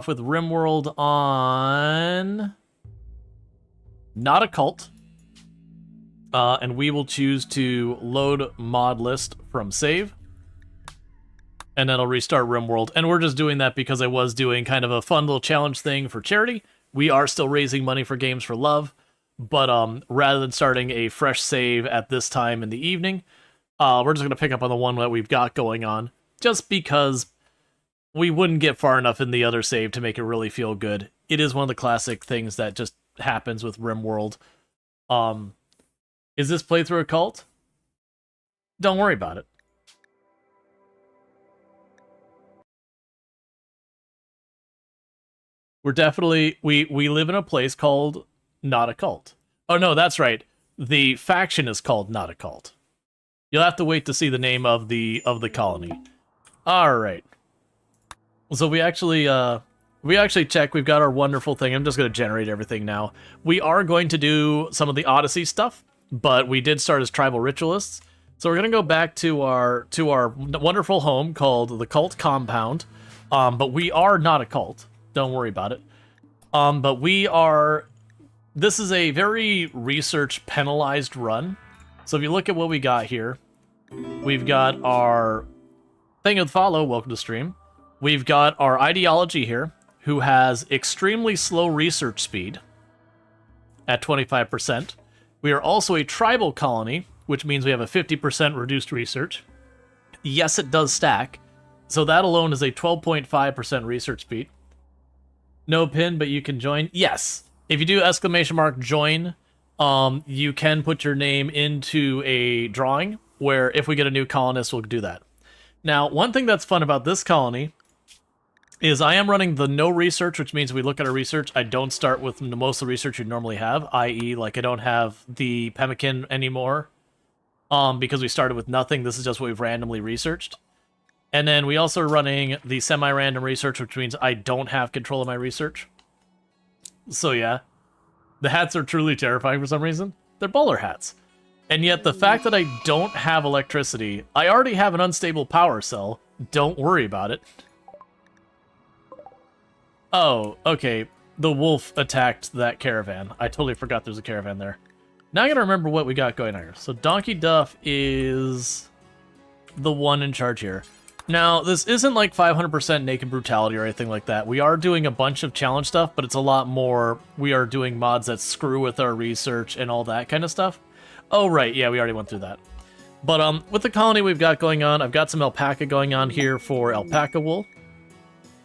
with RimWorld on not a cult. And we will choose to load mod list from save. And then I'll restart RimWorld. And we're just doing that because I was doing kind of a fun little challenge thing for charity. We are still raising money for Games for Love. But rather than starting a fresh save at this time in the evening, we're just going to pick up on the one that we've got going on. Just because we wouldn't get far enough in the other save to make it really feel good. It is one of the classic things that just happens with RimWorld. Is this playthrough a cult? Don't worry about it. We're definitely... We live in a place called Not a Cult. Oh no, that's right. The faction is called Not a Cult. You'll have to wait to see the name of the colony. Alright. So we actually checked. We've got our wonderful thing. I'm just going to generate everything now. We are going to do some of the Odyssey stuff, but we did start as tribal ritualists. So we're going to go back to our wonderful home called the Cult Compound. But we are not a cult. Don't worry about it. But we are... This is a very research penalized run. So if you look at what we got here, we've got our thing with follow, welcome to stream. We've got our ideology here, who has extremely slow research speed at 25%. We are also a tribal colony, which means we have a 50% reduced research. Yes, it does stack. So that alone is a 12.5% research speed. No pin, but you can join. Yes. If you do !join, you can put your name into a drawing where if we get a new colonist, we'll do that. Now, one thing that's fun about this colony is I am running the no research, which means we look at our research. I don't start with most of the research you normally have, i.e. like I don't have the pemmican anymore because we started with nothing. This is just what we've randomly researched. And then we also are running the semi-random research, which means I don't have control of my research. So yeah, the hats are truly terrifying for some reason. They're bowler hats. And yet the fact that I don't have electricity, I already have an unstable power cell. Don't worry about it. Oh, okay. The wolf attacked that caravan. I totally forgot there's a caravan there. Now I gotta remember what we got going on here. So Donkey Duff is the one in charge here. Now, this isn't like 500% naked brutality or anything like that. We are doing a bunch of challenge stuff, but it's a lot more... We are doing mods that screw with our research and all that kind of stuff. Oh, right. Yeah, we already went through that. But with the colony we've got going on, I've got some alpaca going on here for alpaca wool.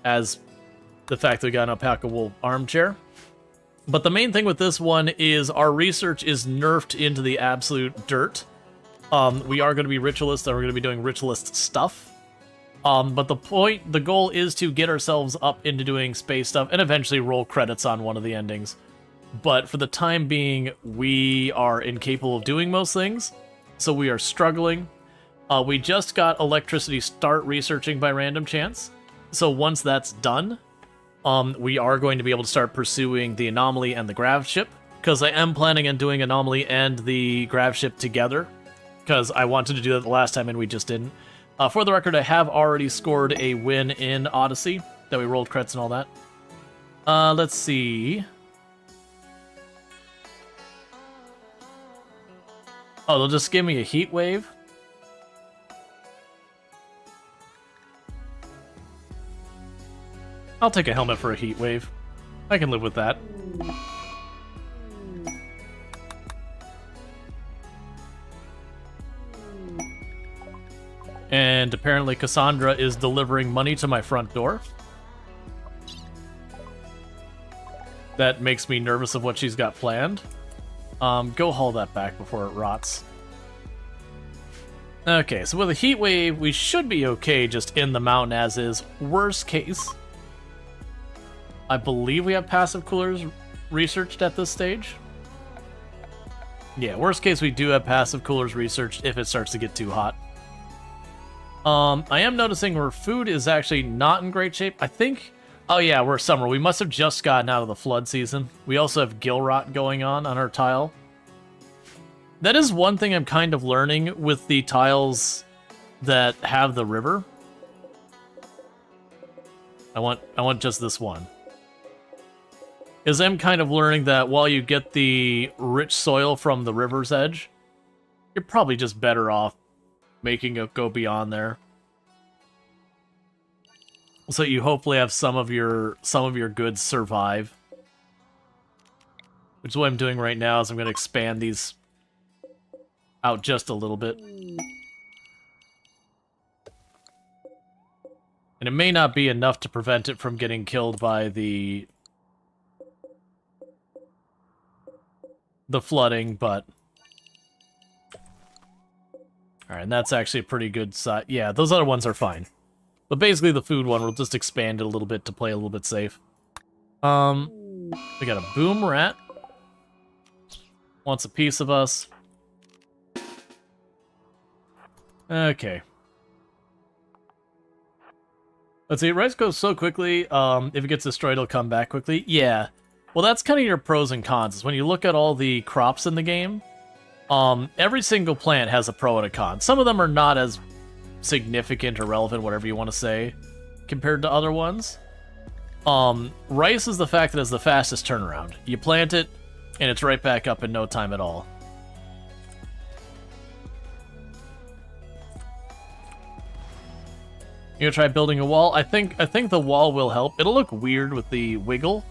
As the fact that we got an alpaca wool armchair. But the main thing with this one is our research is nerfed into the absolute dirt. We are going to be ritualists, and we're going to be doing ritualist stuff. But the goal is to get ourselves up into doing space stuff and eventually roll credits on one of the endings. But for the time being, we are incapable of doing most things, so we are struggling. We just got electricity start researching by random chance, so once that's done, we are going to be able to start pursuing the anomaly and the grav ship, because I am planning on doing anomaly and the grav ship together, because I wanted to do that the last time and we just didn't. For the record, I have already scored a win in Odyssey, that we rolled crits and all that. Let's see. Oh, they'll just give me a heat wave? I'll take a helmet for a heat wave. I can live with that. And apparently Cassandra is delivering money to my front door. That makes me nervous of what she's got planned. Go haul that back before it rots. Okay, so with a heat wave, we should be okay just in the mountain as is. Worst case, I believe we have passive coolers researched at this stage. Yeah, worst case, we do have passive coolers researched if it starts to get too hot. I am noticing where food is actually not in great shape. I think... Oh yeah, we're summer. We must have just gotten out of the flood season. We also have gill rot going on our tile. That is one thing I'm kind of learning with the tiles that have the river. I want just this one. Is I'm kind of learning that while you get the rich soil from the river's edge, you're probably just better off making it go beyond there. So you hopefully have some of your goods survive. Which is what I'm doing right now is I'm going to expand these out just a little bit. And it may not be enough to prevent it from getting killed by the flooding, but... Alright, and that's actually a pretty good size. Yeah, those other ones are fine. But basically the food one will just expand it a little bit to play a little bit safe. We got a boom rat. Wants a piece of us. Okay. Let's see, rice goes so quickly. If it gets destroyed, it'll come back quickly. Yeah. Well, that's kind of your pros and cons. Is when you look at all the crops in the game, every single plant has a pro and a con. Some of them are not as significant or relevant, whatever you want to say, compared to other ones. Rice is the fact that it's the fastest turnaround. You plant it, and it's right back up in no time at all. You gonna try building a wall? I think the wall will help. It'll look weird with the wiggle.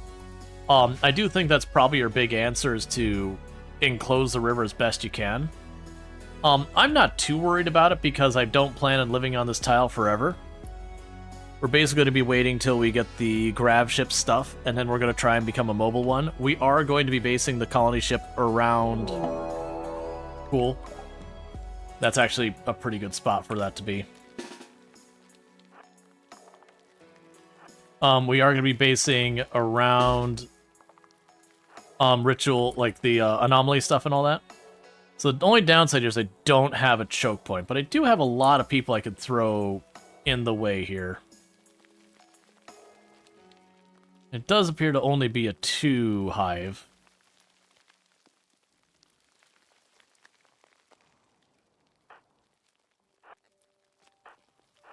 I do think that's probably your big answer, is to enclose the river as best you can. I'm not too worried about it because I don't plan on living on this tile forever. We're basically going to be waiting till we get the grav ship stuff, and then we're going to try and become a mobile one. We are going to be basing the colony ship around... Cool. That's actually a pretty good spot for that to be. We are going to be basing around ritual, like the anomaly stuff and all that. So the only downside here is I don't have a choke point, but I do have a lot of people I could throw in the way here. It does appear to only be a 2 hive.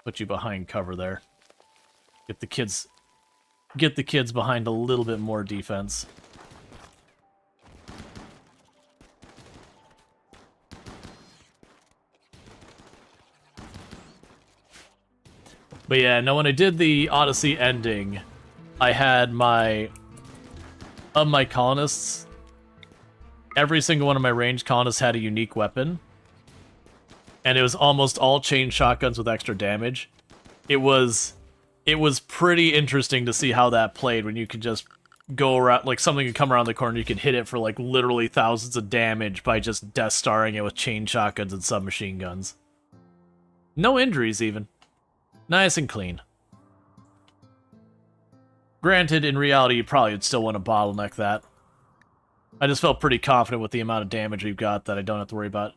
Put you behind cover there. Get the kids behind a little bit more defense. But yeah, no, when I did the Odyssey ending, I had of my colonists, every single one of my ranged colonists had a unique weapon. And it was almost all chain shotguns with extra damage. It was pretty interesting to see how that played when you could just go around, like something could come around the corner, you could hit it for like literally thousands of damage by just Death Starring it with chain shotguns and submachine guns. No injuries even. Nice and clean. Granted, in reality, you probably would still want to bottleneck that. I just felt pretty confident with the amount of damage we've got that I don't have to worry about.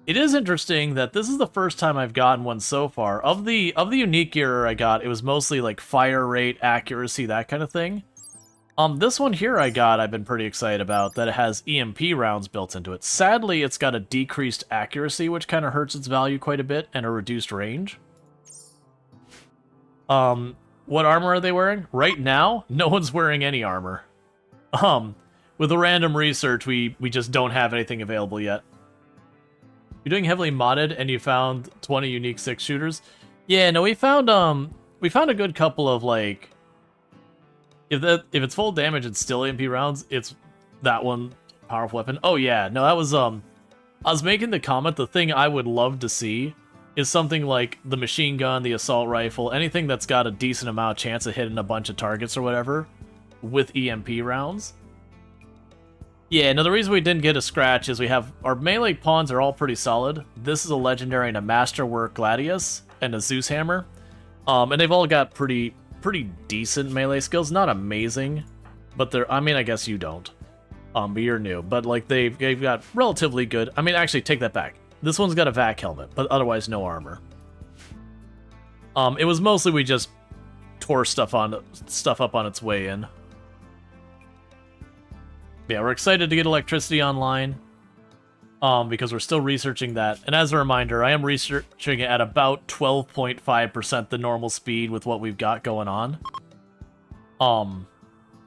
It is interesting that this is the first time I've gotten one so far. Of the unique gear I got, it was mostly like fire rate, accuracy, that kind of thing. This one here I got, I've been pretty excited about, that it has EMP rounds built into it. Sadly, it's got a decreased accuracy, which kind of hurts its value quite a bit, and a reduced range. What armor are they wearing? Right now, no one's wearing any armor. With a random research, we just don't have anything available yet. You're doing heavily modded, and you found 20 unique 6-shooters? Yeah, no, we found a good couple of, like... If it's full damage and still EMP rounds, it's that one powerful weapon. Oh yeah, no, that was, I was making the comment, the thing I would love to see is something like the machine gun, the assault rifle, anything that's got a decent amount of chance of hitting a bunch of targets or whatever, with EMP rounds. Yeah, no, the reason we didn't get a scratch is we have... Our melee pawns are all pretty solid. This is a legendary and a masterwork Gladius, and a Zeus hammer. And they've all got pretty decent melee skills. Not amazing, but they're... I mean, I guess you don't. But you're new. But, like, they've got relatively good... I mean, actually, take that back. This one's got a vac helmet, but otherwise no armor. It was mostly we just tore stuff up on its way in. Yeah, we're excited to get electricity online, because we're still researching that. And as a reminder, I am researching it at about 12.5% the normal speed with what we've got going on.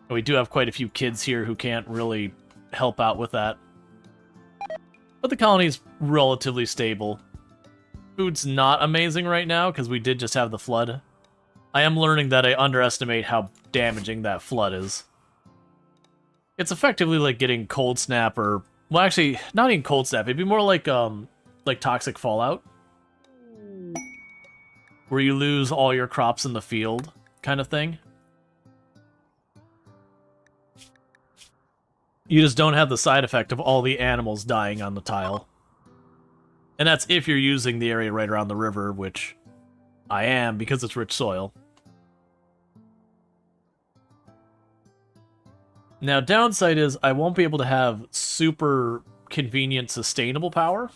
We do have quite a few kids here who can't really help out with that. But the colony's relatively stable. Food's not amazing right now, because we did just have the flood. I am learning that I underestimate how damaging that flood is. It's effectively like getting cold snap or... Well, actually, not even cold snap. It'd be more like toxic fallout. Where you lose all your crops in the field, kind of thing. You just don't have the side effect of all the animals dying on the tile. And that's if you're using the area right around the river, which I am, because it's rich soil. Now, downside is I won't be able to have super convenient sustainable power.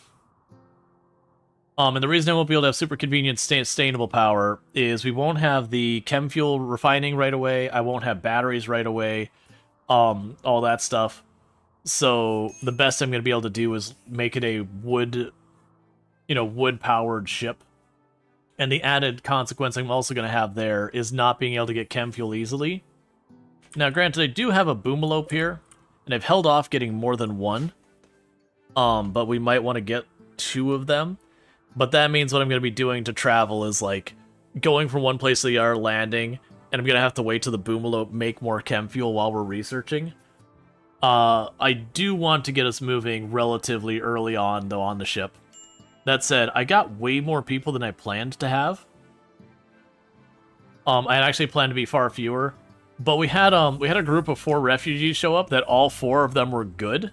And the reason I won't be able to have super convenient sustainable power is we won't have the chem fuel refining right away. I won't have batteries right away. All that stuff. So the best I'm going to be able to do is make it a wood-powered ship. And the added consequence I'm also going to have there is not being able to get chem fuel easily. Now, granted, I do have a boomalope here, and I've held off getting more than one. But we might want to get 2 of them. But that means what I'm going to be doing to travel is, like, going from one place to the other, landing, and I'm going to have to wait till the boomalope make more chem fuel while we're researching. I do want to get us moving relatively early on, though, on the ship. That said, I got way more people than I planned to have. I had actually planned to be far fewer. But we had a group of 4 refugees show up that all 4 of them were good.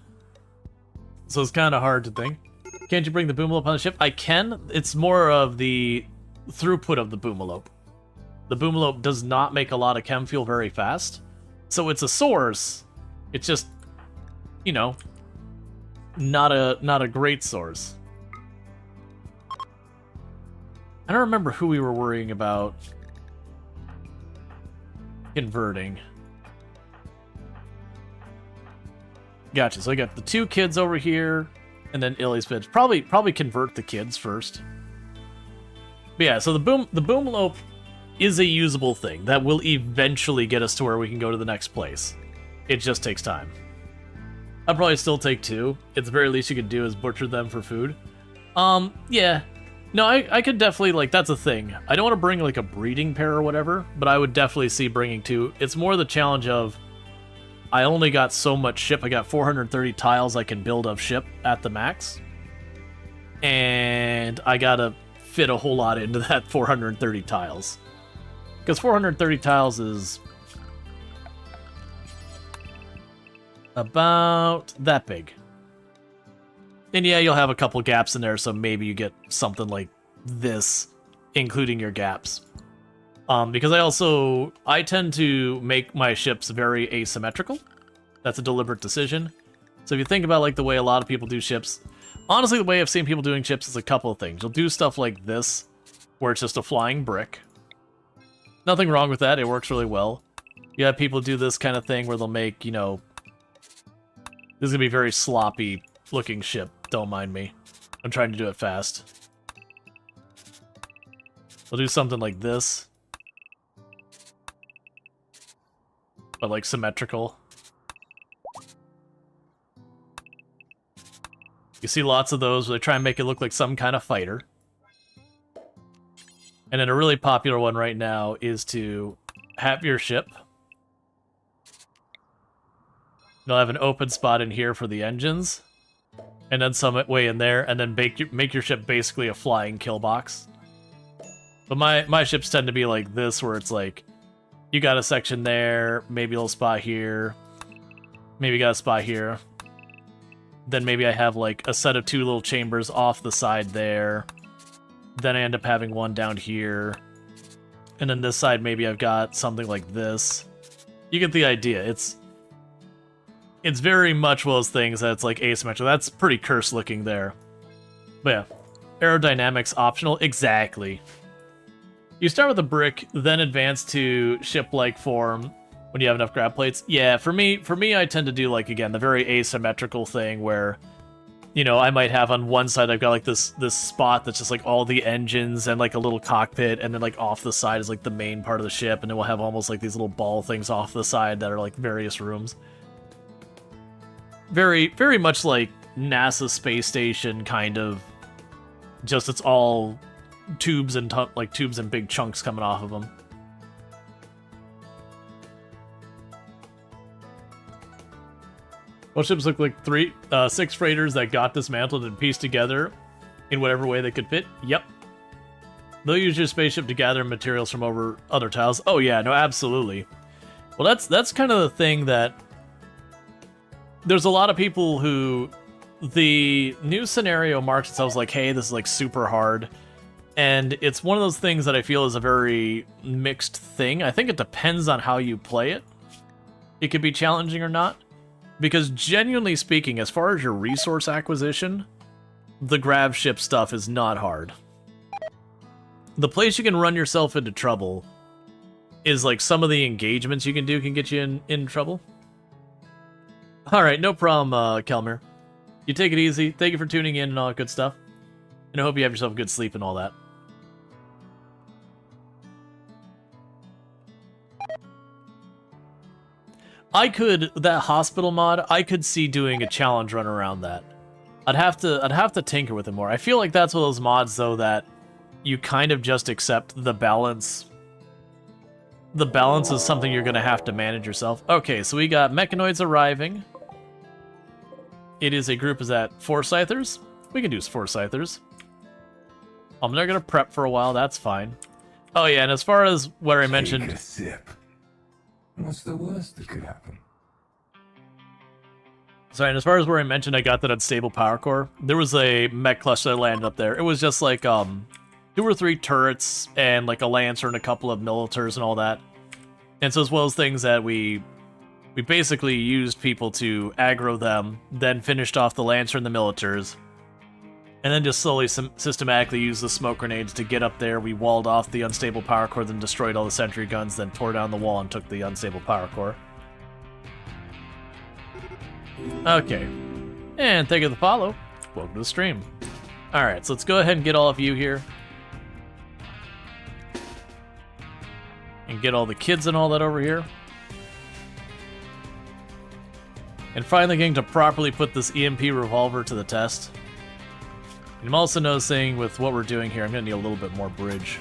So it's kind of hard to think. Can't you bring the boomalope on the ship? I can. It's more of the throughput of the boomalope. The boomalope does not make a lot of chem fuel very fast. So it's a source. It's just, you know, not a great source. I don't remember who we were worrying about converting. Gotcha. So I got the 2 kids over here, and then Illy's pitch. Probably convert the kids first. But yeah, so the boomalope is a usable thing that will eventually get us to where we can go to the next place. It just takes time. I'll probably still take 2. It's the very least you could do is butcher them for food. Yeah. No, I could definitely, like, that's a thing. I don't want to bring, like, a breeding pair or whatever, but I would definitely see bringing 2. It's more the challenge of, I only got so much ship. I got 430 tiles I can build of ship at the max. And I gotta fit a whole lot into that 430 tiles. Because 430 tiles is about that big. And yeah, you'll have a couple gaps in there, so maybe you get something like this, including your gaps. Because I tend to make my ships very asymmetrical. That's a deliberate decision. So if you think about like the way a lot of people do ships, honestly, the way I've seen people doing ships is a couple of things. You'll do stuff like this, where it's just a flying brick. Nothing wrong with that, it works really well. You have people do this kind of thing where they'll make, you know, this is gonna be a very sloppy looking ship, don't mind me. I'm trying to do it fast. We'll do something like this. But like symmetrical. You see lots of those where they try and make it look like some kind of fighter. And then a really popular one right now is to have your ship. You'll have an open spot in here for the engines. And then some way in there, and then make your ship basically a flying kill box. But my ships tend to be like this, where it's like, you got a section there, maybe a little spot here, maybe you got a spot here. Then maybe I have like a set of 2 little chambers off the side there. Then I end up having one down here. And then this side, maybe I've got something like this. You get the idea. It's very much one of those things that it's like asymmetrical. That's pretty cursed looking there. But yeah, aerodynamics optional. Exactly. You start with a brick, then advance to ship-like form when you have enough grab plates. Yeah, for me, I tend to do, like, again, the very asymmetrical thing where you know, I might have on one side, I've got like this spot that's just like all the engines and like a little cockpit, and then like off the side is like the main part of the ship, and then we'll have almost like these little ball things off the side that are like various rooms. Very, very much like NASA space station kind of. Just it's all tubes and tubes and big chunks coming off of them. Most ships look like 6 freighters that got dismantled and pieced together in whatever way they could fit. Yep. They'll use your spaceship to gather materials from over other tiles. Oh yeah, no, absolutely. Well, that's kind of the thing that there's a lot of people who the new scenario marks itself like, hey, this is like super hard. And it's one of those things that I feel is a very mixed thing. I think it depends on how you play it. It could be challenging or not. Because genuinely speaking, as far as your resource acquisition, the grab ship stuff is not hard. The place you can run yourself into trouble is like some of the engagements you can do can get you in trouble. Alright, no problem, Kelmer. You take it easy. Thank you for tuning in and all that good stuff. And I hope you have yourself a good sleep and all that. That hospital mod, I could see doing a challenge run around that. I'd have to tinker with it more. I feel like that's one of those mods though that you kind of just accept the balance. The balance is something you're gonna have to manage yourself. Okay, so we got mechanoids arriving. It is a group, is that Forsythers? We can do Forsythers. They're gonna prep for a while, that's fine. Oh yeah, and as far as where I mentioned... Take a sip. What's the worst that could happen? Sorry, and as far as where I mentioned I got that unstable power core, there was a mech cluster that landed up there. It was just like 2 or 3 turrets and like a lancer and a couple of militars and all that. And so as well as things that we basically used people to aggro them, then finished off the lancer and the militars, and then just slowly systematically used the smoke grenades to get up there. We walled off the unstable power core, then destroyed all the sentry guns, then tore down the wall and took the unstable power core. Okay. And thank you for the follow. Welcome to the stream. Alright, so let's go ahead and get all of you here. And get all the kids and all that over here. And finally getting to properly put this EMP revolver to the test. And I'm also noticing with what we're doing here, I'm going to need a little bit more bridge.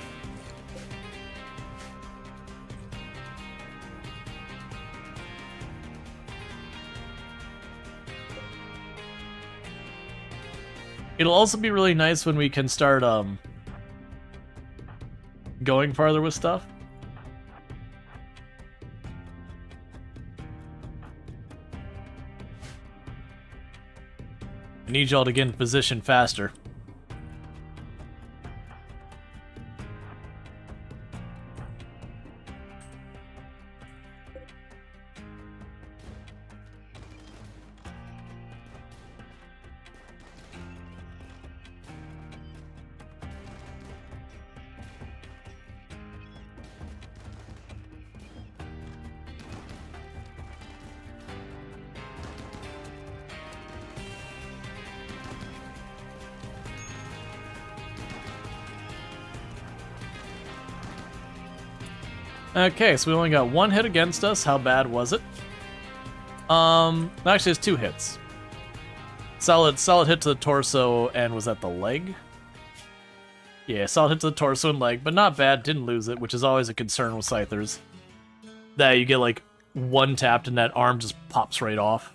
It'll also be really nice when we can start going farther with stuff. I need y'all to get in position faster. Okay, so we only got 1 hit against us. How bad was it? Actually, it's 2 hits. Solid hit to the torso, and was that the leg? Yeah, solid hit to the torso and leg, but not bad. Didn't lose it, which is always a concern with Scythers. That you get like 1 tapped and that arm just pops right off.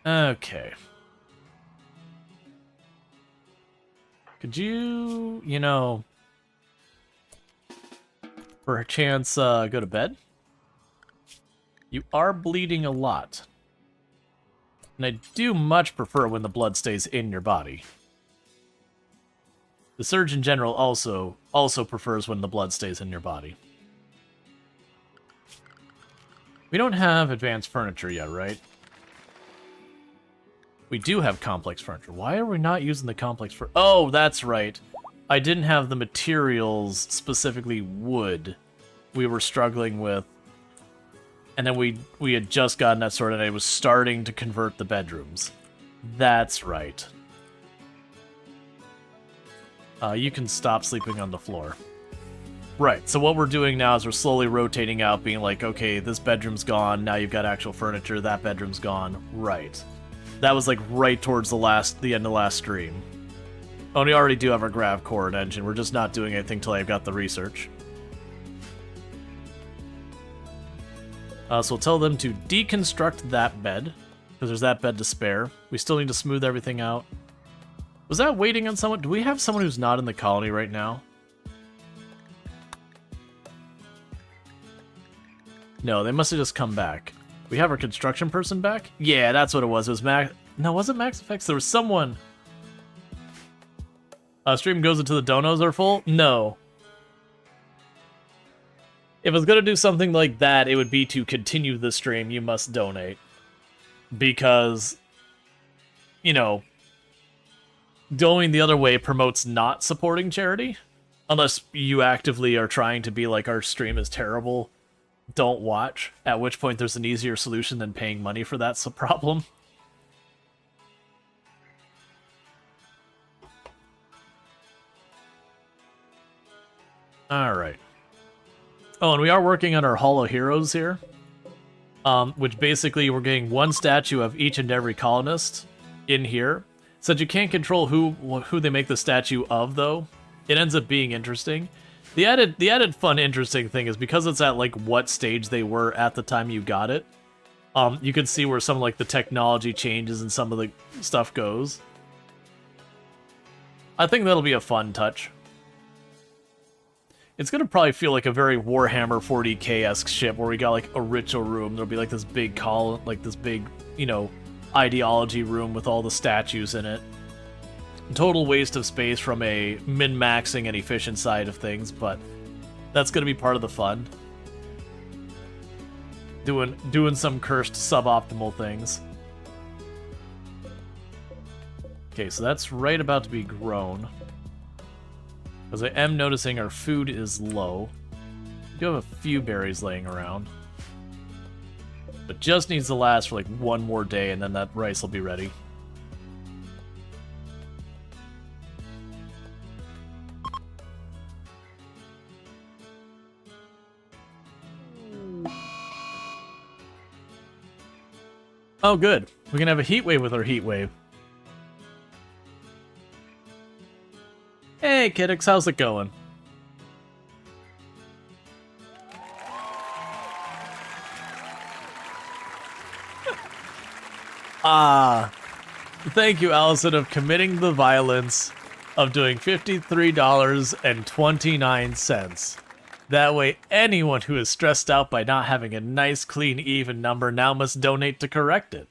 Okay. Could you, for a chance, go to bed? You are bleeding a lot. And I do much prefer when the blood stays in your body. The Surgeon General also prefers when the blood stays in your body. We don't have advanced furniture yet, right? We do have complex furniture. Why are we not using the complex furniture? Oh, that's right. I didn't have the materials, specifically wood, we were struggling with And then we had just gotten that sorted, and I was starting to convert the bedrooms. That's right. You can stop sleeping on the floor. Right, so what we're doing now is we're slowly rotating out, being like, okay, this bedroom's gone, now you've got actual furniture, that bedroom's gone. Right. That was like right towards the end of last stream. Oh, and we already do have our grav core engine, we're just not doing anything till I've got the research. So we'll tell them to deconstruct that bed, because there's that bed to spare. We still need to smooth everything out. Was that waiting on someone? Do we have someone who's not in the colony right now? No, they must have just come back. We have our construction person back? Yeah, that's what it was. It was Max... No, was it Max Effects? There was someone... Stream goes until the donos are full? No. If I was going to do something like that, it would be to continue the stream, you must donate. Because, you know, going the other way promotes not supporting charity. Unless you actively are trying to be like, our stream is terrible, don't watch. At which point there's an easier solution than paying money for that's a problem. Alright. Oh, and we are working on our Hollow Heroes here. Which basically we're getting one statue of each and every colonist in here. Since you can't control who they make the statue of, though, it ends up being interesting. The added fun interesting thing is because it's at like what stage they were at the time you got it. You can see where some like the technology changes and some of the stuff goes. I think that'll be a fun touch. It's gonna probably feel like a very Warhammer 40k-esque ship where we got like a ritual room. There'll be like this big column, like this big, you know, ideology room with all the statues in it. Total waste of space from a min-maxing and efficient side of things, but that's gonna be part of the fun. Doing some cursed suboptimal things. Okay, so that's right about to be grown. Because I am noticing our food is low. We do have a few berries laying around. But just needs to last for like one more day and then that rice will be ready. Oh good, we can have a heat wave with our heat wave. Hey, Kiddix, how's it going? Thank you, Allison, of committing the violence of doing $53.29. That way, anyone who is stressed out by not having a nice, clean, even number now must donate to correct it.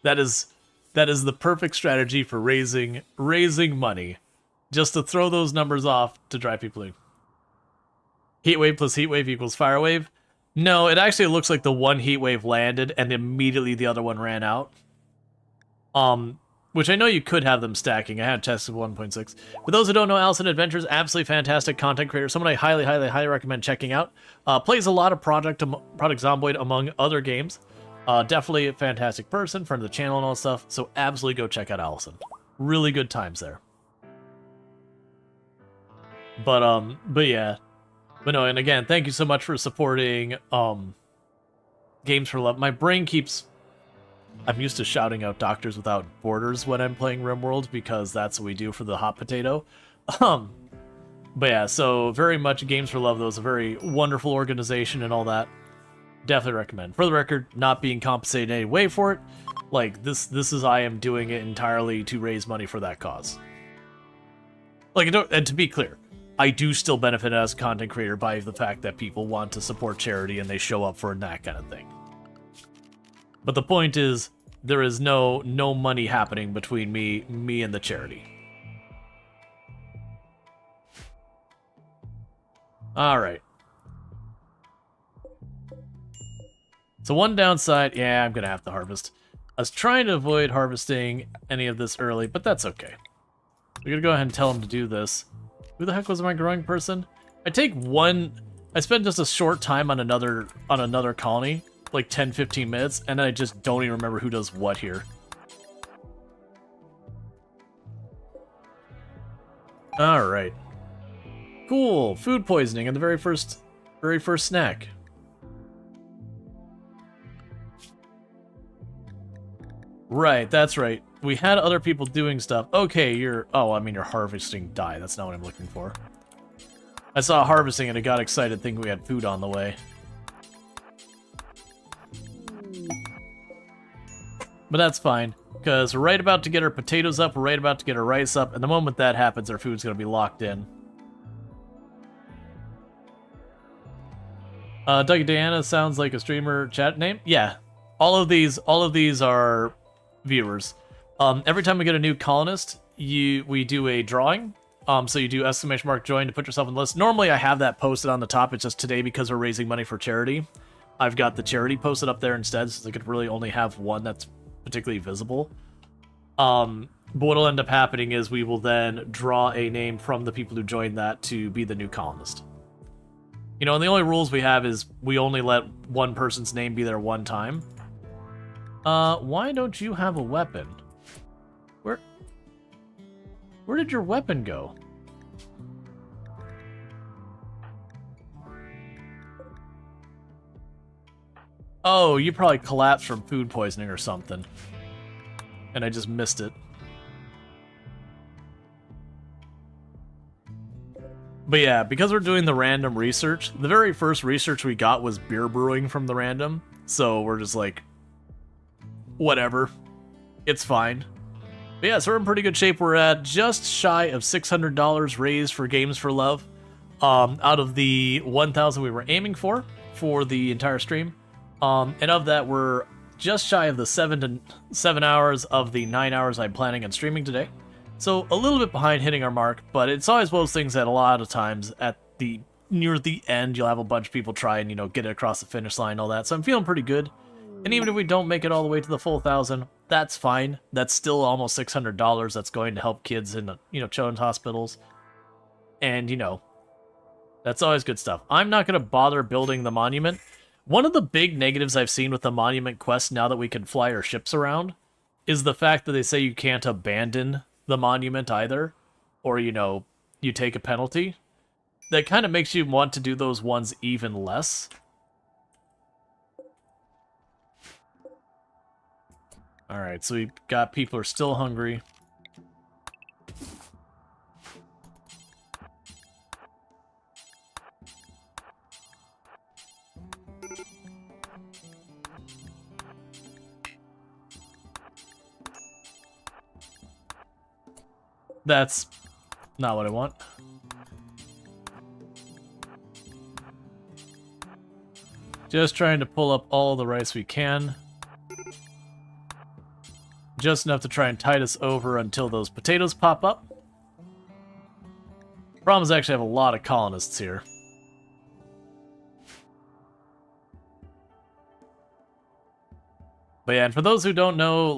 That is the perfect strategy for raising money. Just to throw those numbers off to drive people in. Heatwave plus heatwave equals firewave? No, it actually looks like the one heatwave landed and immediately the other one ran out. Which I know you could have them stacking. I had tested 1.6. For those who don't know, Allison Adventures, absolutely fantastic content creator. Someone I highly, highly, highly recommend checking out. Plays a lot of Project Zomboid among other games. Definitely a fantastic person, friend of the channel and all that stuff. So absolutely go check out Allison. Really good times there. But yeah. But no, and again, thank you so much for supporting Games for Love. My brain keeps... I'm used to shouting out Doctors Without Borders when I'm playing RimWorld, because that's what we do for the hot potato. But yeah, so very much Games for Love, though, is a very wonderful organization and all that. Definitely recommend. For the record, not being compensated in any way for it. Like, this is I am doing it entirely to raise money for that cause. Like, and to be clear, I do still benefit as a content creator by the fact that people want to support charity and they show up for that kind of thing. But the point is, there is no money happening between me and the charity. Alright. So one downside, yeah, I'm gonna have to harvest. I was trying to avoid harvesting any of this early, but that's okay. We're gonna go ahead and tell him to do this. Who the heck was my growing person? I spent just a short time on another colony, like 10-15 minutes, and then I just don't even remember who does what here. Alright. Cool. Food poisoning in the very first snack. Right, that's right. We had other people doing stuff. Okay, you're harvesting dye. That's not what I'm looking for. I saw harvesting and I got excited thinking we had food on the way. But that's fine, because we're right about to get our potatoes up, we're right about to get our rice up, and the moment that happens, our food's going to be locked in. Dougie Diana sounds like a streamer chat name? Yeah. All of these are viewers. Every time we get a new colonist, we do a drawing. So you do !join to put yourself on the list. Normally I have that posted on the top. It's just today because we're raising money for charity. I've got the charity posted up there instead, so I could really only have one that's particularly visible. But what'll end up happening is we will then draw a name from the people who joined that to be the new colonist. You know, and the only rules we have is we only let one person's name be there one time. Why don't you have a weapon? Where did your weapon go? Oh, you probably collapsed from food poisoning or something. And I just missed it. But yeah, because we're doing the random research, the very first research we got was beer brewing from the random. So we're just like, whatever. It's fine. But yeah, so we're in pretty good shape. We're at just shy of $600 raised for Games for Love. Out of the 1,000 we were aiming for the entire stream. And of that, we're just shy of the 7 hours of the 9 hours I'm planning on streaming today. So a little bit behind hitting our mark, but it's always one of those things that a lot of times near the end, you'll have a bunch of people try and, get it across the finish line and all that. So I'm feeling pretty good. And even if we don't make it all the way to the full 1,000, that's fine. That's still almost $600 that's going to help kids in, children's hospitals. And, that's always good stuff. I'm not going to bother building the monument. One of the big negatives I've seen with the monument quest now that we can fly our ships around is the fact that they say you can't abandon the monument either, or, you take a penalty. That kind of makes you want to do those ones even less. Alright, so we've got people who are still hungry. That's not what I want. Just trying to pull up all the rice we can. Just enough to try and tide us over until those potatoes pop up. Problem is I actually have a lot of colonists here. But yeah, and for those who don't know,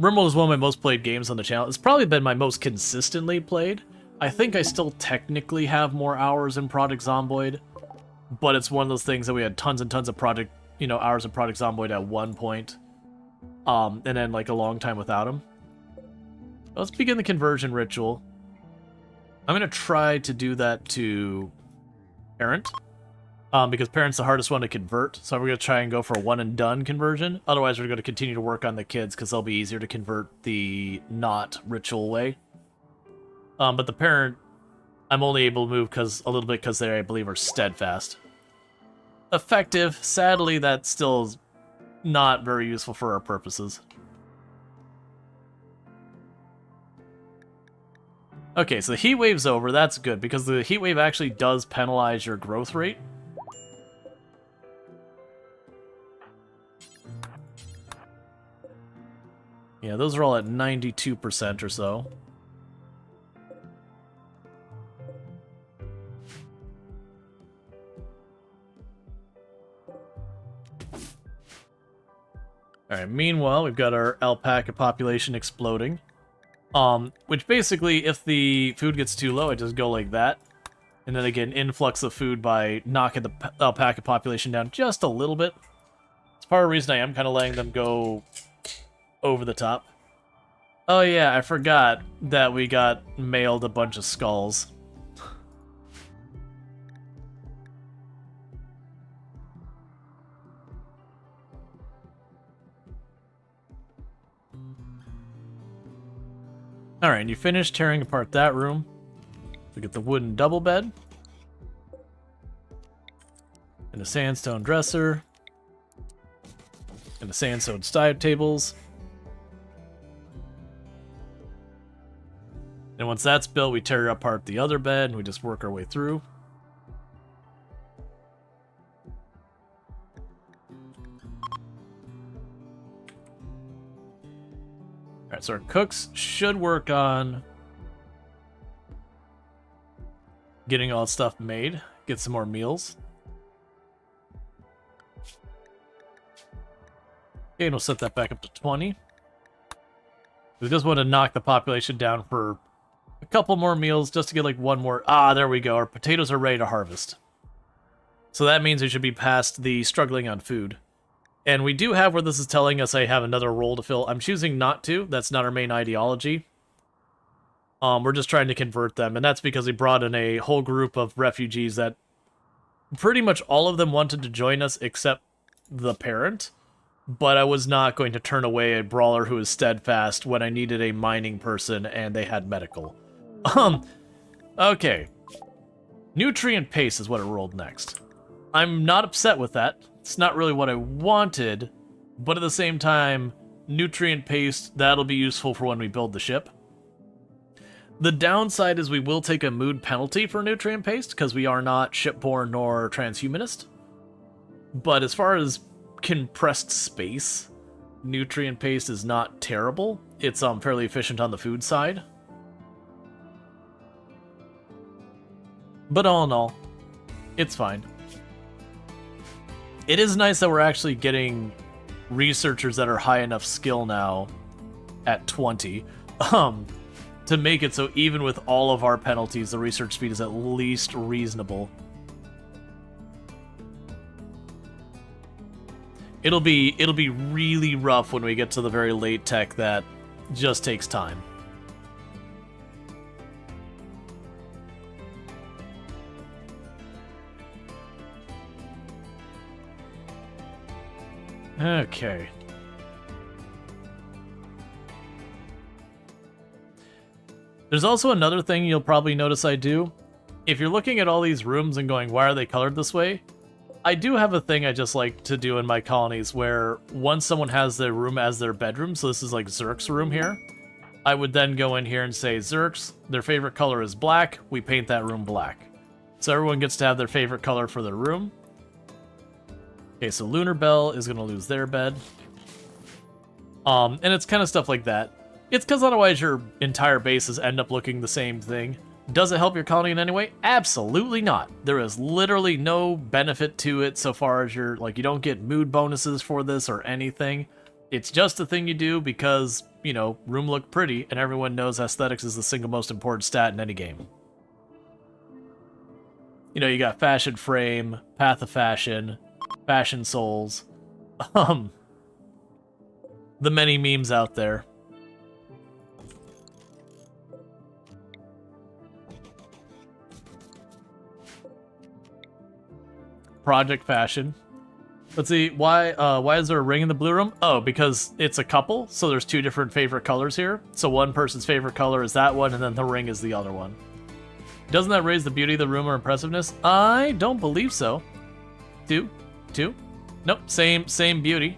RimWorld is one of my most played games on the channel. It's probably been my most consistently played. I think I still technically have more hours in Project Zomboid, but it's one of those things that we had tons and tons of hours of Project Zomboid at one point. And then a long time without him. Let's begin the conversion ritual. I'm gonna try to do that to Parent. Because Parent's the hardest one to convert, so we're going to try and go for a one and done conversion. Otherwise, we're going to continue to work on the kids, because they'll be easier to convert the not ritual way. But the Parent, I'm only able to move a little bit because they, I believe, are steadfast. Effective. Sadly, that still is not very useful for our purposes. Okay, so the heat wave's over. That's good, because the heat wave actually does penalize your growth rate. Yeah, those are all at 92% or so. Alright, meanwhile, we've got our alpaca population exploding. Which basically, if the food gets too low, I just go like that. And then again, influx of food by knocking the alpaca population down just a little bit. It's part of the reason I am kind of letting them go over the top. Oh yeah, I forgot that we got mailed a bunch of skulls. Alright, and you finish tearing apart that room. We get the wooden double bed. And a sandstone dresser. And the sandstone side tables. And once that's built, we tear apart the other bed and we just work our way through. Alright, so our cooks should work on getting all that stuff made. Get some more meals. Okay, and we'll set that back up to 20. We just want to knock the population down for a couple more meals just to get like one more. Ah, there we go. Our potatoes are ready to harvest. So that means we should be past the struggling on food. And we do have where this is telling us I have another role to fill. I'm choosing not to. That's not our main ideology. We're just trying to convert them. And that's because we brought in a whole group of refugees that pretty much all of them wanted to join us except the parent. But I was not going to turn away a brawler who is steadfast when I needed a mining person and they had medical. Okay. Nutrient paste is what it rolled next. I'm not upset with that. It's not really what I wanted, but at the same time, nutrient paste, that'll be useful for when we build the ship. The downside is we will take a mood penalty for nutrient paste, because we are not shipborne nor transhumanist. But as far as compressed space, nutrient paste is not terrible. It's fairly efficient on the food side. But all in all, it's fine. It is nice that we're actually getting researchers that are high enough skill now at 20 to make it so even with all of our penalties, the research speed is at least reasonable. It'll be really rough when we get to the very late tech that just takes time. Okay. There's also another thing you'll probably notice I do. If you're looking at all these rooms and going, why are they colored this way? I do have a thing I just like to do in my colonies where once someone has their room as their bedroom, so this is like Zerk's room here, I would then go in here and say, Zerk's, their favorite color is black, we paint that room black. So everyone gets to have their favorite color for their room. Okay, so Lunar Bell is going to lose their bed. And it's kind of stuff like that. It's because otherwise your entire bases end up looking the same thing. Does it help your colony in any way? Absolutely not. There is literally no benefit to it so far as you don't get mood bonuses for this or anything. It's just a thing you do because, you know, room look pretty, and everyone knows aesthetics is the single most important stat in any game. You know, you got Fashion Frame, Path of Fashion, Fashion Souls, the many memes out there. Project Fashion. Let's see, why is there a ring in the blue room? Oh, because it's a couple, so there's two different favorite colors here. So one person's favorite color is that one, and then the ring is the other one. Doesn't that raise the beauty of the room or impressiveness? I don't believe so. Two? Nope, same beauty.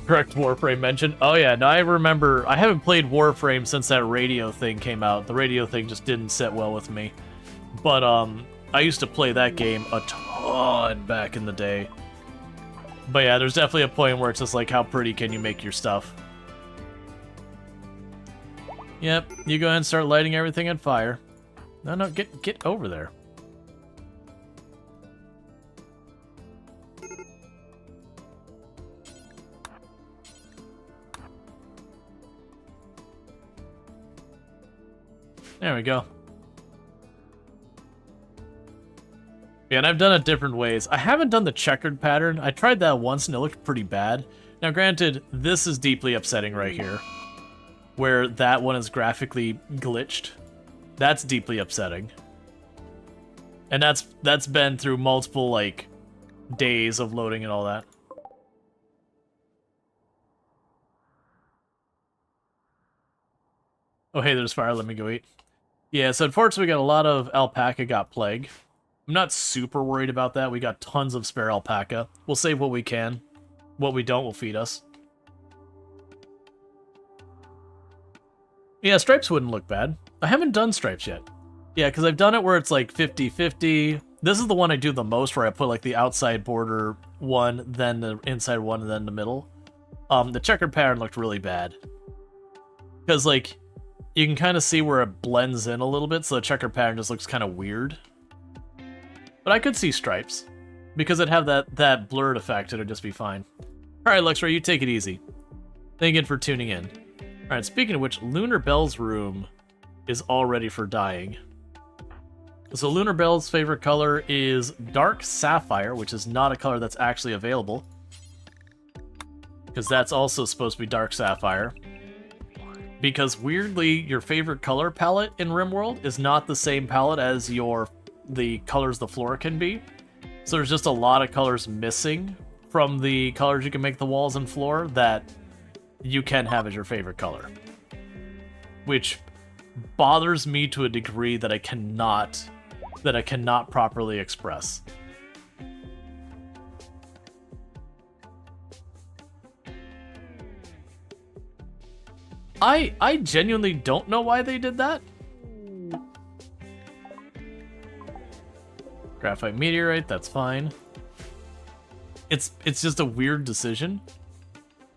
Correct Warframe mention. Oh yeah, no, I remember. I haven't played Warframe since that radio thing came out. The radio thing just didn't sit well with me. But I used to play that game a ton back in the day. But yeah, there's definitely a point where it's just like, how pretty can you make your stuff? Yep, you go ahead and start lighting everything on fire. No, get over there. There we go. Yeah, and I've done it different ways. I haven't done the checkered pattern. I tried that once and it looked pretty bad. Now granted, this is deeply upsetting right here, where that one is graphically glitched. That's deeply upsetting. And that's been through multiple, like, days of loading and all that. Oh, hey, there's fire. Let me go eat. Yeah, so unfortunately we got a lot of alpaca got plague. I'm not super worried about that. We got tons of spare alpaca. We'll save what we can. What we don't will feed us. Yeah, stripes wouldn't look bad. I haven't done stripes yet. Yeah, because I've done it where it's like 50-50. This is the one I do the most, where I put like the outside border one, then the inside one, and then the middle. The checkered pattern looked really bad. Because like, you can kind of see where it blends in a little bit, so the checkered pattern just looks kind of weird. But I could see stripes. Because it'd have that blurred effect, it'd just be fine. Alright, Luxray, you take it easy. Thank you for tuning in. Alright, speaking of which, Lunar Bell's room is all ready for dyeing. So Lunar Bell's favorite color is Dark Sapphire, which is not a color that's actually available. Because that's also supposed to be Dark Sapphire. Because weirdly, your favorite color palette in RimWorld is not the same palette as the colors the floor can be. So there's just a lot of colors missing from the colors you can make the walls and floor that you can have as your favorite color. Which bothers me to a degree that I cannot properly express. I genuinely don't know why they did that. Graphite meteorite, that's fine. It's just a weird decision.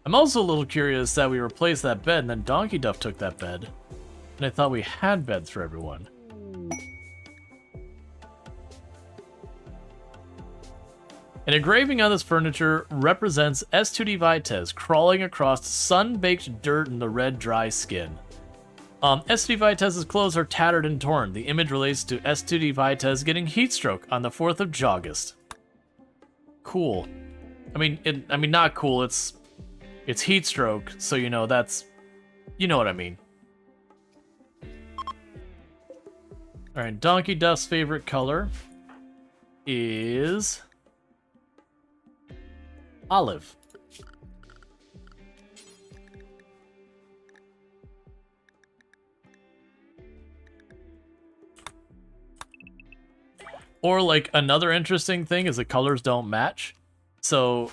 I'm also a little curious that we replaced that bed and then Donkey Duff took that bed. And I thought we had beds for everyone. An engraving on this furniture represents S2D Vitez crawling across sun-baked dirt in the red, dry skin. S2D Vitez's clothes are tattered and torn. The image relates to S2D Vitez getting heat stroke on the 4th of August. Cool. I mean, not cool. It's heat stroke, so you know that's, you know what I mean. All right, Donkey Duff's favorite color is olive. Or like another interesting thing is the colors don't match. So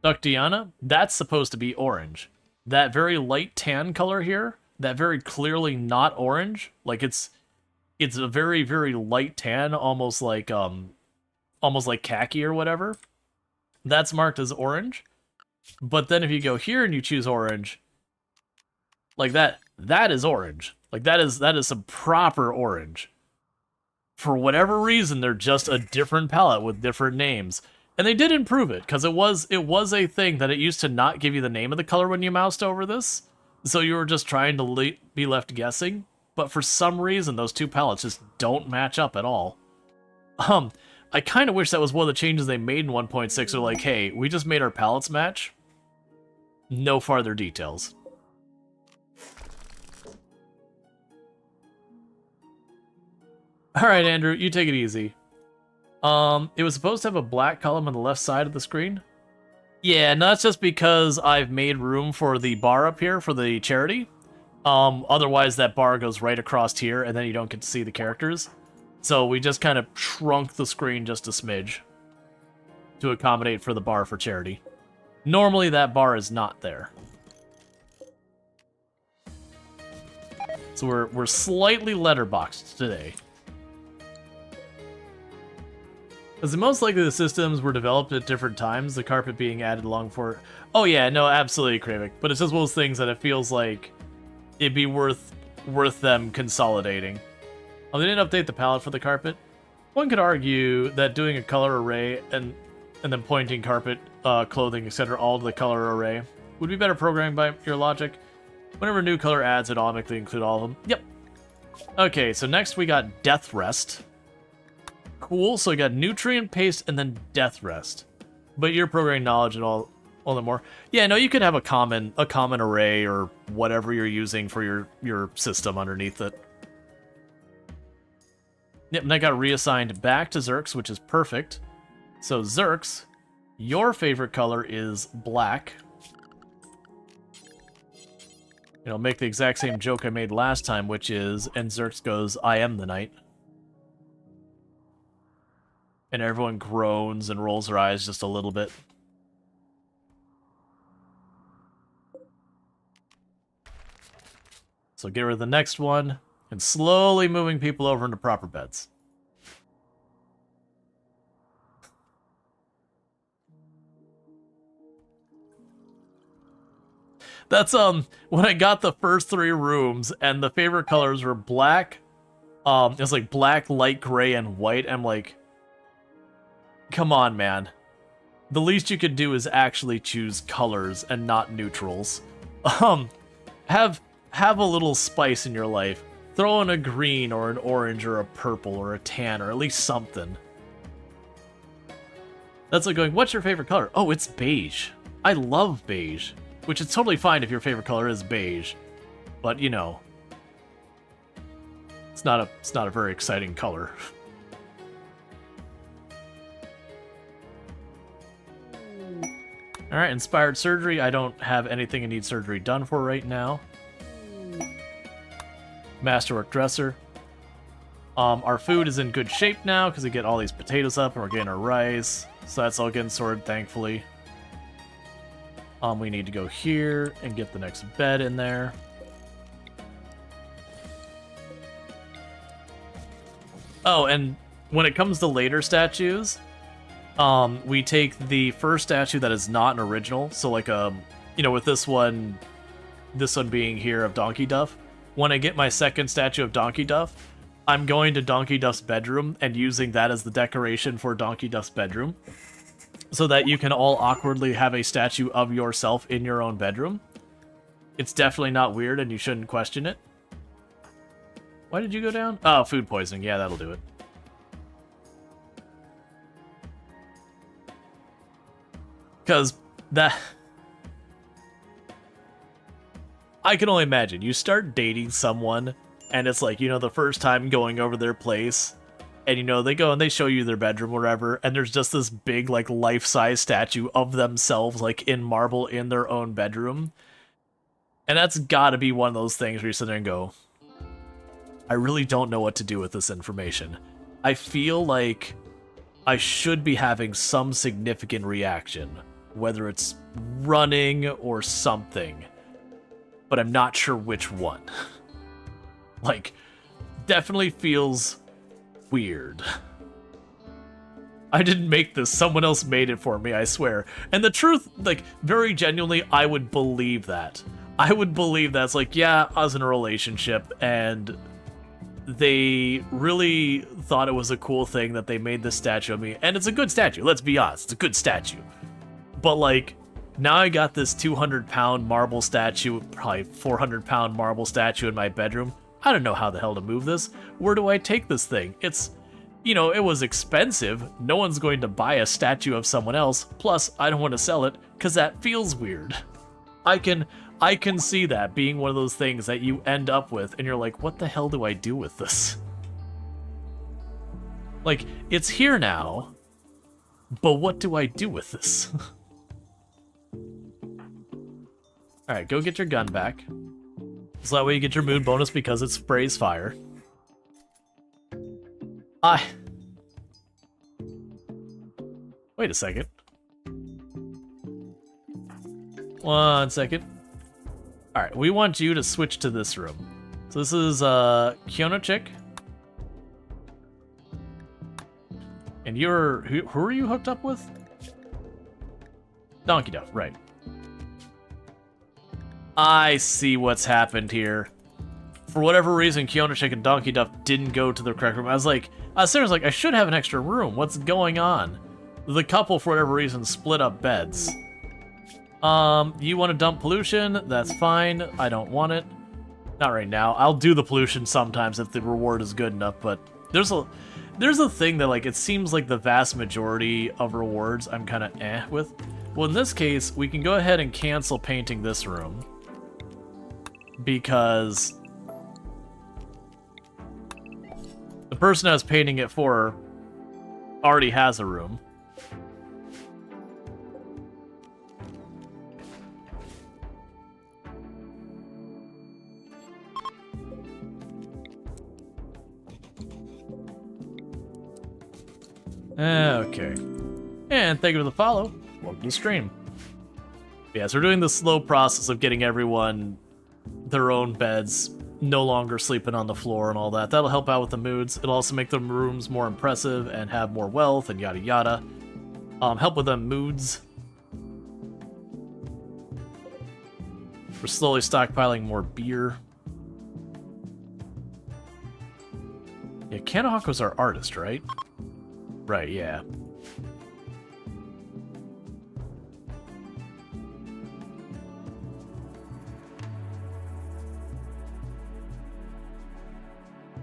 Duck Diana, that's supposed to be orange. That very light tan color here, that very clearly not orange, like it's a very, very light tan, almost like khaki or whatever. That's marked as orange. But then if you go here and you choose orange, like that is orange. Like that is some proper orange. For whatever reason, they're just a different palette with different names. And they did improve it, because it was a thing that it used to not give you the name of the color when you moused over this. So you were just trying to be left guessing. But for some reason, those two palettes just don't match up at all. I kind of wish that was one of the changes they made in 1.6. They're like, hey, we just made our palettes match. No farther details. Alright, Andrew, you take it easy. It was supposed to have a black column on the left side of the screen. Yeah, no, that's just because I've made room for the bar up here for the charity. Otherwise, that bar goes right across here, and then you don't get to see the characters. So we just kind of shrunk the screen just a smidge to accommodate for the bar for charity. Normally, that bar is not there. So we're slightly letterboxed today. Because most likely the systems were developed at different times, the carpet being added along for... Oh yeah, no, absolutely, Kravik. But it's just one of those things that it feels like it'd be worth them consolidating. Oh, they didn't update the palette for the carpet. One could argue that doing a color array and then pointing carpet, clothing, etc. all to the color array would be better programming by your logic. Whenever a new color adds, it automatically include all of them. Yep. Okay, so next we got Death Rest. Cool, so we got Nutrient Paste and then Death Rest. But your programming knowledge and all the more. Yeah, no, you could have a common array or whatever you're using for your system underneath it. Yep, and I got reassigned back to Zerx, which is perfect. So Zerx, your favorite color is black. You know, make the exact same joke I made last time, which is, and Zerx goes, I am the night. And everyone groans and rolls their eyes just a little bit. So get rid of the next one, and slowly moving people over into proper beds. That's, when I got the first 3 rooms, and the favorite colors were black, it was like black, light gray, and white. I'm like, come on, man. The least you could do is actually choose colors and not neutrals. Have a little spice in your life. Throw in a green or an orange or a purple or a tan or at least something. That's like going, what's your favorite color? Oh, it's beige. I love beige. Which is totally fine if your favorite color is beige. But, you know, it's not a very exciting color. Alright, Inspired Surgery. I don't have anything I need surgery done for right now. Masterwork Dresser. Our food is in good shape now because we get all these potatoes up and we're getting our rice. So that's all getting sorted, thankfully. We need to go here and get the next bed in there. Oh, and when it comes to later statues, we take the first statue that is not an original. So like, you know, with this one being here of Donkey Duff. When I get my second statue of Donkey Duff, I'm going to Donkey Duff's bedroom and using that as the decoration for Donkey Duff's bedroom. So that you can all awkwardly have a statue of yourself in your own bedroom. It's definitely not weird and you shouldn't question it. Why did you go down? Oh, food poisoning. Yeah, that'll do it. Because that... I can only imagine. You start dating someone and it's like, you know, the first time going over their place... And, you know, they go and they show you their bedroom or whatever, and there's just this big, like, life-size statue of themselves, like, in marble in their own bedroom. And that's gotta be one of those things where you sit there and go, I really don't know what to do with this information. I feel like I should be having some significant reaction, whether it's running or something, but I'm not sure which one. Like, definitely feels... weird. I didn't make this. Someone else made it for me, I swear. And the truth, like, very genuinely, I would believe that. I would believe that. It's like, yeah, I was in a relationship, and they really thought it was a cool thing that they made this statue of me. And it's a good statue, let's be honest. It's a good statue. But, like, now I got this 200-pound marble statue, probably 400-pound marble statue in my bedroom. I don't know how the hell to move this. Where do I take this thing? It's, you know, it was expensive. No one's going to buy a statue of someone else. Plus, I don't want to sell it because that feels weird. I can see that being one of those things that you end up with and you're like, what the hell do I do with this? Like, it's here now, but what do I do with this? Alright, go get your gun back. So that way you get your mood bonus because it sprays fire. Wait a second. One second. Alright, we want you to switch to this room. So this is Kiona Chick. And you're... Who are you hooked up with? Donkey Duff, right. I see what's happened here. For whatever reason, Kiona Chick and Donkey Duff didn't go to the correct room. I was seriously like, I should have an extra room. What's going on? The couple, for whatever reason, split up beds. You want to dump pollution? That's fine. I don't want it. Not right now. I'll do the pollution sometimes if the reward is good enough, but there's a thing that, like, it seems like the vast majority of rewards I'm kind of with. Well, in this case, we can go ahead and cancel painting this room because the person I was painting it for already has a room. Okay. And thank you for the follow. Welcome to the stream. Yeah, so we're doing the slow process of getting everyone their own beds, no longer sleeping on the floor and all that. That'll help out with the moods. It'll also make the rooms more impressive and have more wealth and yada yada. Help with the moods. We're slowly stockpiling more beer. Yeah, Kanahaka's our artist, right? Right, yeah.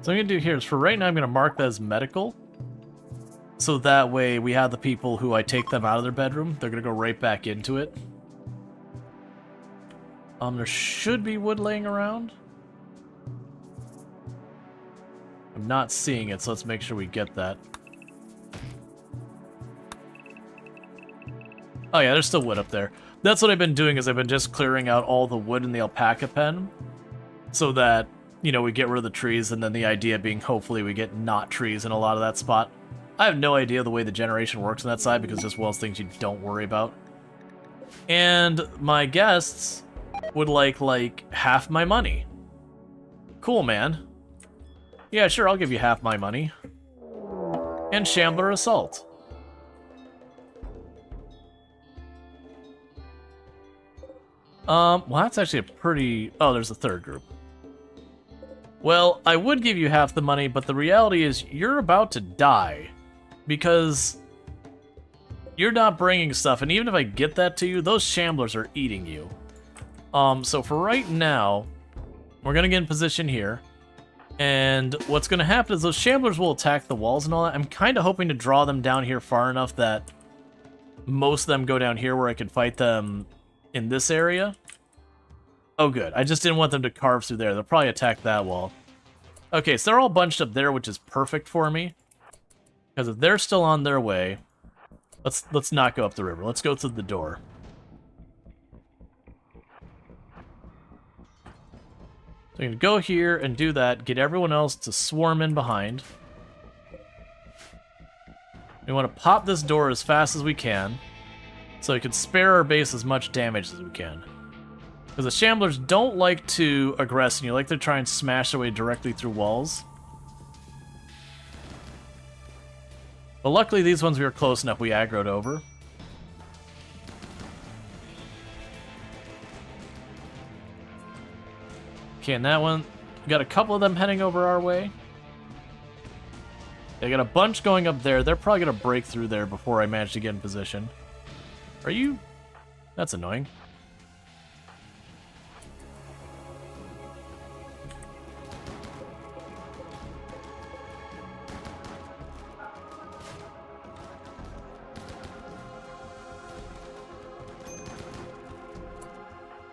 So what I'm going to do here is, for right now, I'm going to mark that as medical. So that way we have the people who I take them out of their bedroom. They're going to go right back into it. There should be wood laying around. I'm not seeing it, so let's make sure we get that. Oh yeah, there's still wood up there. That's what I've been doing, is I've been just clearing out all the wood in the alpaca pen, so that, you know, we get rid of the trees, and then the idea being hopefully we get not trees in a lot of that spot. I have no idea the way the generation works on that side, because just Wells things you don't worry about. And my guests would like half my money. Cool, man. Yeah, sure, I'll give you half my money. And Shambler Assault. Well, that's actually a pretty... Oh, there's a third group. Well, I would give you half the money, but the reality is you're about to die. Because you're not bringing stuff, and even if I get that to you, those Shamblers are eating you. So for right now, we're going to get in position here. And what's going to happen is those Shamblers will attack the walls and all that. I'm kind of hoping to draw them down here far enough that most of them go down here where I can fight them in this area. Oh, good. I just didn't want them to carve through there. They'll probably attack that wall. Okay, so they're all bunched up there, which is perfect for me. Because if they're still on their way, let's not go up the river. Let's go through the door. So I'm going to go here and do that, get everyone else to swarm in behind. We want to pop this door as fast as we can, so we can spare our base as much damage as we can. Because the Shamblers don't like to aggress, and you like to try and smash their way directly through walls. But luckily these ones we were close enough, we aggroed over. Okay, and that one, we got a couple of them heading over our way. They got a bunch going up there. They're probably going to break through there before I manage to get in position. Are you? That's annoying.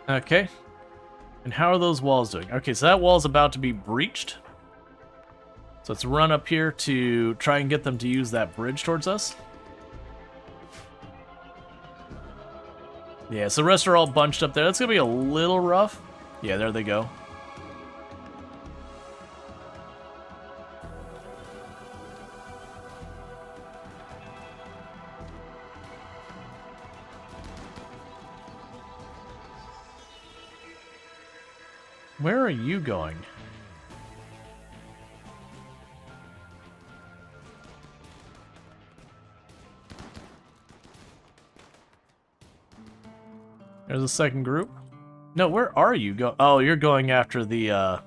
Okay. And how are those walls doing? Okay, so that wall's about to be breached. So let's run up here to try and get them to use that bridge towards us. Yeah, so the rest are all bunched up there. That's going to be a little rough. Yeah, there they go. Where are you going? There's a second group. No, where are you go? Oh, you're going after the,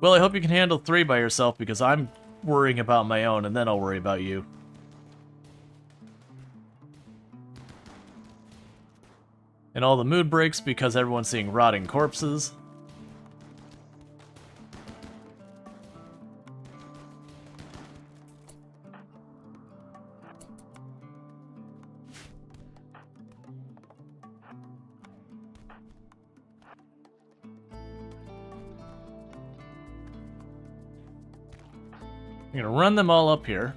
Well, I hope you can handle 3 by yourself, because I'm worrying about my own, and then I'll worry about you. And all the mood breaks because everyone's seeing rotting corpses. I'm gonna run them all up here.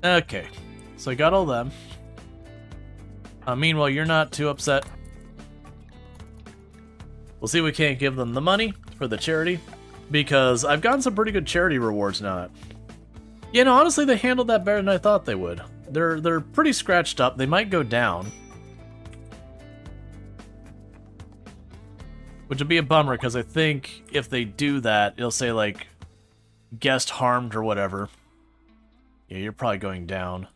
Okay, so I got all them. Meanwhile, you're not too upset. We'll see if we can't give them the money for the charity, because I've gotten some pretty good charity rewards now. Yeah, no, honestly, they handled that better than I thought they would. They're pretty scratched up. They might go down, which would be a bummer, because I think if they do that, it'll say, like, guest harmed or whatever. Yeah, you're probably going down.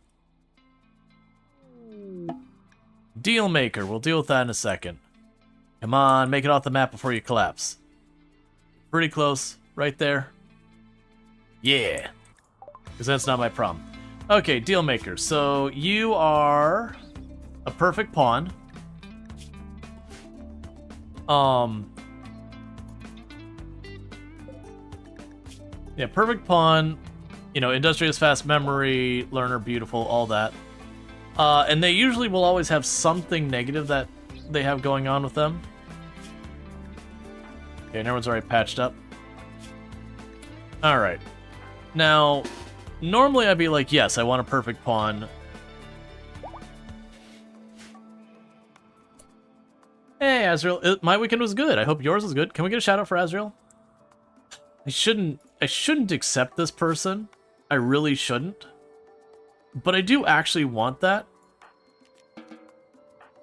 Deal maker. We'll deal with that in a second. Come on, make it off the map before you collapse. Pretty close. Right there. Yeah. Because that's not my problem. Okay, deal maker. So you are a perfect pawn. Yeah, perfect pawn. You know, industrious, fast memory, learner, beautiful, all that. And they usually will always have something negative that they have going on with them. Okay, and everyone's already patched up. Alright. Now, normally I'd be like, yes, I want a perfect pawn. Hey, Azrael, my weekend was good. I hope yours was good. Can we get a shout out for Azrael? I shouldn't accept this person. I really shouldn't. But I do actually want that.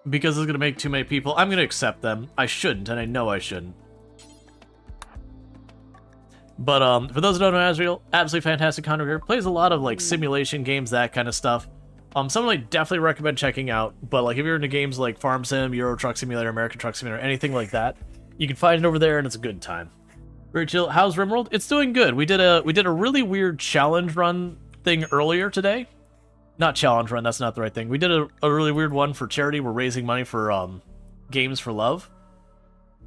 Because it's going to make too many people. I'm going to accept them. I shouldn't, and I know I shouldn't. But for those who don't know Azrael, absolutely fantastic content here. Plays a lot of like simulation games, that kind of stuff. Someone I definitely recommend checking out. But like if you're into games like Farm Sim, Euro Truck Simulator, American Truck Simulator, anything like that, you can find it over there, and it's a good time. Very chill. How's RimWorld? It's doing good. We did a really weird challenge run thing earlier today. Not challenge run, that's not the right thing. We did a really weird one for charity. We're raising money for Games for Love.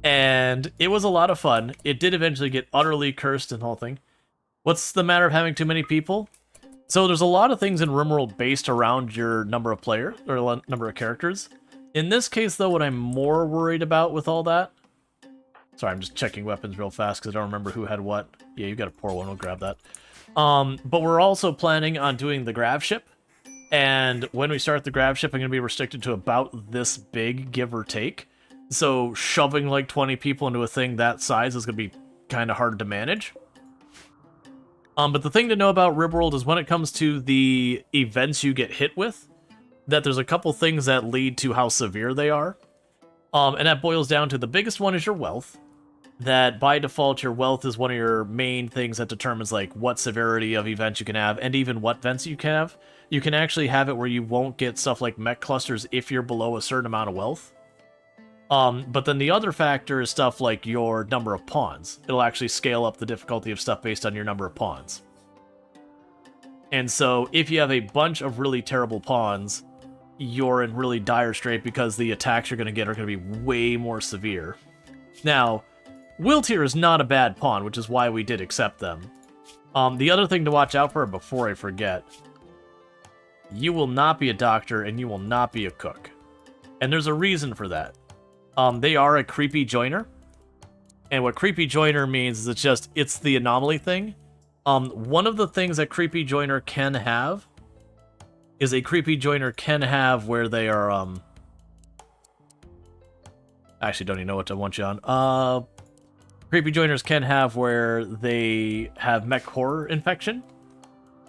And it was a lot of fun. It did eventually get utterly cursed and the whole thing. What's the matter of having too many people? So there's a lot of things in RimWorld based around your number of players, or number of characters. In this case, though, what I'm more worried about with all that... Sorry, I'm just checking weapons real fast because I don't remember who had what. Yeah, you got a poor one, we'll grab that. But we're also planning on doing the grav ship. And when we start the grav ship, I'm going to be restricted to about this big, give or take. So shoving like 20 people into a thing that size is going to be kind of hard to manage. But the thing to know about RimWorld is when it comes to the events you get hit with, that there's a couple things that lead to how severe they are. And that boils down to the biggest one is your wealth. That by default, your wealth is one of your main things that determines like what severity of events you can have and even what events you can have. You can actually have it where you won't get stuff like mech clusters if you're below a certain amount of wealth. But then the other factor is stuff like your number of pawns. It'll actually scale up the difficulty of stuff based on your number of pawns. And so if you have a bunch of really terrible pawns, you're in really dire strait because the attacks you're going to get are going to be way more severe. Now, Wiltier is not a bad pawn, which is why we did accept them. The other thing to watch out for before I forget, you will not be a doctor and you will not be a cook. And there's a reason for that. They are a creepy joiner. And what creepy joiner means is it's the anomaly thing. One of the things that creepy joiner can have is a creepy joiner can have where they are, I actually don't even know what I want you on. Creepy joiners can have where they have mech horror infection,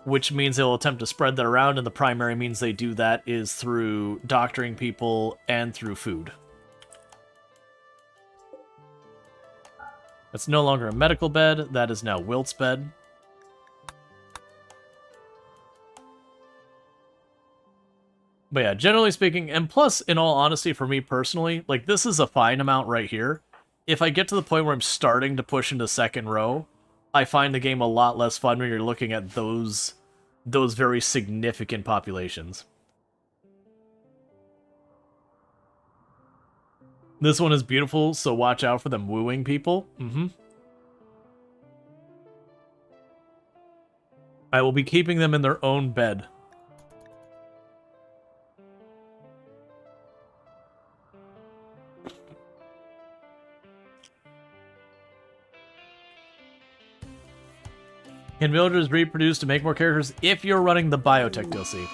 which means they'll attempt to spread that around, and the primary means they do that is through doctoring people and through food. That's no longer a medical bed, that is now Wilt's bed. But yeah, generally speaking, and plus, in all honesty, for me personally, like, this is a fine amount right here. If I get to the point where I'm starting to push into second row, I find the game a lot less fun when you're looking at those very significant populations. This one is beautiful, so watch out for them wooing people. I will be keeping them in their own bed. Can villagers reproduce to make more characters if you're running the biotech DLC?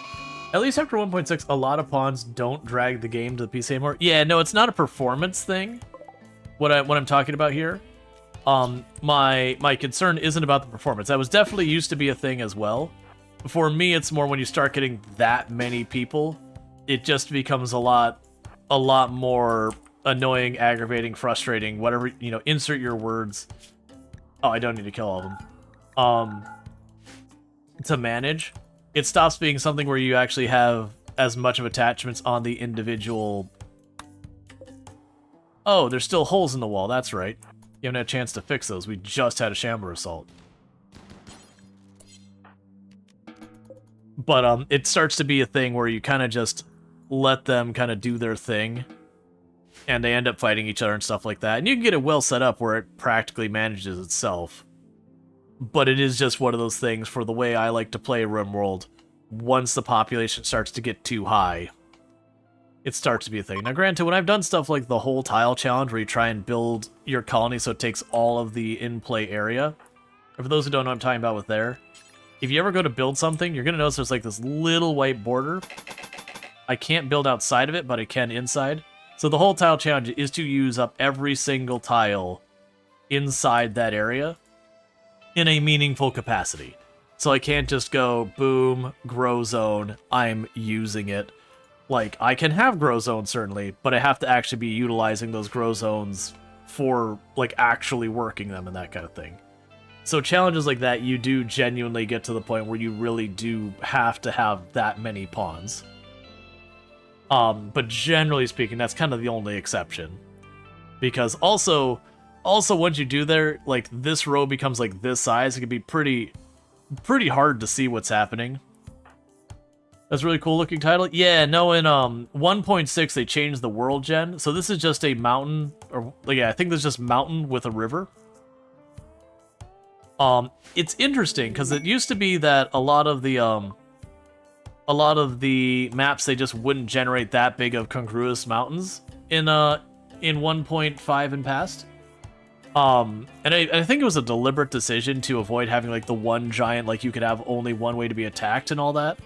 At least after 1.6, a lot of pawns don't drag the game to the PC anymore. Yeah, no, it's not a performance thing. What I'm talking about here. My concern isn't about the performance. That was definitely used to be a thing as well. For me, it's more when you start getting that many people, it just becomes a lot more annoying, aggravating, frustrating, whatever, you know, insert your words. Oh, I don't need to kill all of them. To manage, it stops being something where you actually have as much of attachments on the individual. Oh, there's still holes in the wall, that's right. You haven't had a chance to fix those. We just had a Shambler Assault. But it starts to be a thing where you kind of just let them kind of do their thing, and they end up fighting each other and stuff like that. And you can get it well set up where it practically manages itself. But it is just one of those things for the way I like to play RimWorld. Once the population starts to get too high, it starts to be a thing. Now, granted, when I've done stuff like the whole tile challenge where you try and build your colony so it takes all of the in-play area, and for those who don't know what I'm talking about with there, if you ever go to build something, you're going to notice there's like this little white border. I can't build outside of it, but I can inside. So the whole tile challenge is to use up every single tile inside that area in a meaningful capacity. So I can't just go, boom, grow zone, I'm using it. Like, I can have grow zones, certainly, but I have to actually be utilizing those grow zones for, like, actually working them and that kind of thing. So challenges like that, you do genuinely get to the point where you really do have to have that many pawns. But generally speaking, that's kind of the only exception. Because also once you do there, like, this row becomes like this size, it can be pretty hard to see what's happening. That's a really cool looking title. Yeah, no, in 1.6 they changed the world gen, so this is just a mountain, or like, yeah, I think there's just mountain with a river. It's interesting because it used to be that a lot of the maps, they just wouldn't generate that big of congruous mountains in 1.5 and past. And I think it was a deliberate decision to avoid having like the one giant, like you could have only one way to be attacked and all that.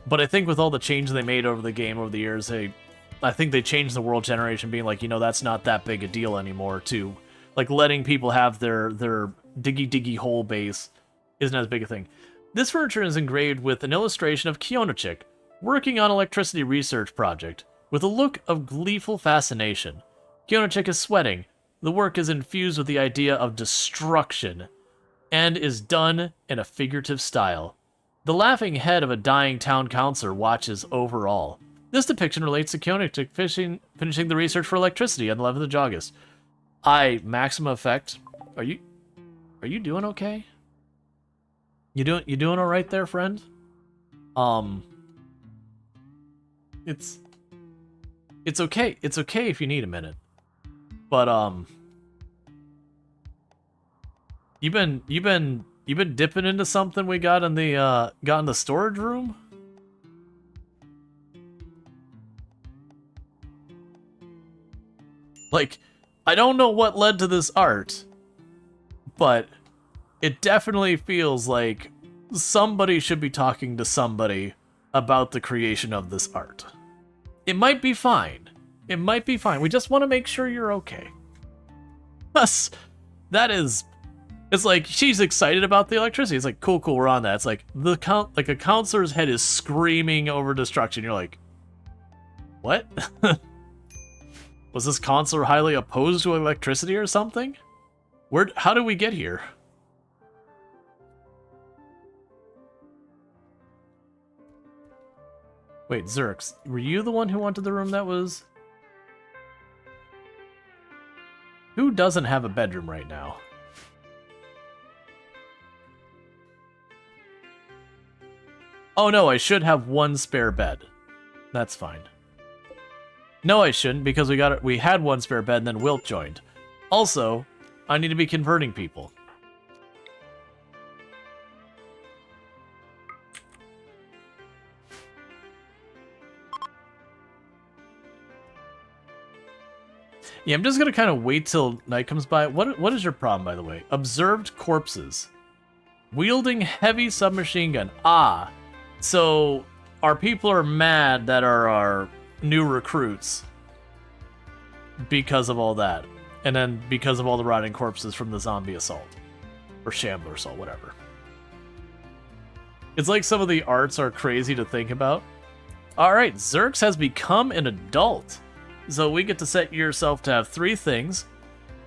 But I think with all the changes they made over the game over the years, I think they changed the world generation, being like, you know, that's not that big a deal anymore, too. Like, letting people have their diggy hole base isn't as big a thing. This furniture is engraved with an illustration of Kionachik working on electricity research project with a look of gleeful fascination. Kionachik is sweating. The work is infused with the idea of destruction and is done in a figurative style. The laughing head of a dying town councilor watches over all. This depiction relates to Kionachik finishing the research for electricity on the 11th of August. Maximum effect. Are you doing okay? You doing all right there, friend? It's okay. It's okay if you need a minute. But you've been dipping into something we got in the storage room? Like, I don't know what led to this art, but it definitely feels like somebody should be talking to somebody about the creation of this art. It might be fine. It might be fine. We just want to make sure you're okay. That is... It's like, she's excited about the electricity. It's like, cool, we're on that. It's like, a counselor's head is screaming over destruction. You're like, what? Was this counselor highly opposed to electricity or something? How did we get here? Wait, Zerx, were you the one who wanted the room that was... Who doesn't have a bedroom right now? Oh no, I should have one spare bed. That's fine. No, I shouldn't, because we had one spare bed and then Wilt joined. Also, I need to be converting people. Yeah, I'm just gonna kind of wait till night comes by. What is your problem, by the way? Observed corpses. Wielding heavy submachine gun. Ah, so our people are mad that are our new recruits because of all that. And then because of all the rotting corpses from the zombie assault. Or shambler assault, whatever. It's like some of the arts are crazy to think about. Alright, Zerx has become an adult. So we get to set yourself to have 3 things.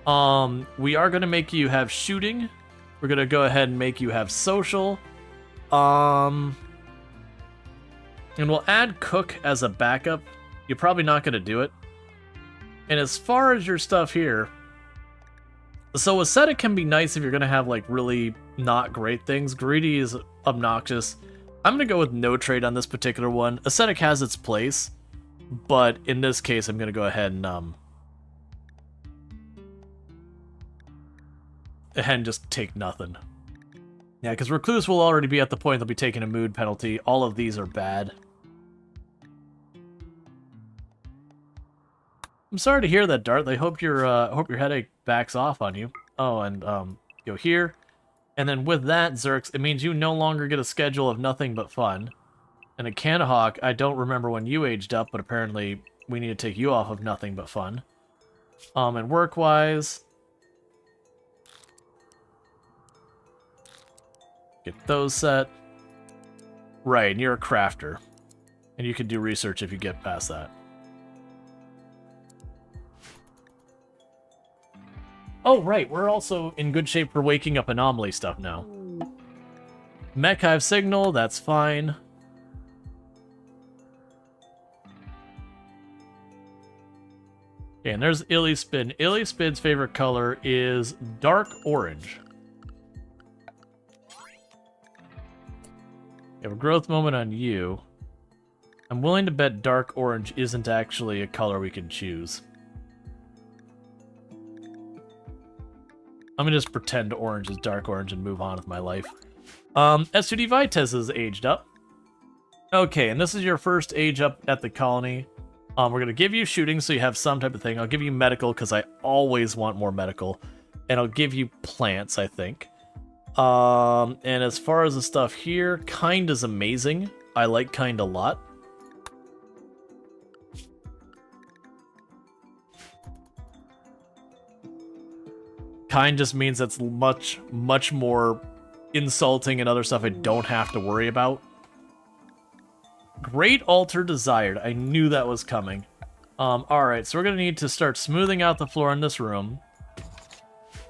We are going to make you have shooting. We're going to go ahead and make you have social. And we'll add cook as a backup. You're probably not going to do it. And as far as your stuff here, so ascetic can be nice if you're going to have like really not great things. Greedy is obnoxious. I'm going to go with no trade on this particular one. Ascetic has its place, but in this case I'm going to go ahead and just take nothing. Yeah, because Recluse will already be at the point they'll be taking a mood penalty. All of these are bad. I'm sorry to hear that, Darth. I hope your headache backs off on you. Oh, and go here. And then with that, Zerx, it means you no longer get a schedule of nothing but fun. And a Canahawk, I don't remember when you aged up, but apparently we need to take you off of nothing but fun. And work-wise, get those set. Right, and you're a crafter. And you can do research if you get past that. Oh, right, we're also in good shape for waking up anomaly stuff now. Mech Hive signal, that's fine. Okay, and there's Illyspin. Illyspin's favorite color is dark orange. You have a growth moment on you. I'm willing to bet dark orange isn't actually a color we can choose. I'm gonna just pretend orange is dark orange and move on with my life. S2D Vitez is aged up. Okay, and this is your first age up at the colony. We're gonna give you shooting so you have some type of thing. I'll give you medical because I always want more medical. And I'll give you plants, I think. And as far as the stuff here, kind is amazing. I like kind a lot. Kind just means that's much, much more insulting and other stuff I don't have to worry about. Great Altar Desired. I knew that was coming. Alright, so we're going to need to start smoothing out the floor in this room.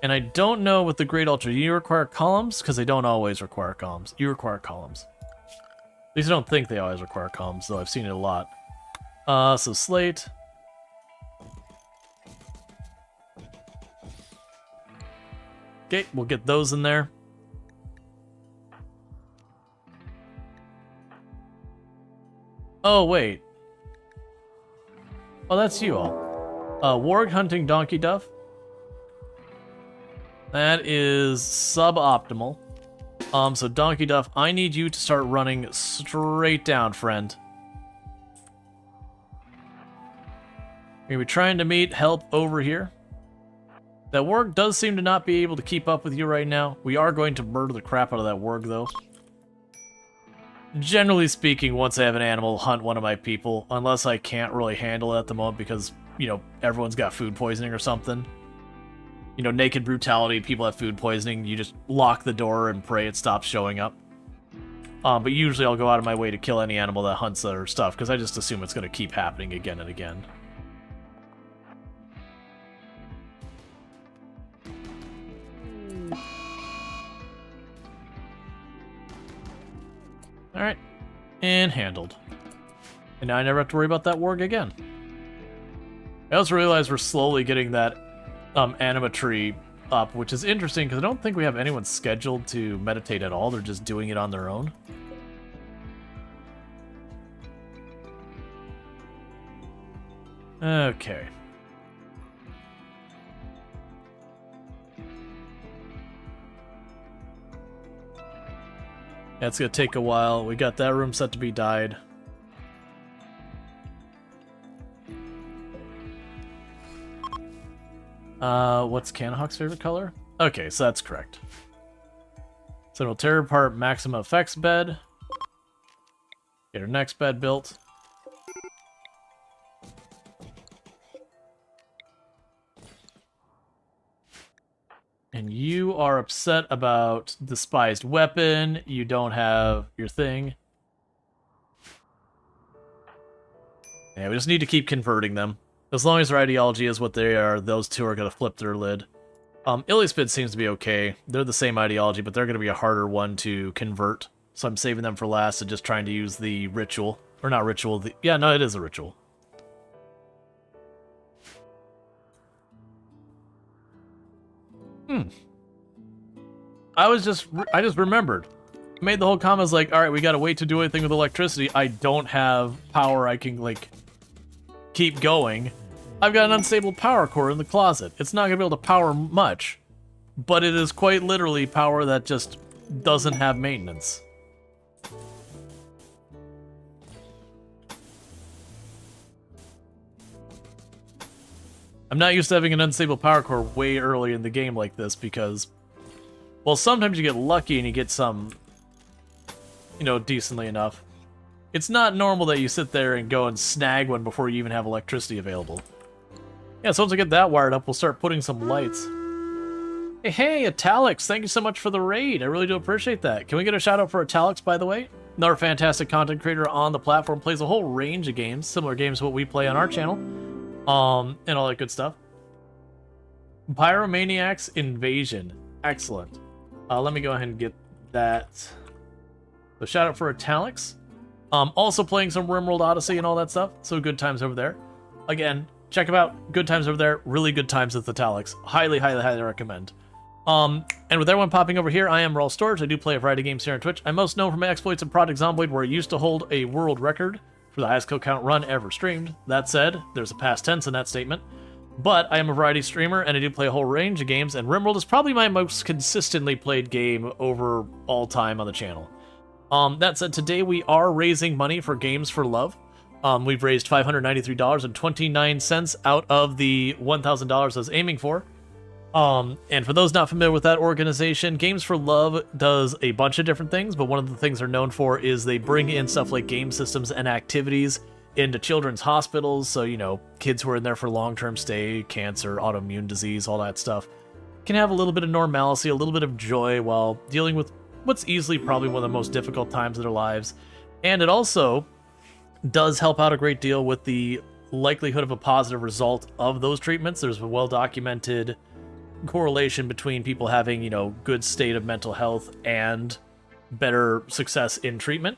And I don't know with the Great Altar, do you require columns? Because they don't always require columns. You require columns. At least I don't think they always require columns, though I've seen it a lot. So slate. Okay, we'll get those in there. Oh, wait. Oh, that's you all. Warg hunting donkey duff. That is suboptimal. So donkey duff, I need you to start running straight down, friend. You're gonna be trying to meet help over here. That warg does seem to not be able to keep up with you right now. We are going to murder the crap out of that warg, though. Generally speaking, once I have an animal hunt one of my people, unless I can't really handle it at the moment because, you know, everyone's got food poisoning or something. You know, naked brutality, people have food poisoning, you just lock the door and pray it stops showing up. But usually I'll go out of my way to kill any animal that hunts other stuff, because I just assume it's going to keep happening again and again. Alright, and handled. And now I never have to worry about that warg again. I also realize we're slowly getting that anima tree up, which is interesting because I don't think we have anyone scheduled to meditate at all. They're just doing it on their own. Okay. Yeah, it's gonna take a while. We got that room set to be dyed. What's Canahawk's favorite color? Okay, so that's correct. So we'll tear apart maximum effects bed. Get our next bed built. And you are upset about despised weapon. You don't have your thing. Yeah, we just need to keep converting them. As long as their ideology is what they are, those two are going to flip their lid. Illispid seems to be okay. They're the same ideology, but they're going to be a harder one to convert. So I'm saving them for last and just trying to use the ritual. Or not ritual. Yeah, no, it is a ritual. I just remembered. I made the whole comment, I was like, alright, we gotta wait to do anything with electricity. I don't have power I can, like, keep going. I've got an unstable power core in the closet. It's not gonna be able to power much, but it is quite literally power that just doesn't have maintenance. I'm not used to having an unstable power core way early in the game like this because, well, sometimes you get lucky and you get some, you know, decently enough. It's not normal that you sit there and go and snag one before you even have electricity available. Yeah, so once I get that wired up, we'll start putting some lights. Hey, Italics, thank you so much for the raid. I really do appreciate that. Can we get a shout out for Italics, by the way? Another fantastic content creator on the platform, plays a whole range of games, similar games to what we play on our channel, and all that good stuff. Pyromaniacs Invasion. Excellent. Let me go ahead and get that. So shout out for Italics. Also playing some RimWorld Odyssey and all that stuff, so good times over there. Again, check them out. Good times over there. Really good times with Italics. Highly, highly, highly recommend. And with everyone popping over here, I am Rual Storge. I do play a variety of games here on Twitch. I'm most known for my exploits in Project Zomboid, where I used to hold a world record for the highest kill count run ever streamed. That said, there's a past tense in that statement. But I am a variety streamer, and I do play a whole range of games, and RimWorld is probably my most consistently played game over all time on the channel. That said, today we are raising money for Games for Love. We've raised $593.29 out of the $1,000 I was aiming for. And for those not familiar with that organization, Games for Love does a bunch of different things, but one of the things they're known for is they bring in stuff like game systems and activities into children's hospitals, so, you know, kids who are in there for long-term stay, cancer, autoimmune disease, all that stuff, can have a little bit of normalcy, a little bit of joy while dealing with what's easily probably one of the most difficult times of their lives. And it also does help out a great deal with the likelihood of a positive result of those treatments. There's a well-documented correlation between people having, you know, good state of mental health and better success in treatment.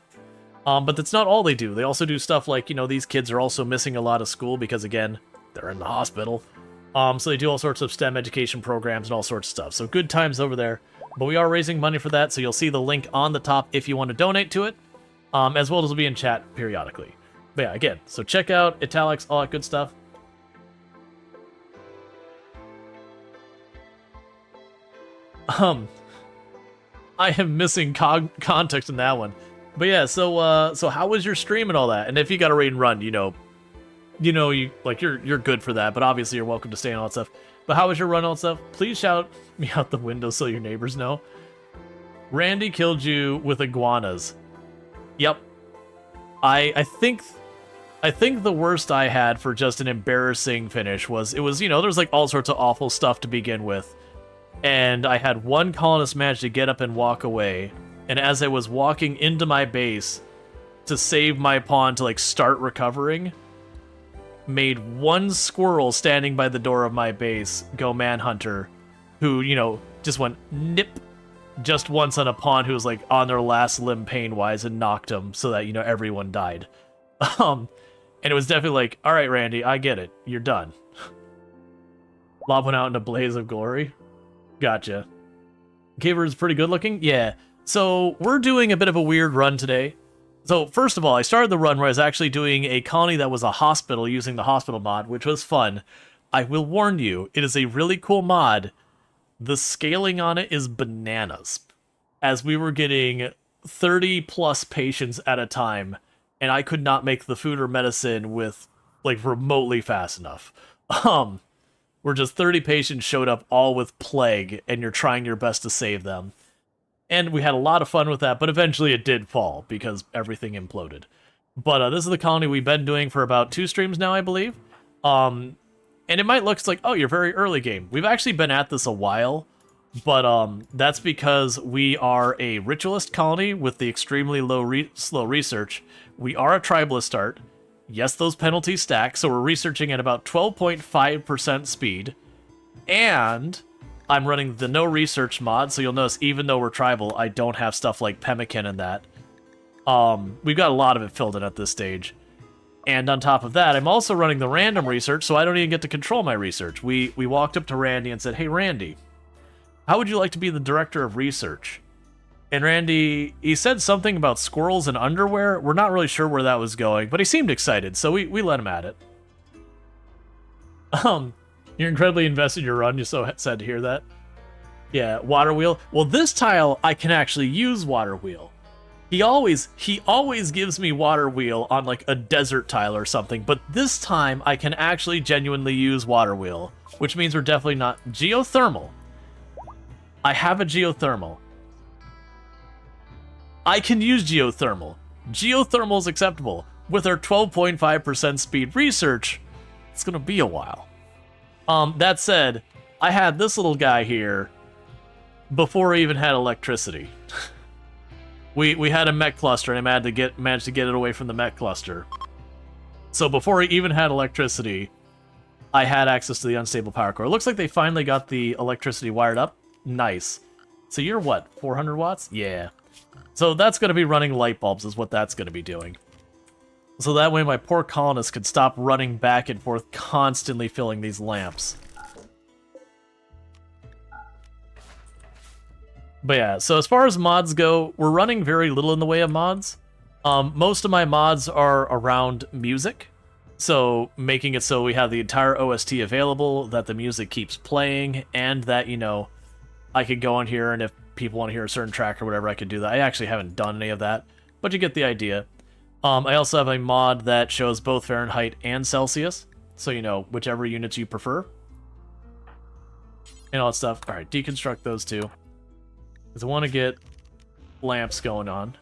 But that's not all they do. They also do stuff like, you know, these kids are also missing a lot of school because, again, they're in the hospital. So they do all sorts of STEM education programs and all sorts of stuff. So good times over there. But we are raising money for that, so you'll see the link on the top if you want to donate to it, as well as it'll be in chat periodically. But yeah, again, so check out Italics, all that good stuff. I am missing context in that one. But yeah, so how was your stream and all that? And if you got a raid and run, you're good for that, but obviously you're welcome to stay and all that stuff. But how was your run and all that stuff? Please shout me out the window so your neighbors know. Randy killed you with iguanas. Yep. I think the worst I had for just an embarrassing finish was, there's like all sorts of awful stuff to begin with. And I had one colonist manage to get up and walk away. And as I was walking into my base to save my pawn to like start recovering, made one squirrel standing by the door of my base go manhunter, who, just went nip just once on a pawn who was like on their last limb pain-wise and knocked him so that, everyone died. And it was definitely like, all right, Randy, I get it. You're done. Lob went out in a blaze of glory. Gotcha. Caver is pretty good looking? Yeah. So we're doing a bit of a weird run today. So first of all, I started the run where I was actually doing a colony that was a hospital using the hospital mod, which was fun. I will warn you, it is a really cool mod. The scaling on it is bananas, as we were getting 30 plus patients at a time, and I could not make the food or medicine with like remotely fast enough. where just 30 patients showed up all with plague, and you're trying your best to save them. And we had a lot of fun with that, but eventually it did fall because everything imploded. But this is the colony we've been doing for about 2 streams now, I believe. And it might look like, oh, you're very early game. We've actually been at this a while, but that's because we are a ritualist colony with the extremely slow research. We are a tribalist start. Yes, those penalties stack, so we're researching at about 12.5% speed. And I'm running the no research mod, so you'll notice even though we're tribal, I don't have stuff like pemmican and that. We've got a lot of it filled in at this stage. And on top of that, I'm also running the random research, so I don't even get to control my research. We walked up to Randy and said, hey, Randy, how would you like to be the director of research? And Randy, he said something about squirrels and underwear. We're not really sure where that was going, but he seemed excited, so we let him at it. You're incredibly invested in your run. You're so sad to hear that. Yeah, water wheel. Well, this tile, I can actually use water wheel. He always gives me water wheel on like a desert tile or something, but this time I can actually genuinely use water wheel, which means we're definitely not geothermal. I have a geothermal. I can use geothermal. Geothermal is acceptable. With our 12.5% speed research, it's gonna be a while. That said, I had this little guy here before I even had electricity. we had a mech cluster, and I managed to get it away from the mech cluster. So before I even had electricity, I had access to the unstable power core. It looks like they finally got the electricity wired up. Nice. So you're what, 400 watts? Yeah. So that's going to be running light bulbs is what that's going to be doing. So that way my poor colonists could stop running back and forth, constantly filling these lamps. But yeah, so as far as mods go, we're running very little in the way of mods. Most of my mods are around music. So making it so we have the entire OST available, that the music keeps playing, and that, you know, I could go on here and if people want to hear a certain track or whatever, I could do that. I actually haven't done any of that, but you get the idea. I also have a mod that shows both Fahrenheit and Celsius, so you know, whichever units you prefer. And all that stuff. Alright, deconstruct those two. Because I want to get lamps going on.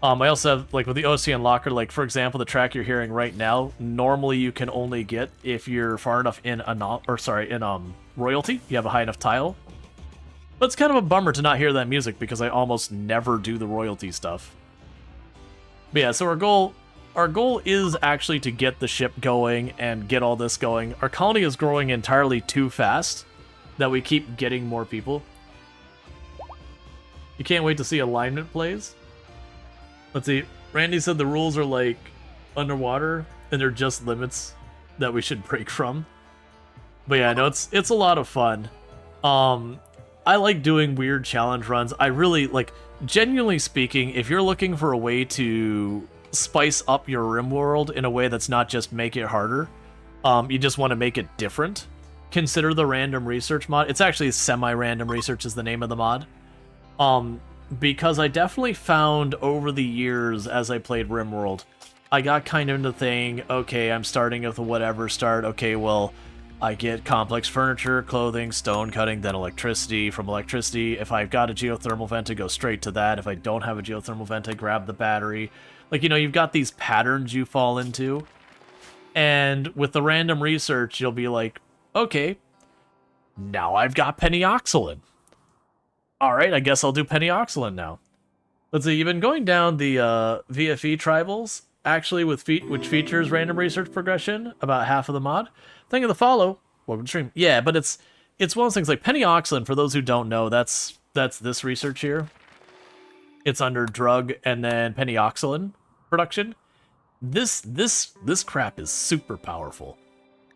I also have, like, with the OC Unlocker, like, for example, the track you're hearing right now, normally you can only get if you're far enough in royalty, you have a high enough tile. But it's kind of a bummer to not hear that music, because I almost never do the royalty stuff. But yeah, so our goal is actually to get the ship going and get all this going. Our colony is growing entirely too fast that we keep getting more people. You can't wait to see alignment plays. Let's see. Randy said the rules are like underwater and they're just limits that we should break from. But yeah, no, it's a lot of fun. I like doing weird challenge runs. I really like, genuinely speaking, if you're looking for a way to spice up your RimWorld in a way that's not just make it harder, you just want to make it different, consider the random research mod. It's actually semi-random research is the name of the mod. Because I definitely found over the years as I played RimWorld, I got kind of into the thing, okay, I'm starting with a whatever start, okay, well, I get complex furniture, clothing, stone cutting, then electricity. From electricity, if I've got a geothermal vent, I go straight to that. If I don't have a geothermal vent, I grab the battery. Like, you know, you've got these patterns you fall into. And with the random research, you'll be like, okay, now I've got penioxylin. Alright, I guess I'll do penioxylin now. Let's see, you've been going down the VFE tribals, actually, which features random research progression, about half of the mod. Thank you for the follow. Welcome to stream. Yeah, but it's one of those things like penioxylin, for those who don't know, that's this research here. It's under drug and then penioxylin production. This crap is super powerful.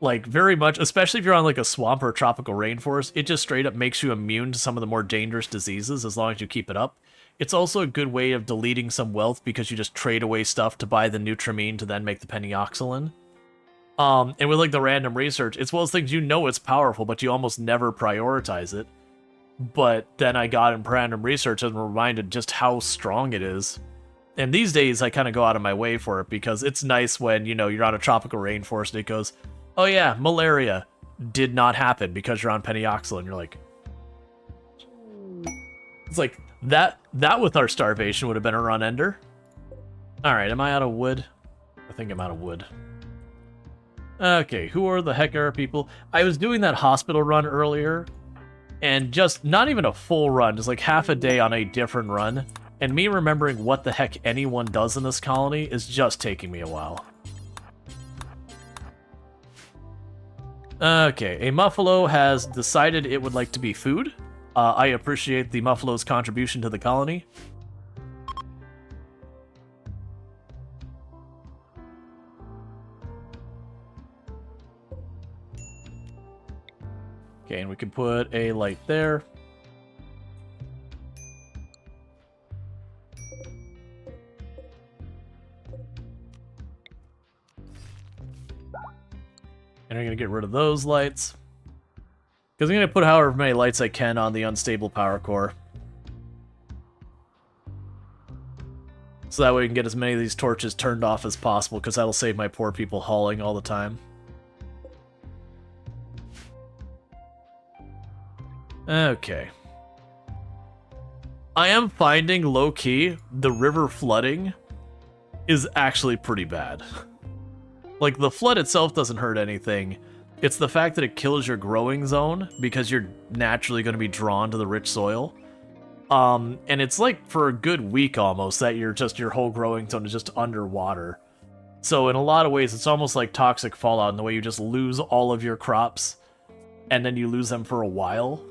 Like, very much, especially if you're on like a swamp or a tropical rainforest, it just straight up makes you immune to some of the more dangerous diseases as long as you keep it up. It's also a good way of deleting some wealth because you just trade away stuff to buy the Nutramine to then make the penioxylin. And with like the random research, it's one of those things, you know it's powerful, but you almost never prioritize it. But then I got in random research and reminded just how strong it is. And these days I kind of go out of my way for it because it's nice when, you know, you're on a tropical rainforest and it goes, oh yeah, malaria. did not happen because you're on pentoxylin. You're like, it's like that with our starvation would have been a run ender. All right, am I out of wood? I think I'm out of wood. Okay, who are the heck are people? I was doing that hospital run earlier, and just not even a full run, just like half a day on a different run, and me remembering what the heck anyone does in this colony is just taking me a while. Okay, a Muffalo has decided it would like to be food. I appreciate the Muffalo's contribution to the colony. Okay, and we can put a light there. And I'm going to get rid of those lights. Because I'm going to put however many lights I can on the unstable power core. So that way we can get as many of these torches turned off as possible, because that'll save my poor people hauling all the time. Okay. I am finding, low-key, the river flooding is actually pretty bad. Like, the flood itself doesn't hurt anything. It's the fact that it kills your growing zone, because you're naturally going to be drawn to the rich soil. And it's like for a good week almost that your whole growing zone is just underwater. So in a lot of ways, it's almost like toxic fallout in the way you just lose all of your crops, and then you lose them for a while.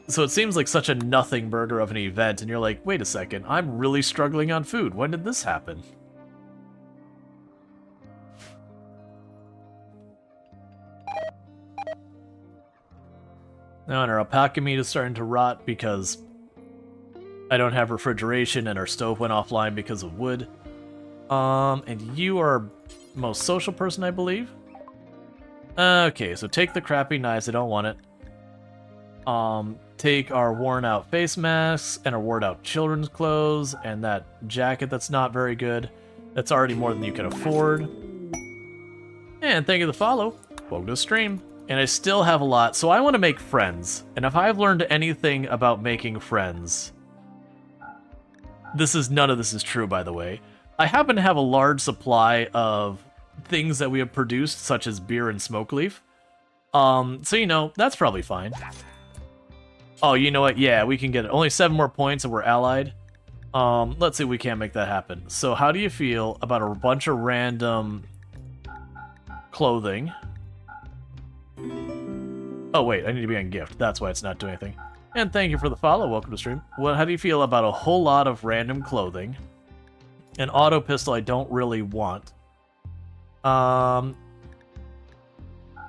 So it seems like such a nothing burger of an event, and you're like, wait a second, I'm really struggling on food. When did this happen? Now, and our alpaca meat is starting to rot because I don't have refrigeration and our stove went offline because of wood. And you are most social person, I believe. Okay, so take the crappy knives, I don't want it. Take our worn out face masks and our worn out children's clothes and that jacket that's not very good. That's already more than you can afford. And thank you for the follow. Welcome to the stream. And I still have a lot, so I want to make friends. And if I've learned anything about making friends, none of this is true, by the way. I happen to have a large supply of things that we have produced, such as beer and smoke leaf. So, you know, that's probably fine. Oh, you know what? Yeah, we can get it. Only 7 more points and we're allied. Let's see if we can't make that happen. So how do you feel about a bunch of random clothing? Oh, wait, I need to be on gift. That's why it's not doing anything. And thank you for the follow. Welcome to stream. Well, how do you feel about a whole lot of random clothing? An auto pistol I don't really want. Can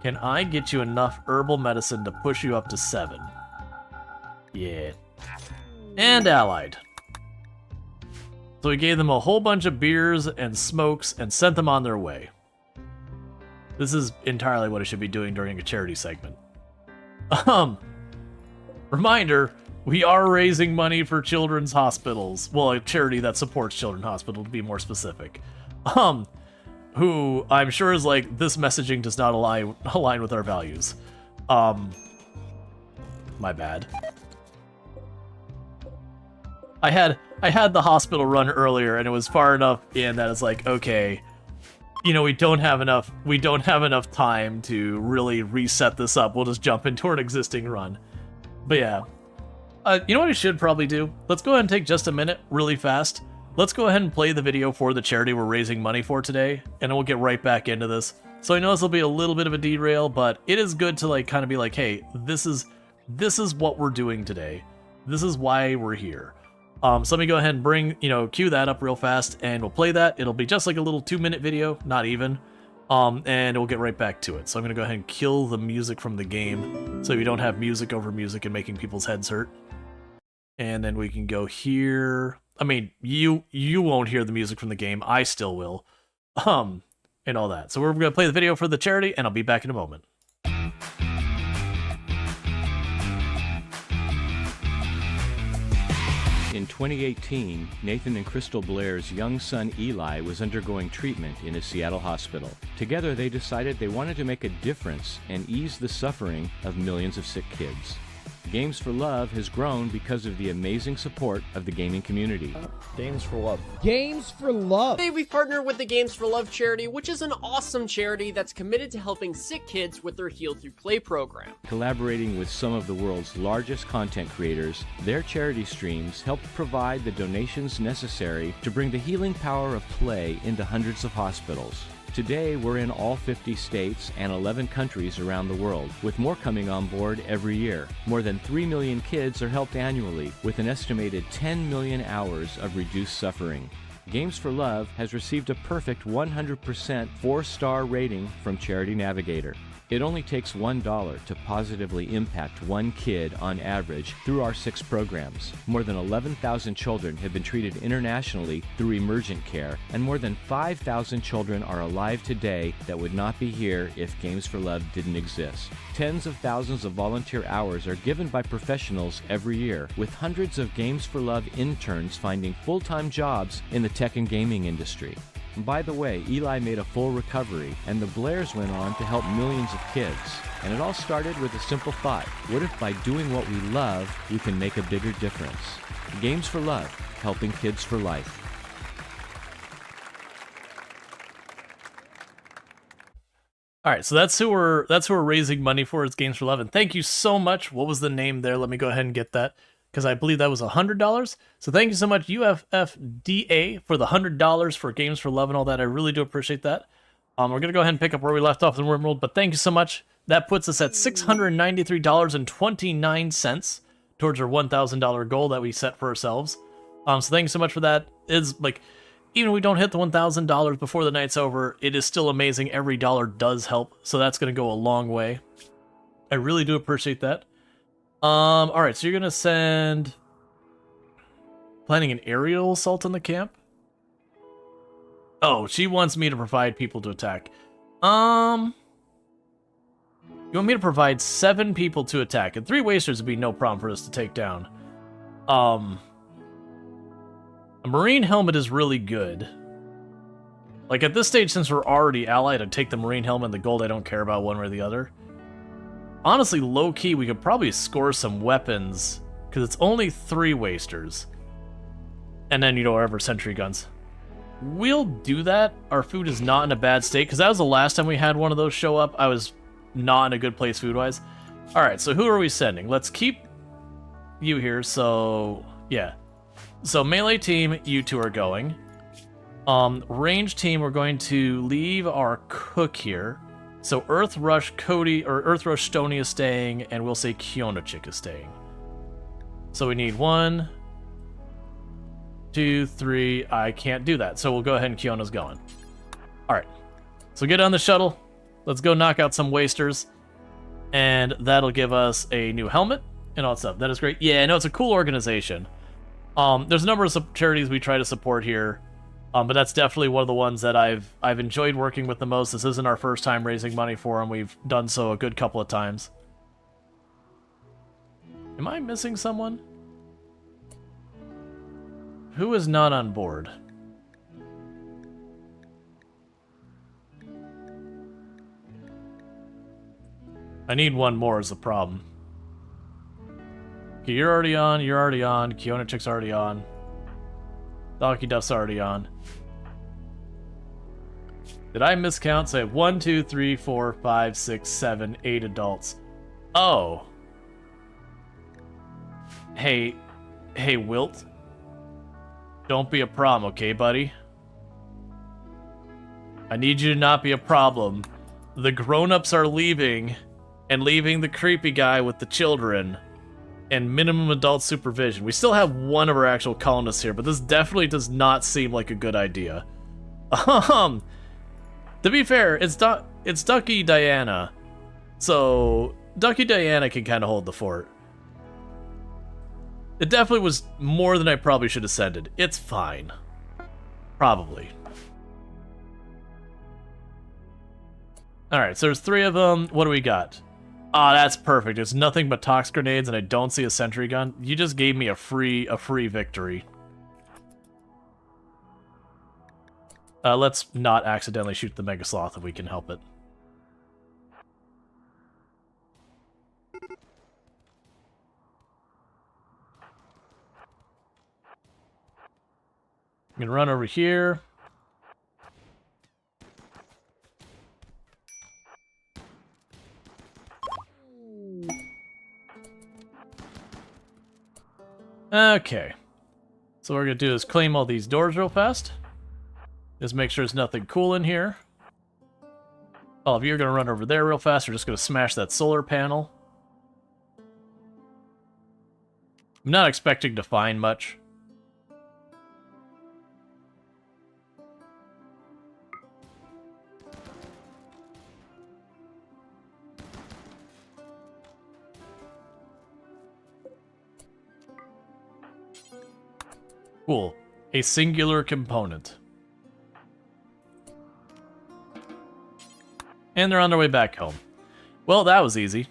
I get you enough herbal medicine to push you up to 7? Yeah. And allied. So we gave them a whole bunch of beers and smokes and sent them on their way. This is entirely what I should be doing during a charity segment. Reminder, we are raising money for children's hospitals. Well, a charity that supports children's hospital, to be more specific. Who I'm sure is like, this messaging does not align with our values. My bad. I had the hospital run earlier, and it was far enough in that it's like, okay, you know, we don't have enough time to really reset this up. We'll just jump into an existing run. But yeah. You know what I should probably do? Let's go ahead and take just a minute, really fast. Let's go ahead and play the video for the charity we're raising money for today, and then we'll get right back into this. So I know this will be a little bit of a derail, but it is good to like kind of be like, hey, this is what we're doing today. This is why we're here. So let me go ahead and cue that up real fast, and we'll play that. It'll be just like a little 2-minute video, not even. And we'll get right back to it. So I'm gonna go ahead and kill the music from the game, so we don't have music over music and making people's heads hurt. And then we can go here. I mean, you won't hear the music from the game. I still will. And all that. So we're gonna play the video for the charity, and I'll be back in a moment. In 2018, Nathan and Crystal Blair's young son Eli was undergoing treatment in a Seattle hospital. Together, they decided they wanted to make a difference and ease the suffering of millions of sick kids. Games for Love has grown because of the amazing support of the gaming community. Games for Love. Games for Love. Today we've partnered with the Games for Love charity, which is an awesome charity that's committed to helping sick kids with their Heal Through Play program. Collaborating with some of the world's largest content creators, their charity streams help provide the donations necessary to bring the healing power of play into hundreds of hospitals. Today, we're in all 50 states and 11 countries around the world, with more coming on board every year. More than 3 million kids are helped annually, with an estimated 10 million hours of reduced suffering. Games for Love has received a perfect 100% 4-star rating from Charity Navigator. It only takes $1 to positively impact one kid on average through our 6 programs. More than 11,000 children have been treated internationally through emergent care, and more than 5,000 children are alive today that would not be here if Games for Love didn't exist. Tens of thousands of volunteer hours are given by professionals every year, with hundreds of Games for Love interns finding full-time jobs in the tech and gaming industry. By the way, Eli made a full recovery, and the Blairs went on to help millions of kids. And it all started with a simple thought: what if by doing what we love, we can make a bigger difference? Games for Love, helping kids for life. All right, so that's who we're raising money for. Is Games for Love, and thank you so much. What was the name there? Let me go ahead and get that, because I believe that was $100. So thank you so much, UFFDA, for the $100 for Games for Love and all that. I really do appreciate that. We're going to go ahead and pick up where we left off in RimWorld, but thank you so much. That puts us at $693.29 towards our $1,000 goal that we set for ourselves. So thank you so much for that. It's like, even if we don't hit the $1,000 before the night's over, it is still amazing. Every dollar does help, so that's going to go a long way. I really do appreciate that. All right, so you're gonna send planning an aerial assault on the camp. Oh, she wants me to provide people to attack. You want me to provide 7 people to attack, and 3 wasters would be no problem for us to take down. A marine helmet is really good. Like at this stage, since we're already allied, I'd take the marine helmet and the gold. I don't care about one or the other. Honestly, low-key, we could probably score some weapons, because it's only 3 wasters. And then, whatever, sentry guns. We'll do that. Our food is not in a bad state, because that was the last time we had one of those show up. I was not in a good place food-wise. Alright, so who are we sending? Let's keep you here, so, yeah. So, melee team, you 2 are going. Range team, we're going to leave our cook here. So Earth Rush Cody, or Earth Rush Stony is staying, and we'll say Kiona Chick is staying. So we need 1, 2, 3. I can't do that, so we'll go ahead and Kiona's going. Alright, so get on the shuttle. Let's go knock out some wasters. And that'll give us a new helmet and all that stuff. That is great. Yeah, no, it's a cool organization. There's a number of charities we try to support here. But that's definitely one of the ones that I've enjoyed working with the most. This isn't our first time raising money for them. We've done so a good couple of times. Am I missing someone? Who is not on board? I need one more is the problem. Okay, you're already on. Kiona Chick's already on. Donkey Duff's already on. Did I miscount? So I have 1, 2, 3, 4, 5, 6, 7, 8 adults. Oh. Hey, Wilt. Don't be a problem, okay, buddy? I need you to not be a problem. The grown-ups are leaving, and leaving the creepy guy with the children. And minimum adult supervision. We still have one of our actual colonists here, but this definitely does not seem like a good idea. To be fair, it's Ducky Diana. So, Ducky Diana can kind of hold the fort. It definitely was more than I probably should have sended. It's fine. Probably. Alright, so there's 3 of them. What do we got? Ah, that's perfect. It's nothing but tox grenades, and I don't see a sentry gun. You just gave me a free victory. Let's not accidentally shoot the Mega Sloth if we can help it. I'm gonna run over here. Okay. So what we're gonna do is claim all these doors real fast. Just make sure there's nothing cool in here. All of you are gonna run over there real fast. We're just gonna smash that solar panel. I'm not expecting to find much. Cool. A singular component. And they're on their way back home. Well, that was easy.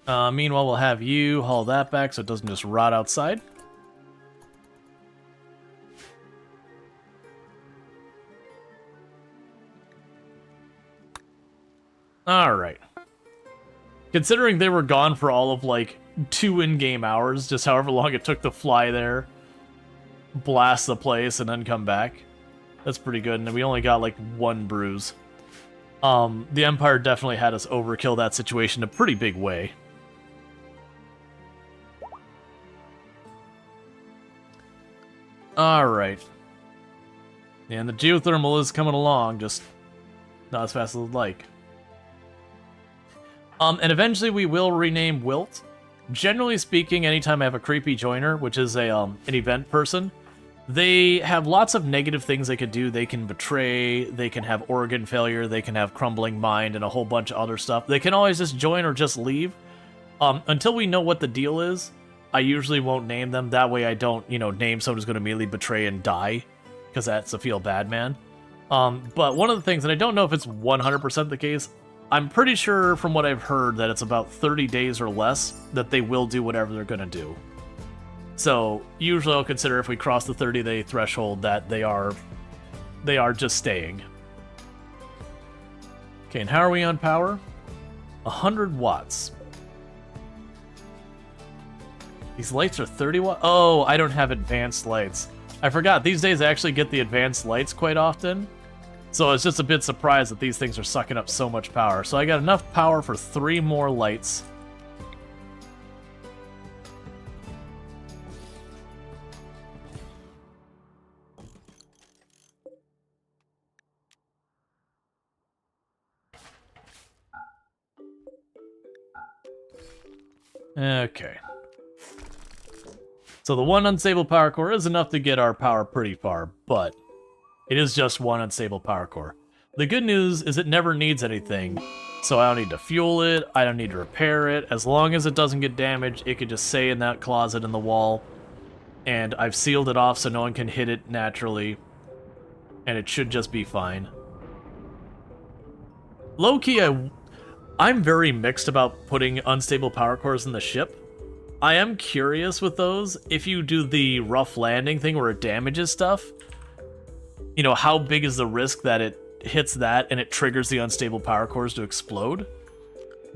Meanwhile, we'll have you haul that back so it doesn't just rot outside. Alright. Considering they were gone for all of, like, 2 in-game hours, just however long it took to fly there, blast the place, and then come back. That's pretty good, and we only got, like, 1 bruise. The Empire definitely had us overkill that situation in a pretty big way. Alright. And the geothermal is coming along, just not as fast as I'd like. And eventually we will rename Wilt. Generally speaking, anytime I have a creepy joiner, which is a an event person, they have lots of negative things they could do. They can betray, they can have organ failure, they can have crumbling mind, and a whole bunch of other stuff. They can always just join or just leave. Until we know what the deal is, I usually won't name them. That way I don't, name someone who's going to immediately betray and die, because that's a feel bad man. But one of the things, and I don't know if it's 100% the case, I'm pretty sure from what I've heard that it's about 30 days or less that they will do whatever they're going to do. So usually I'll consider if we cross the 30-day threshold that they are just staying. Okay, and how are we on power? 100 watts. These lights are 30 watts? Oh, I don't have advanced lights. I forgot, these days I actually get the advanced lights quite often. So I was just a bit surprised that these things are sucking up so much power. So I got enough power for 3 more lights. Okay. So the 1 unstable power core is enough to get our power pretty far, but it is just 1 unstable power core. The good news is it never needs anything, so I don't need to fuel it, I don't need to repair it. As long as it doesn't get damaged, it could just stay in that closet in the wall, and I've sealed it off so no one can hit it naturally, and it should just be fine. Low-key, I'm very mixed about putting unstable power cores in the ship. I am curious with those, if you do the rough landing thing where it damages stuff, how big is the risk that it hits that and it triggers the unstable power cores to explode?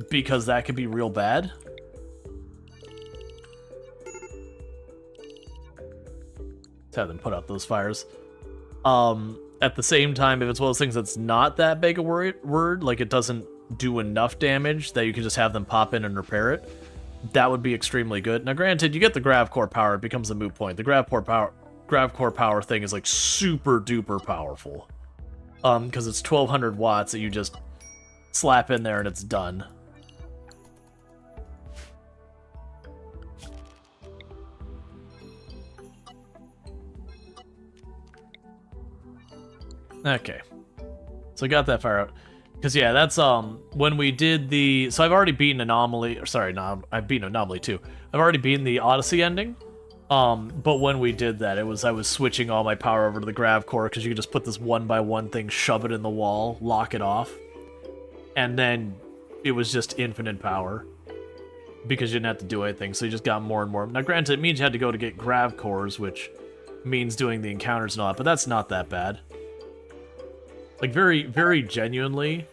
Because that could be real bad. Let's have them put out those fires. At the same time, if it's one of those things that's not that big a word, like it doesn't do enough damage that you can just have them pop in and repair it, that would be extremely good. Now granted, you get the grav core power, it becomes a moot point. The grav core power thing is like super duper powerful. Because it's 1200 watts that you just slap in there and it's done. Okay. So I got that fire out. Because yeah, that's when we did the... So I've already beaten Anomaly... Or sorry, no, I've beaten Anomaly too. I've already beaten the Odyssey ending. But when we did that, I was switching all my power over to the grav core, because you could just put this 1x1 thing, shove it in the wall, lock it off, and then it was just infinite power. Because you didn't have to do anything, so you just got more and more. Now, granted, it means you had to go to get grav cores, which means doing the encounters and all that, but that's not that bad. Like, very, very genuinely,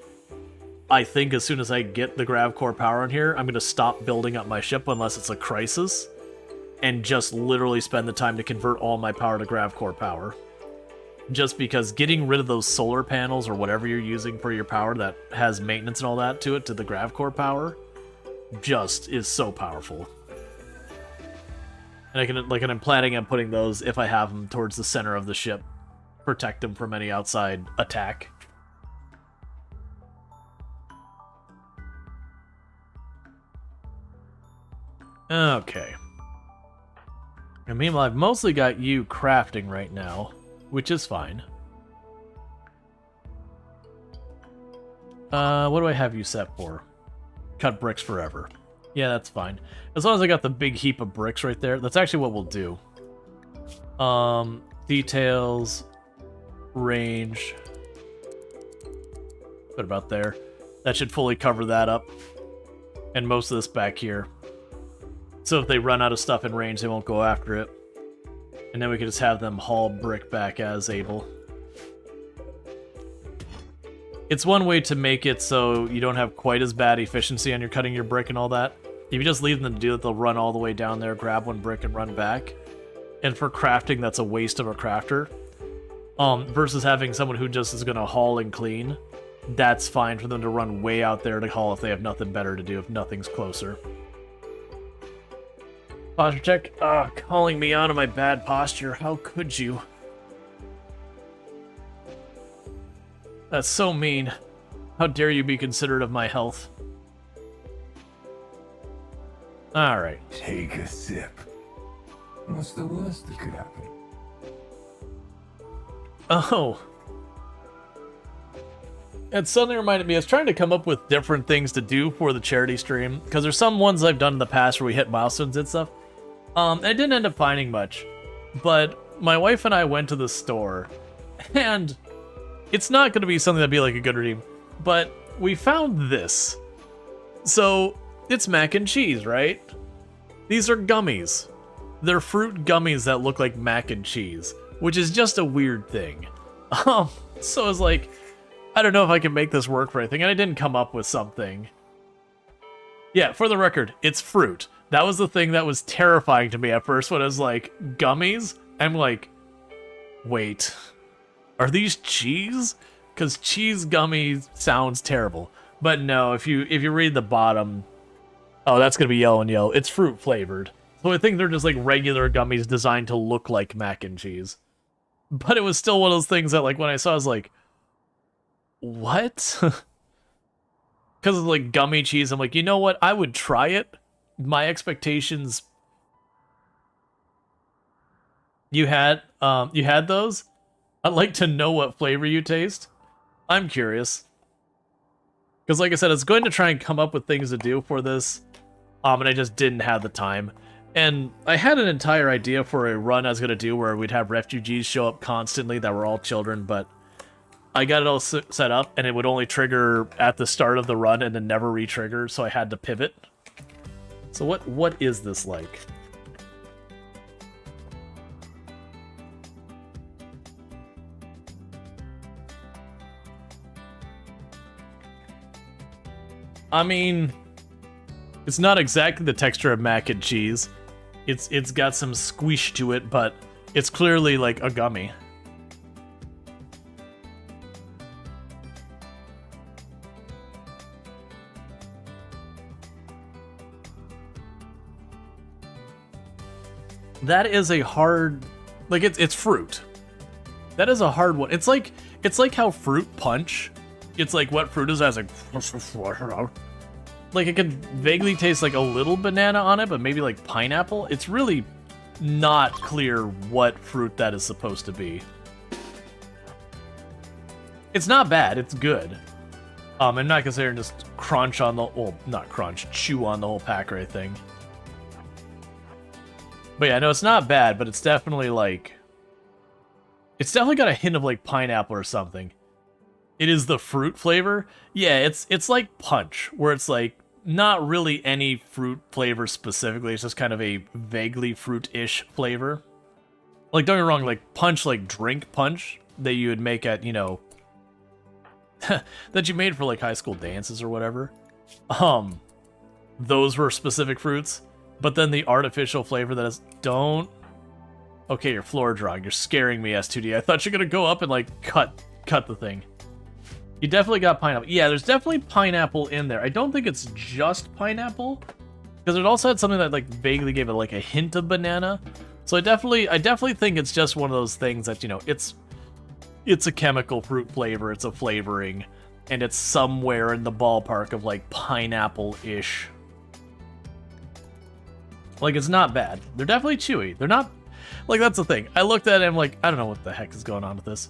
I think as soon as I get the grav core power in here, I'm going to stop building up my ship unless it's a crisis, and just literally spend the time to convert all my power to grav core power. Just because getting rid of those solar panels or whatever you're using for your power that has maintenance and all that to it, to the grav core power, just is so powerful. And I'm planning on putting those, if I have them, towards the center of the ship. Protect them from any outside attack. Okay. And meanwhile, I've mostly got you crafting right now, which is fine. What do I have you set for? Cut bricks forever. Yeah, that's fine. As long as I got the big heap of bricks right there, that's actually what we'll do. Details, range. Put about there. That should fully cover that up. And most of this back here. So if they run out of stuff in range, they won't go after it. And then we can just have them haul brick back as able. It's one way to make it so you don't have quite as bad efficiency on your cutting your brick and all that. If you just leave them to do it, they'll run all the way down there, grab one brick, and run back. And for crafting, that's a waste of a crafter. Versus having someone who just is going to haul and clean, that's fine for them to run way out there to haul if they have nothing better to do, if nothing's closer. Posture check? Calling me out of my bad posture. How could you? That's so mean. How dare you be considerate of my health? Alright. Take a sip. What's the worst that could happen? Oh. It suddenly reminded me, I was trying to come up with different things to do for the charity stream, because there's some ones I've done in the past where we hit milestones and stuff. I didn't end up finding much, but my wife and I went to the store, and it's not going to be something that'd be like a good redeem, but we found this. So, it's mac and cheese, right? These are gummies. They're fruit gummies that look like mac and cheese, which is just a weird thing. So I was like, I don't know if I can make this work for anything, and I didn't come up with something. Yeah, for the record, it's fruit. That was the thing that was terrifying to me at first when I was like, gummies? I'm like, wait, are these cheese? Because cheese gummies sounds terrible. But no, if you read the bottom, oh, that's going to be yellow and yellow. It's fruit flavored. So I think they're just like regular gummies designed to look like mac and cheese. But it was still one of those things that, like, when I saw, I was like, what? Because of like gummy cheese, I'm like, you know what? I would try it. My expectations. You had those? I'd like to know what flavor you taste. I'm curious. Because like I said, I was going to try and come up with things to do for this. And I just didn't have the time. And I had an entire idea for a run I was going to do where we'd have refugees show up constantly that were all children, but I got it all set up, and it would only trigger at the start of the run and then never re-trigger, so I had to pivot. So what is this like? I mean, it's not exactly the texture of mac and cheese. It's got some squish to it, but it's clearly like a gummy. That is a hard, like it's fruit. That is a hard one. It's like how fruit punch. It's like what fruit is as like it can vaguely taste like a little banana on it, but maybe like pineapple. It's really not clear what fruit that is supposed to be. It's not bad. It's good. I'm not considering just crunch on the, well, not crunch, chew on the whole pack or anything. But yeah, no, it's not bad, but it's definitely like, it's definitely got a hint of like pineapple or something. It is the fruit flavor. Yeah, it's like punch, where it's like not really any fruit flavor specifically. It's just kind of a vaguely fruit-ish flavor. Like, don't get me wrong, like punch, like drink punch that you would make at, you know, that you made for like high school dances or whatever. Those were specific fruits. But then the artificial flavor that is, don't. Okay, you're floor drawing. You're scaring me, S2D. I thought you were gonna go up and like cut the thing. You definitely got pineapple. Yeah, there's definitely pineapple in there. I don't think it's just pineapple, because it also had something that like vaguely gave it like a hint of banana. So I definitely think it's just one of those things that, you know, it's a chemical fruit flavor, it's a flavoring, and it's somewhere in the ballpark of like pineapple-ish. Like, it's not bad. They're definitely chewy. They're not, like, that's the thing. I looked at it and I'm like, I don't know what the heck is going on with this.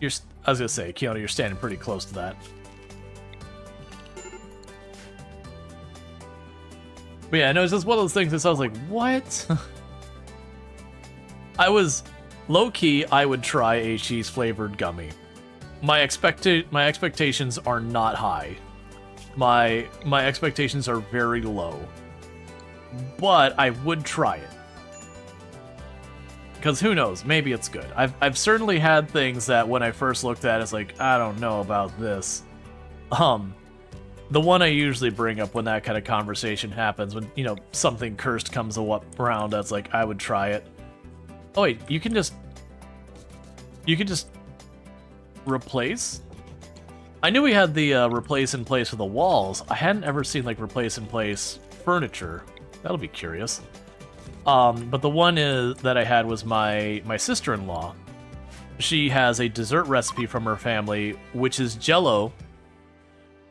I was gonna say, Keanu, you're standing pretty close to that. But yeah, no, it's just one of those things that I was like, what? I was low-key, I would try a cheese-flavored gummy. My expectations are not high. My expectations are very low. But I would try it. Because who knows, maybe it's good. I've certainly had things that when I first looked at it, it's like, I don't know about this. The one I usually bring up when that kind of conversation happens, when, you know, something cursed comes around, that's like, I would try it. Oh wait, you can just replace? I knew we had the replace in place for the walls. I hadn't ever seen like replace in place furniture. That'll be curious. But the one that I had was my sister-in-law. She has a dessert recipe from her family, which is Jell-O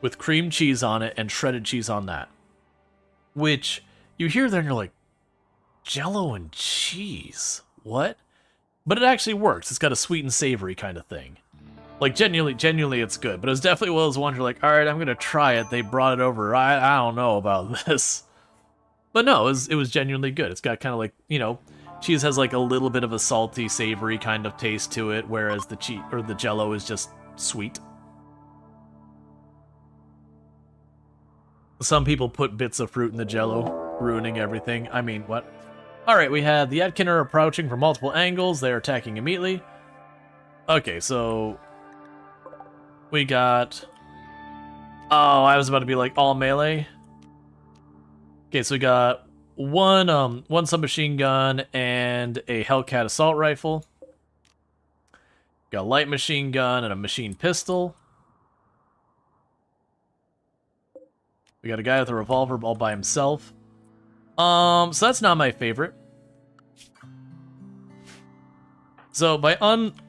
with cream cheese on it and shredded cheese on that. Which you hear there and you're like, Jell-O and cheese? What? But it actually works. It's got a sweet and savory kind of thing. Like, genuinely it's good. But it was definitely one of those ones you're like, alright, I'm gonna try it. They brought it over. I don't know about this. But no, it was genuinely good. It's got kind of like, you know, cheese has like a little bit of a salty, savory kind of taste to it, whereas the Jell-O is just sweet. Some people put bits of fruit in the Jell-O, ruining everything. I mean, what? Alright, we have the Yetkin are approaching from multiple angles. They're attacking immediately. Okay, so we got... Oh, I was about to be like, all melee. Okay, so we got one submachine gun and a Hellcat assault rifle. Got a light machine gun and a machine pistol. We got a guy with a revolver all by himself. So that's not my favorite. So by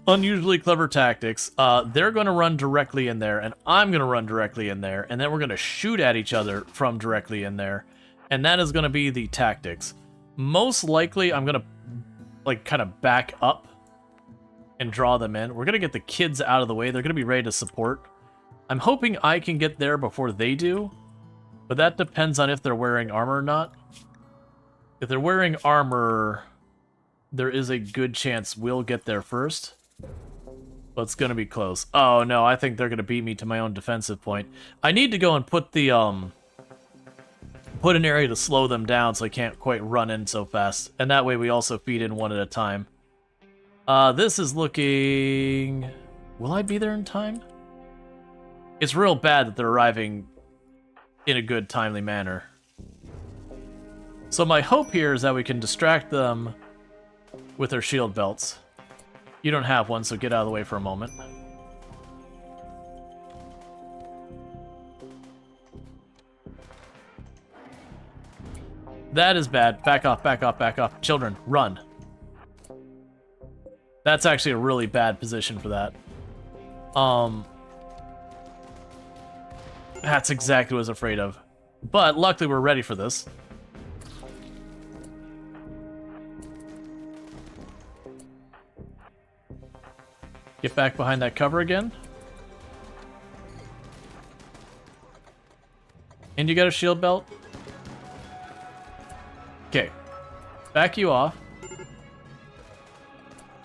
unusually clever tactics, they're going to run directly in there, and I'm going to run directly in there, and then we're going to shoot at each other from directly in there. And that is going to be the tactics. Most likely, I'm going to, like, kind of back up and draw them in. We're going to get the kids out of the way. They're going to be ready to support. I'm hoping I can get there before they do. But that depends on if they're wearing armor or not. If they're wearing armor, there is a good chance we'll get there first. But it's going to be close. Oh, no, I think they're going to beat me to my own defensive point. I need to go and put the, put an area to slow them down so they can't quite run in so fast. And that way we also feed in one at a time. This is looking... Will I be there in time? It's real bad that they're arriving in a good, timely manner. So my hope here is that we can distract them with their shield belts. You don't have one, so get out of the way for a moment. That is bad. Back off, back off, back off. Children, run. That's actually a really bad position for that. That's exactly what I was afraid of. But luckily we're ready for this. Get back behind that cover again. And you got a shield belt? Okay. Back you off.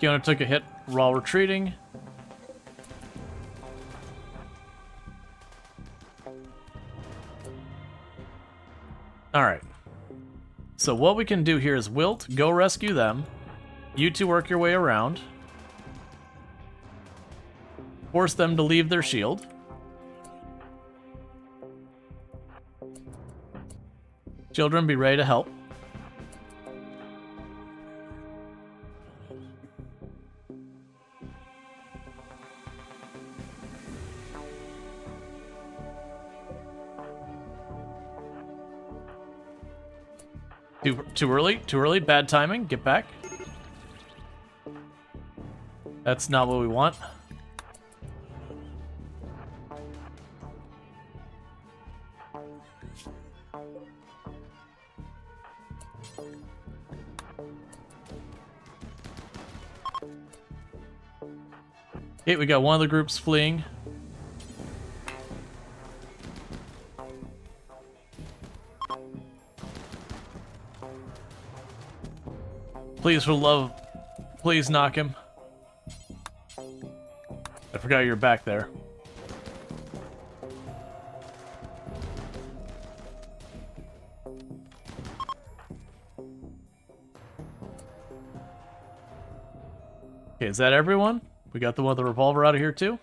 Keanu took a hit while retreating. Alright. So what we can do here is Wilt, go rescue them. You two work your way around. Force them to leave their shield. Children, be ready to help. Too early? Too early? Bad timing? Get back. That's not what we want. Okay, we got one of the groups fleeing. Please, for love, please knock him. I forgot you're back there. Okay, is that everyone? We got the one with the revolver out of here too?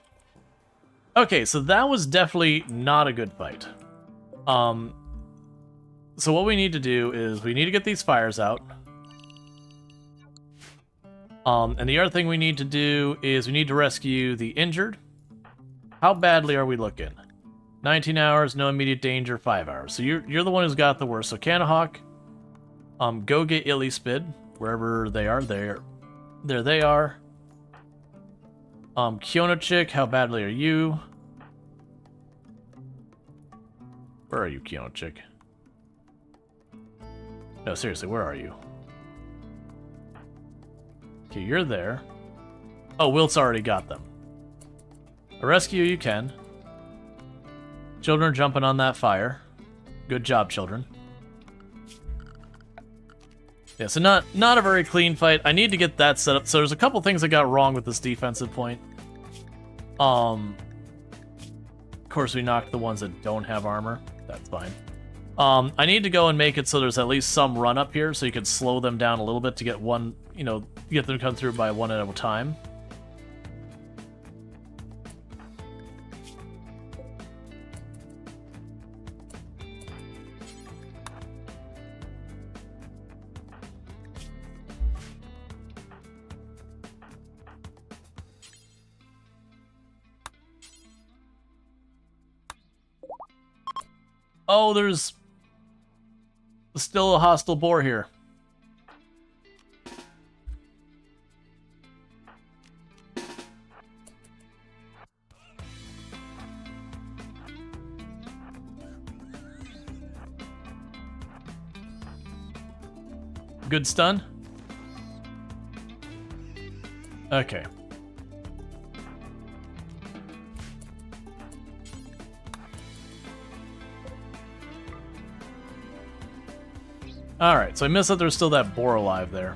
Okay, so that was definitely not a good fight. So what we need to do is we need to get these fires out. And the other thing we need to do is we need to rescue the injured. How badly are we looking? 19 hours, no immediate danger, 5 hours. So you're the one who's got the worst. So Kanahawk, go get Illispid, wherever they are. There they are. Kiona Chick, how badly are you? Where are you, Kiona Chick? No, seriously, where are you? Okay, you're there. Oh, Wilt's already got them. A rescue you can. Children jumping on that fire. Good job, children. Yeah, so not a very clean fight. I need to get that set up. So there's a couple things that got wrong with this defensive point. Of course, we knocked the ones that don't have armor. That's fine. I need to go and make it so there's at least some run up here, so you can slow them down a little bit to get one, you know, get them to come through by one at a time. Oh, there's still a hostile boar here. Good stun? Okay. Alright, so I missed that there's still that boar alive there.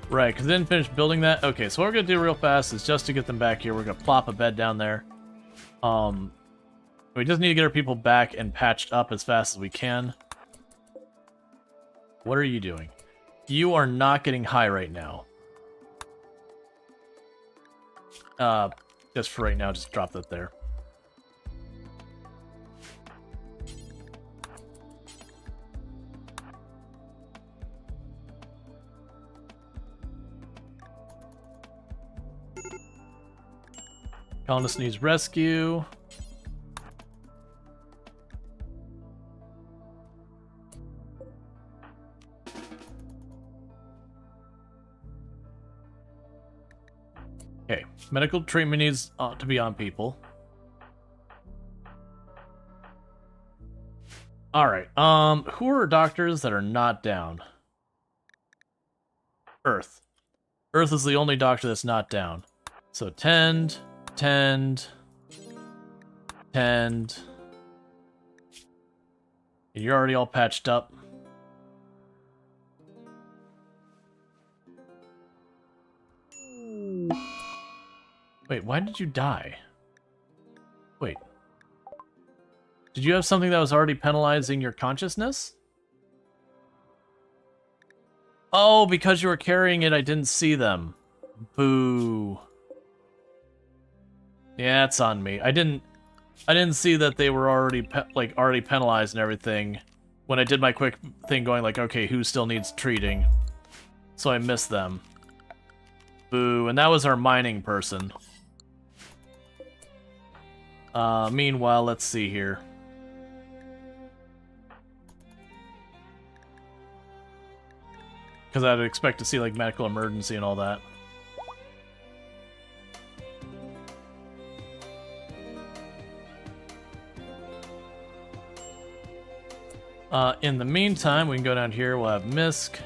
Right, because I didn't finish building that. Okay, so what we're going to do real fast is just to get them back here, we're going to plop a bed down there. We just need to get our people back and patched up as fast as we can. What are you doing? You are not getting high right now. Just for right now, just drop that there. Colonist needs rescue. Okay, medical treatment needs to be on people. Alright, who are doctors that are not down? Earth. Earth is the only doctor that's not down. So tend. You're already all patched up. Wait, why did you die? Wait. Did you have something that was already penalizing your consciousness? Oh, because you were carrying it, I didn't see them. Boo. Yeah, it's on me. I didn't see that they were already already penalized and everything when I did my quick thing going like, okay, who still needs treating? So I missed them. Boo, and that was our mining person. Meanwhile, let's see here. Because I'd expect to see, like, medical emergency and all that. In the meantime, we can go down here. We'll have Misk.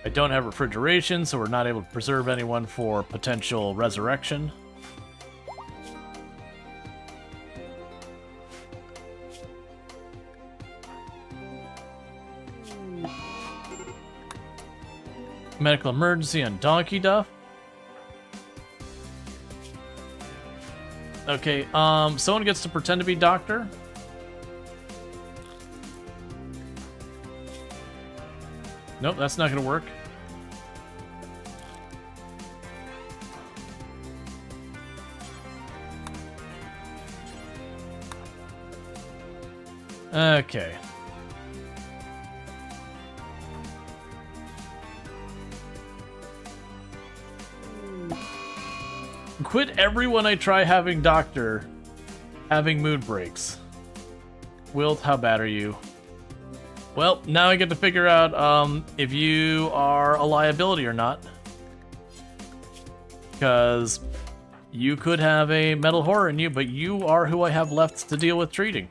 I don't have refrigeration, so we're not able to preserve anyone for potential resurrection. Medical emergency on Donkey Duff. Okay, someone gets to pretend to be doctor. Nope, that's not gonna work. Okay. Quit everyone I try having doctor having mood breaks. Wilt, how bad are you? Well, now I get to figure out if you are a liability or not. Because you could have a mental horror in you, but you are who I have left to deal with treating.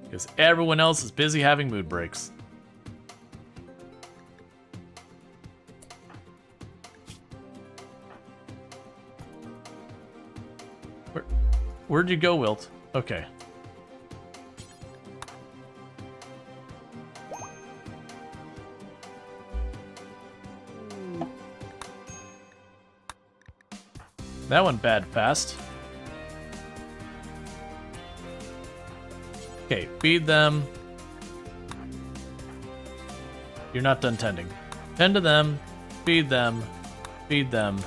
Because everyone else is busy having mood breaks. Where'd you go, Wilt? Okay. That went bad fast. Okay, feed them. You're not done tending. Tend to them, feed them, feed them.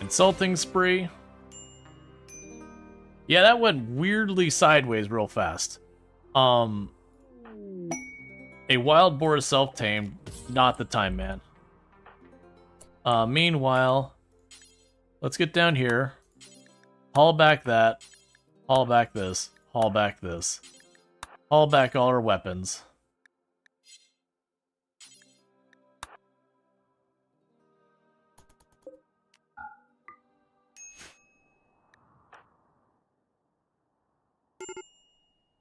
Insulting spree. Yeah, that went weirdly sideways real fast. A wild boar is self-tamed, not the time, man. Meanwhile, let's get down here. Haul back that. Haul back this. Haul back this. Haul back all our weapons.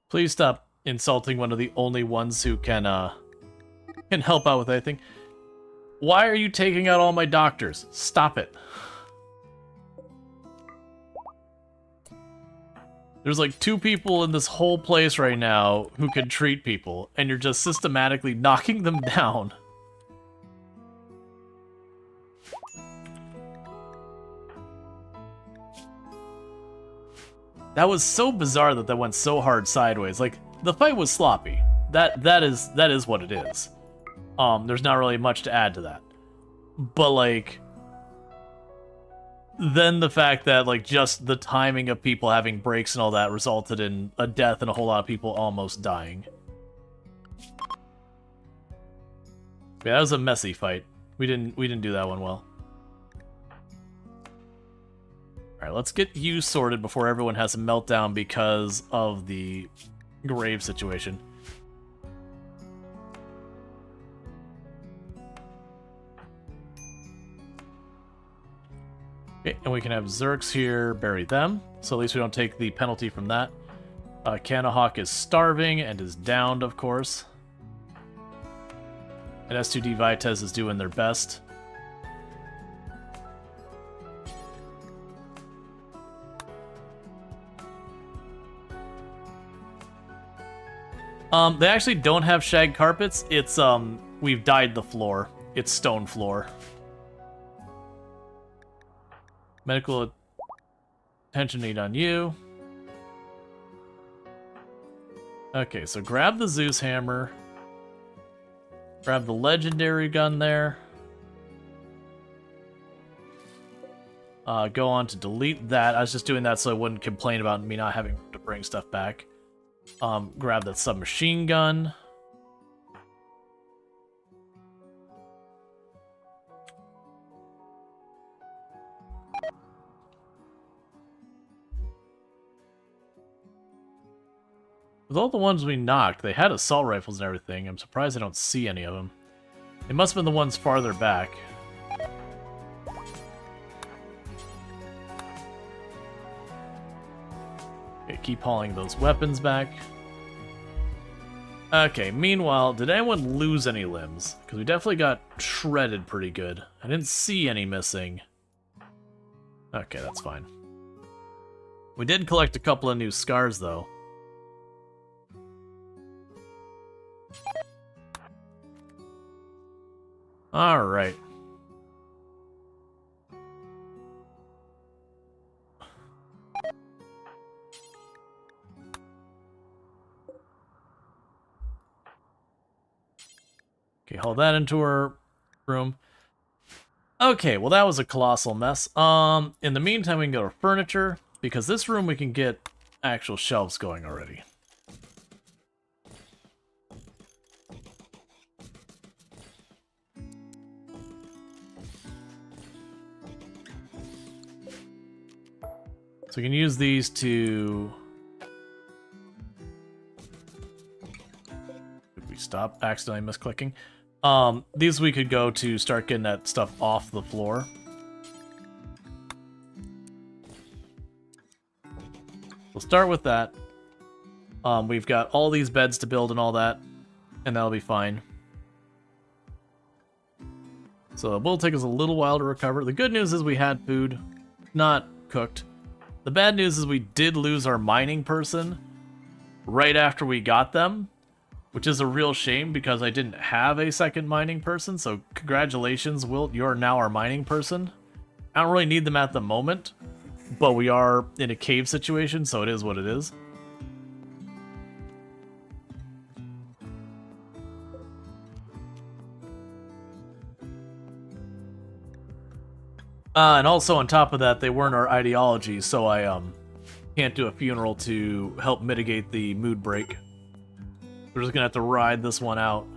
Please stop insulting one of the only ones who can help out with anything. Why are you taking out all my doctors? Stop it. There's like 2 people in this whole place right now who can treat people, and you're just systematically knocking them down. That was so bizarre that went so hard sideways. Like, the fight was sloppy. That is what it is. There's not really much to add to that. But like, then the fact that like just the timing of people having breaks and all that resulted in a death and a whole lot of people almost dying. Yeah, that was a messy fight. We didn't do that one well. Alright, let's get you sorted before everyone has a meltdown because of the grave situation. Okay, and we can have Zerks here bury them, so at least we don't take the penalty from that. Kanahawk is starving and is downed, of course. And S2D Vitez is doing their best. They actually don't have shag carpets. It's, we've dyed the floor. It's stone floor. Medical attention need on you. Okay, so grab the Zeus hammer. Grab the legendary gun there. Go on to delete that. I was just doing that so I wouldn't complain about me not having to bring stuff back. Grab that submachine gun. With all the ones we knocked, they had assault rifles and everything. I'm surprised I don't see any of them. They must have been the ones farther back. Okay, keep hauling those weapons back. Okay, meanwhile, did anyone lose any limbs? Because we definitely got shredded pretty good. I didn't see any missing. Okay, that's fine. We did collect a couple of new scars, though. Alright. Okay, hold that into our room. Okay, well that was a colossal mess. In the meantime we can go to furniture, because this room we can get actual shelves going already. So we can use these to... Did we stop accidentally misclicking? These we could go to start getting that stuff off the floor. We'll start with that. We've got all these beds to build and all that, and that'll be fine. So it will take us a little while to recover. The good news is we had food, not cooked. The bad news is we did lose our mining person right after we got them, which is a real shame because I didn't have a second mining person, so congratulations, Wilt, you're now our mining person. I don't really need them at the moment, but we are in a cave situation, so it is what it is. And also on top of that, they weren't our ideology, so I can't do a funeral to help mitigate the mood break. We're just gonna have to ride this one out.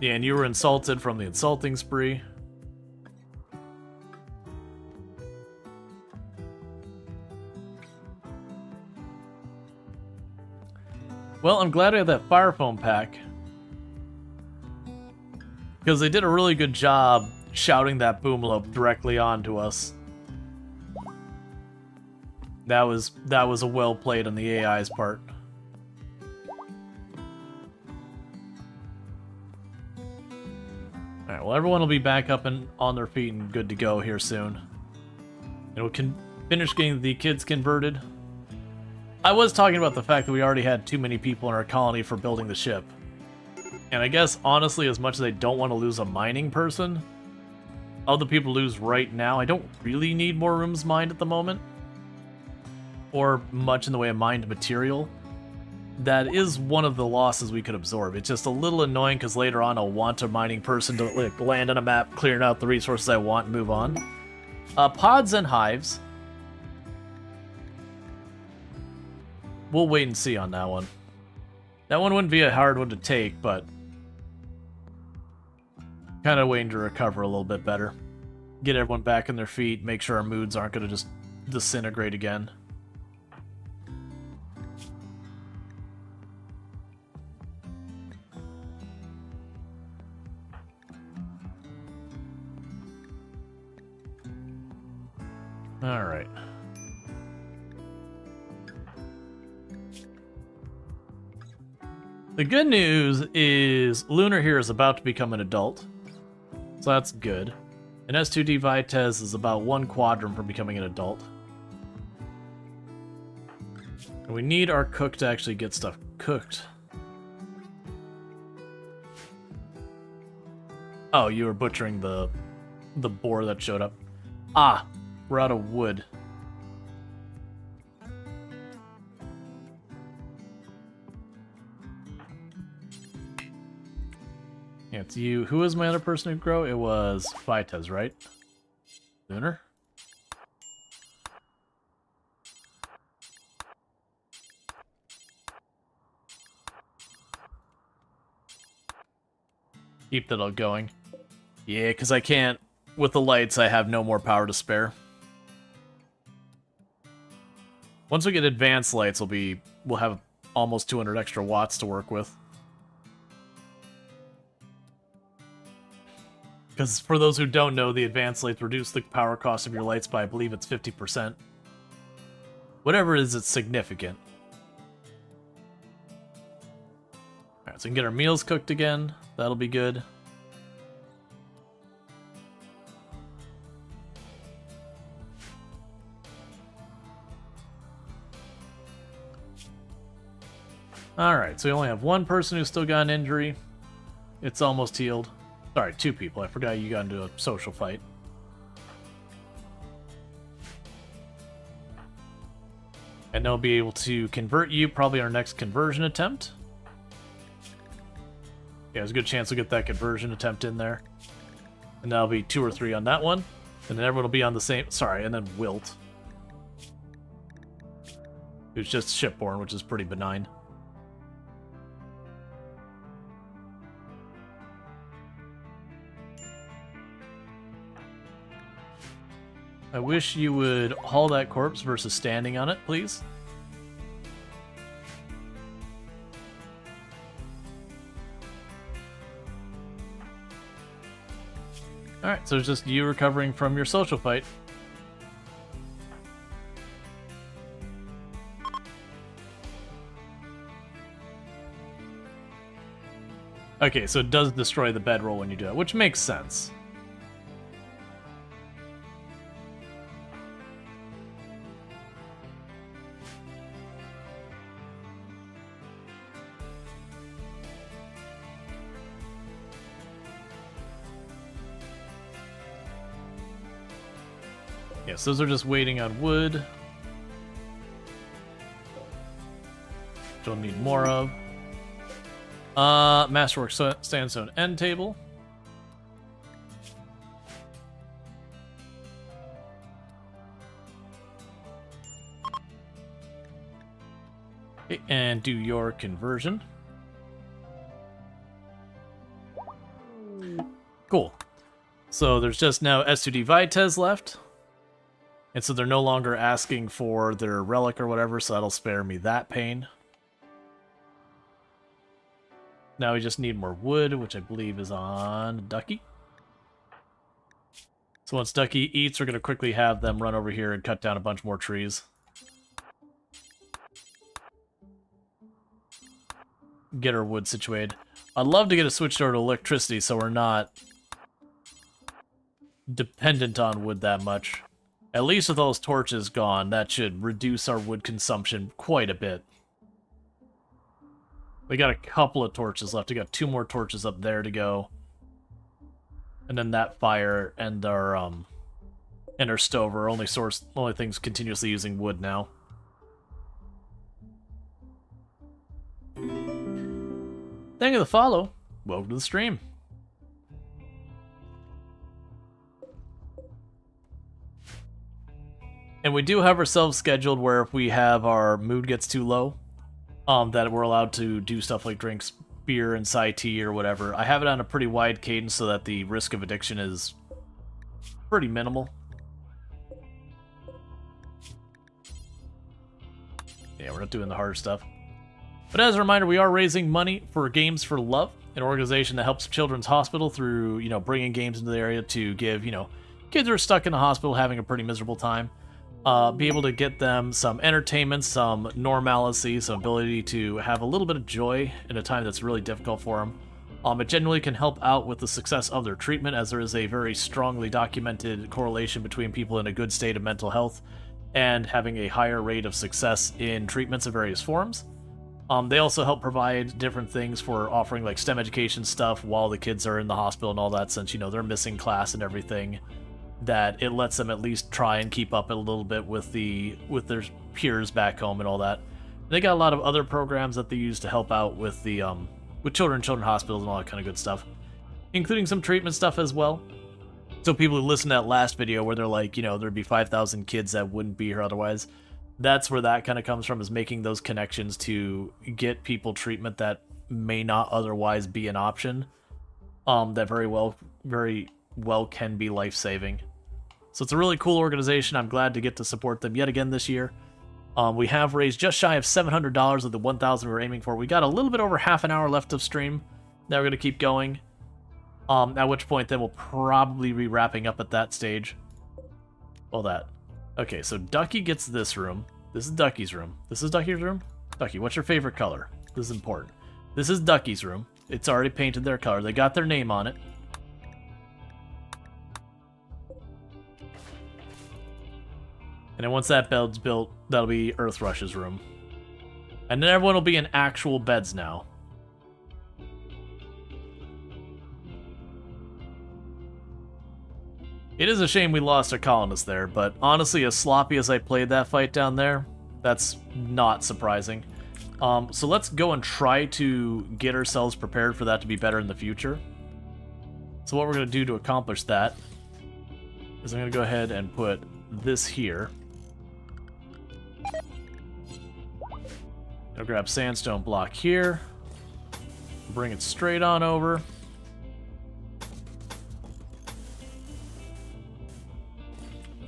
Yeah, and you were insulted from the insulting spree. Well, I'm glad I have that fire foam pack, because they did a really good job shouting that boomlope directly onto us. That was a well played on the AI's part. Alright, well everyone will be back up and on their feet and good to go here soon. And we can finish getting the kids converted. I was talking about the fact that we already had too many people in our colony for building the ship. And I guess, honestly, as much as I don't want to lose a mining person, of the people lose right now, I don't really need more rooms mined at the moment. Or much in the way of mined material. That is one of the losses we could absorb. It's just a little annoying because later on I'll want a mining person to like land on a map, clearing out the resources I want and move on. Pods and hives. We'll wait and see on that one. That one wouldn't be a hard one to take, but kind of waiting to recover a little bit better. Get everyone back on their feet, make sure our moods aren't going to just disintegrate again. Alright. The good news is Lunar here is about to become an adult. So that's good. And S2D Vitez is about 1 quadrant from becoming an adult. And we need our cook to actually get stuff cooked. Oh, you were butchering the boar that showed up. Ah, we're out of wood. Yeah, it's you. Who was my other person who grow? It was Vitez, right? Lunar? Keep that all going. Yeah, because I can't... With the lights, I have no more power to spare. Once we get advanced lights, we'll have almost 200 extra watts to work with. Because for those who don't know, the advanced lights reduce the power cost of your lights by, I believe it's 50%. Whatever it is, it's significant. Alright, so we can get our meals cooked again. That'll be good. Alright, so we only have one person who's still got an injury. It's almost healed. Sorry, 2 people. I forgot you got into a social fight. And they'll be able to convert you probably our next conversion attempt. Yeah, there's a good chance we'll get that conversion attempt in there. And that'll be 2 or 3 on that one. And then everyone will be on the same... Sorry, and then Wilt. Who's just shipborne, which is pretty benign. I wish you would haul that corpse versus standing on it, please. Alright, so it's just you recovering from your social fight. Okay, so it does destroy the bedroll when you do it, which makes sense. Yes, those are just waiting on wood. Which we'll need more of. Masterwork sandstone end table. Okay, and do your conversion. Cool. So there's just now S2D Vitez left. And so they're no longer asking for their relic or whatever, so that'll spare me that pain. Now we just need more wood, which I believe is on Ducky. So once Ducky eats, we're going to quickly have them run over here and cut down a bunch more trees. Get our wood situated. I'd love to get it switched over to electricity so we're not dependent on wood that much. At least with those torches gone, that should reduce our wood consumption quite a bit. We got a couple of torches left. We got 2 more torches up there to go. And then that fire and our stove are only things continuously using wood now. Thank you for the follow. Welcome to the stream. And we do have ourselves scheduled where if we have our mood gets too low, that we're allowed to do stuff like drink beer and Sai tea or whatever. I have it on a pretty wide cadence so that the risk of addiction is pretty minimal. Yeah, we're not doing the harder stuff. But as a reminder, we are raising money for Games for Love, an organization that helps Children's Hospital through, bringing games into the area to give, kids who are stuck in the hospital having a pretty miserable time. Be able to get them some entertainment, some normalcy, some ability to have a little bit of joy in a time that's really difficult for them. It genuinely can help out with the success of their treatment, as there is a very strongly documented correlation between people in a good state of mental health and having a higher rate of success in treatments of various forms. They also help provide different things for offering like STEM education stuff while the kids are in the hospital and all that, since, you know, they're missing class and everything, that it lets them at least try and keep up a little bit with their peers back home and all that. They got a lot of other programs that they use to help out with the with children's hospitals and all that kind of good stuff, including some treatment stuff as well. So people who listened to that last video where they're like, you know, there'd be 5,000 kids that wouldn't be here otherwise, that's where that kind of comes from, is making those connections to get people treatment that may not otherwise be an option, that very well can be life-saving. So it's a really cool organization. I'm glad to get to support them yet again this year. We have raised just shy of $700 of the 1,000 we were aiming for. We got a little bit over half an hour left of stream. Now we're going to keep going. At which point then we'll probably be wrapping up at that stage. Well, that. Okay, so Ducky gets this room. This is Ducky's room. This is Ducky's room? Ducky, what's your favorite color? This is important. This is Ducky's room. It's already painted their color. They got their name on it. And then once that bed's built, that'll be Earthrush's room. And then everyone will be in actual beds now. It is a shame we lost our colonist there, but honestly, as sloppy as I played that fight down there, that's not surprising. So let's go and try to get ourselves prepared for that to be better in the future. So what we're going to do to accomplish that is I'm going to go ahead and put this here. I'll grab sandstone block here, bring it straight on over.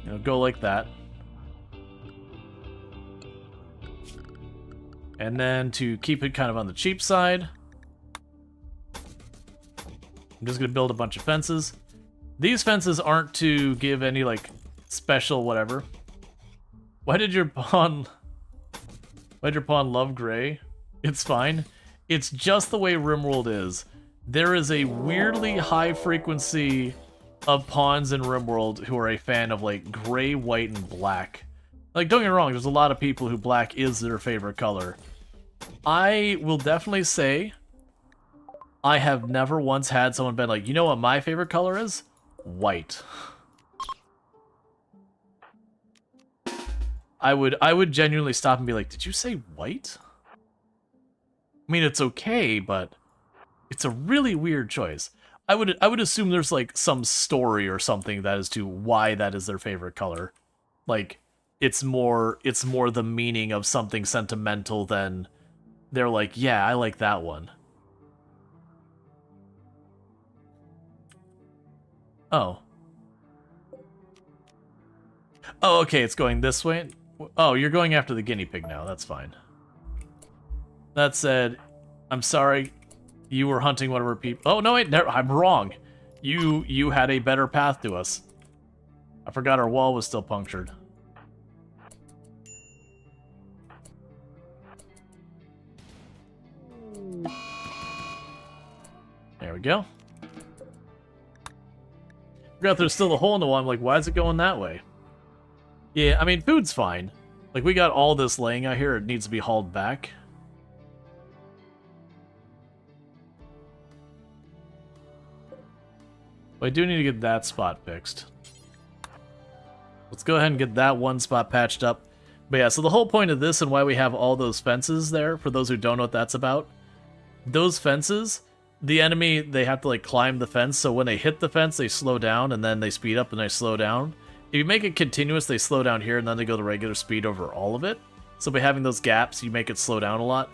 It'll go like that. And then to keep it kind of on the cheap side, I'm just going to build a bunch of fences. These fences aren't to give any, like, special whatever. Why did your pawn love gray? It's fine. It's just the way RimWorld is. There is a weirdly high frequency of pawns in RimWorld who are a fan of, like, gray, white, and black. Like, don't get me wrong, there's a lot of people who black is their favorite color. I will definitely say I have never once had someone been like, you know what my favorite color is? White. I would genuinely stop and be like, did you say white? I mean, it's okay, but it's a really weird choice. I would assume there's like some story or something that as to why that is their favorite color. Like, it's more the meaning of something sentimental than they're like, yeah, I like that one. Oh. Oh, okay, it's going this way. Oh, you're going after the guinea pig now. That's fine. That said, I'm sorry. You were hunting whatever people... Oh, no, wait, no, I'm wrong. You had a better path to us. I forgot our wall was still punctured. There we go. Forgot there's still a hole in the wall. I'm like, why is it going that way? Yeah, I mean, food's fine. Like, we got all this laying out here. It needs to be hauled back. But I do need to get that spot fixed. Let's go ahead and get that one spot patched up. But yeah, so the whole point of this and why we have all those fences there, for those who don't know what that's about, those fences, the enemy, they have to like climb the fence, so when they hit the fence, they slow down, and then they speed up and they slow down. If you make it continuous, they slow down here, and then they go to regular speed over all of it. So by having those gaps, you make it slow down a lot.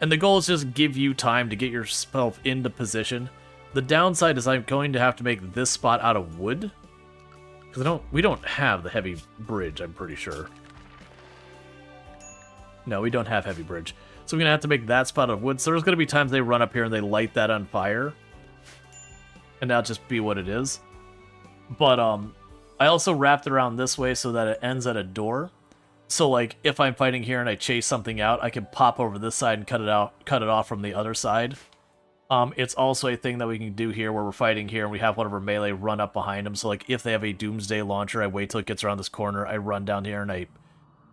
And the goal is just give you time to get yourself into position. The downside is I'm going to have to make this spot out of wood. Because we don't have the heavy bridge, I'm pretty sure. No, we don't have heavy bridge. So we're going to have to make that spot out of wood. So there's going to be times they run up here and they light that on fire. And that'll just be what it is. But I also wrapped it around this way so that it ends at a door. So like if I'm fighting here and I chase something out, I can pop over this side and cut it off from the other side. It's also a thing that we can do here where we're fighting here and we have one of our melee run up behind them. So like if they have a Doomsday launcher, I wait till it gets around this corner, I run down here and I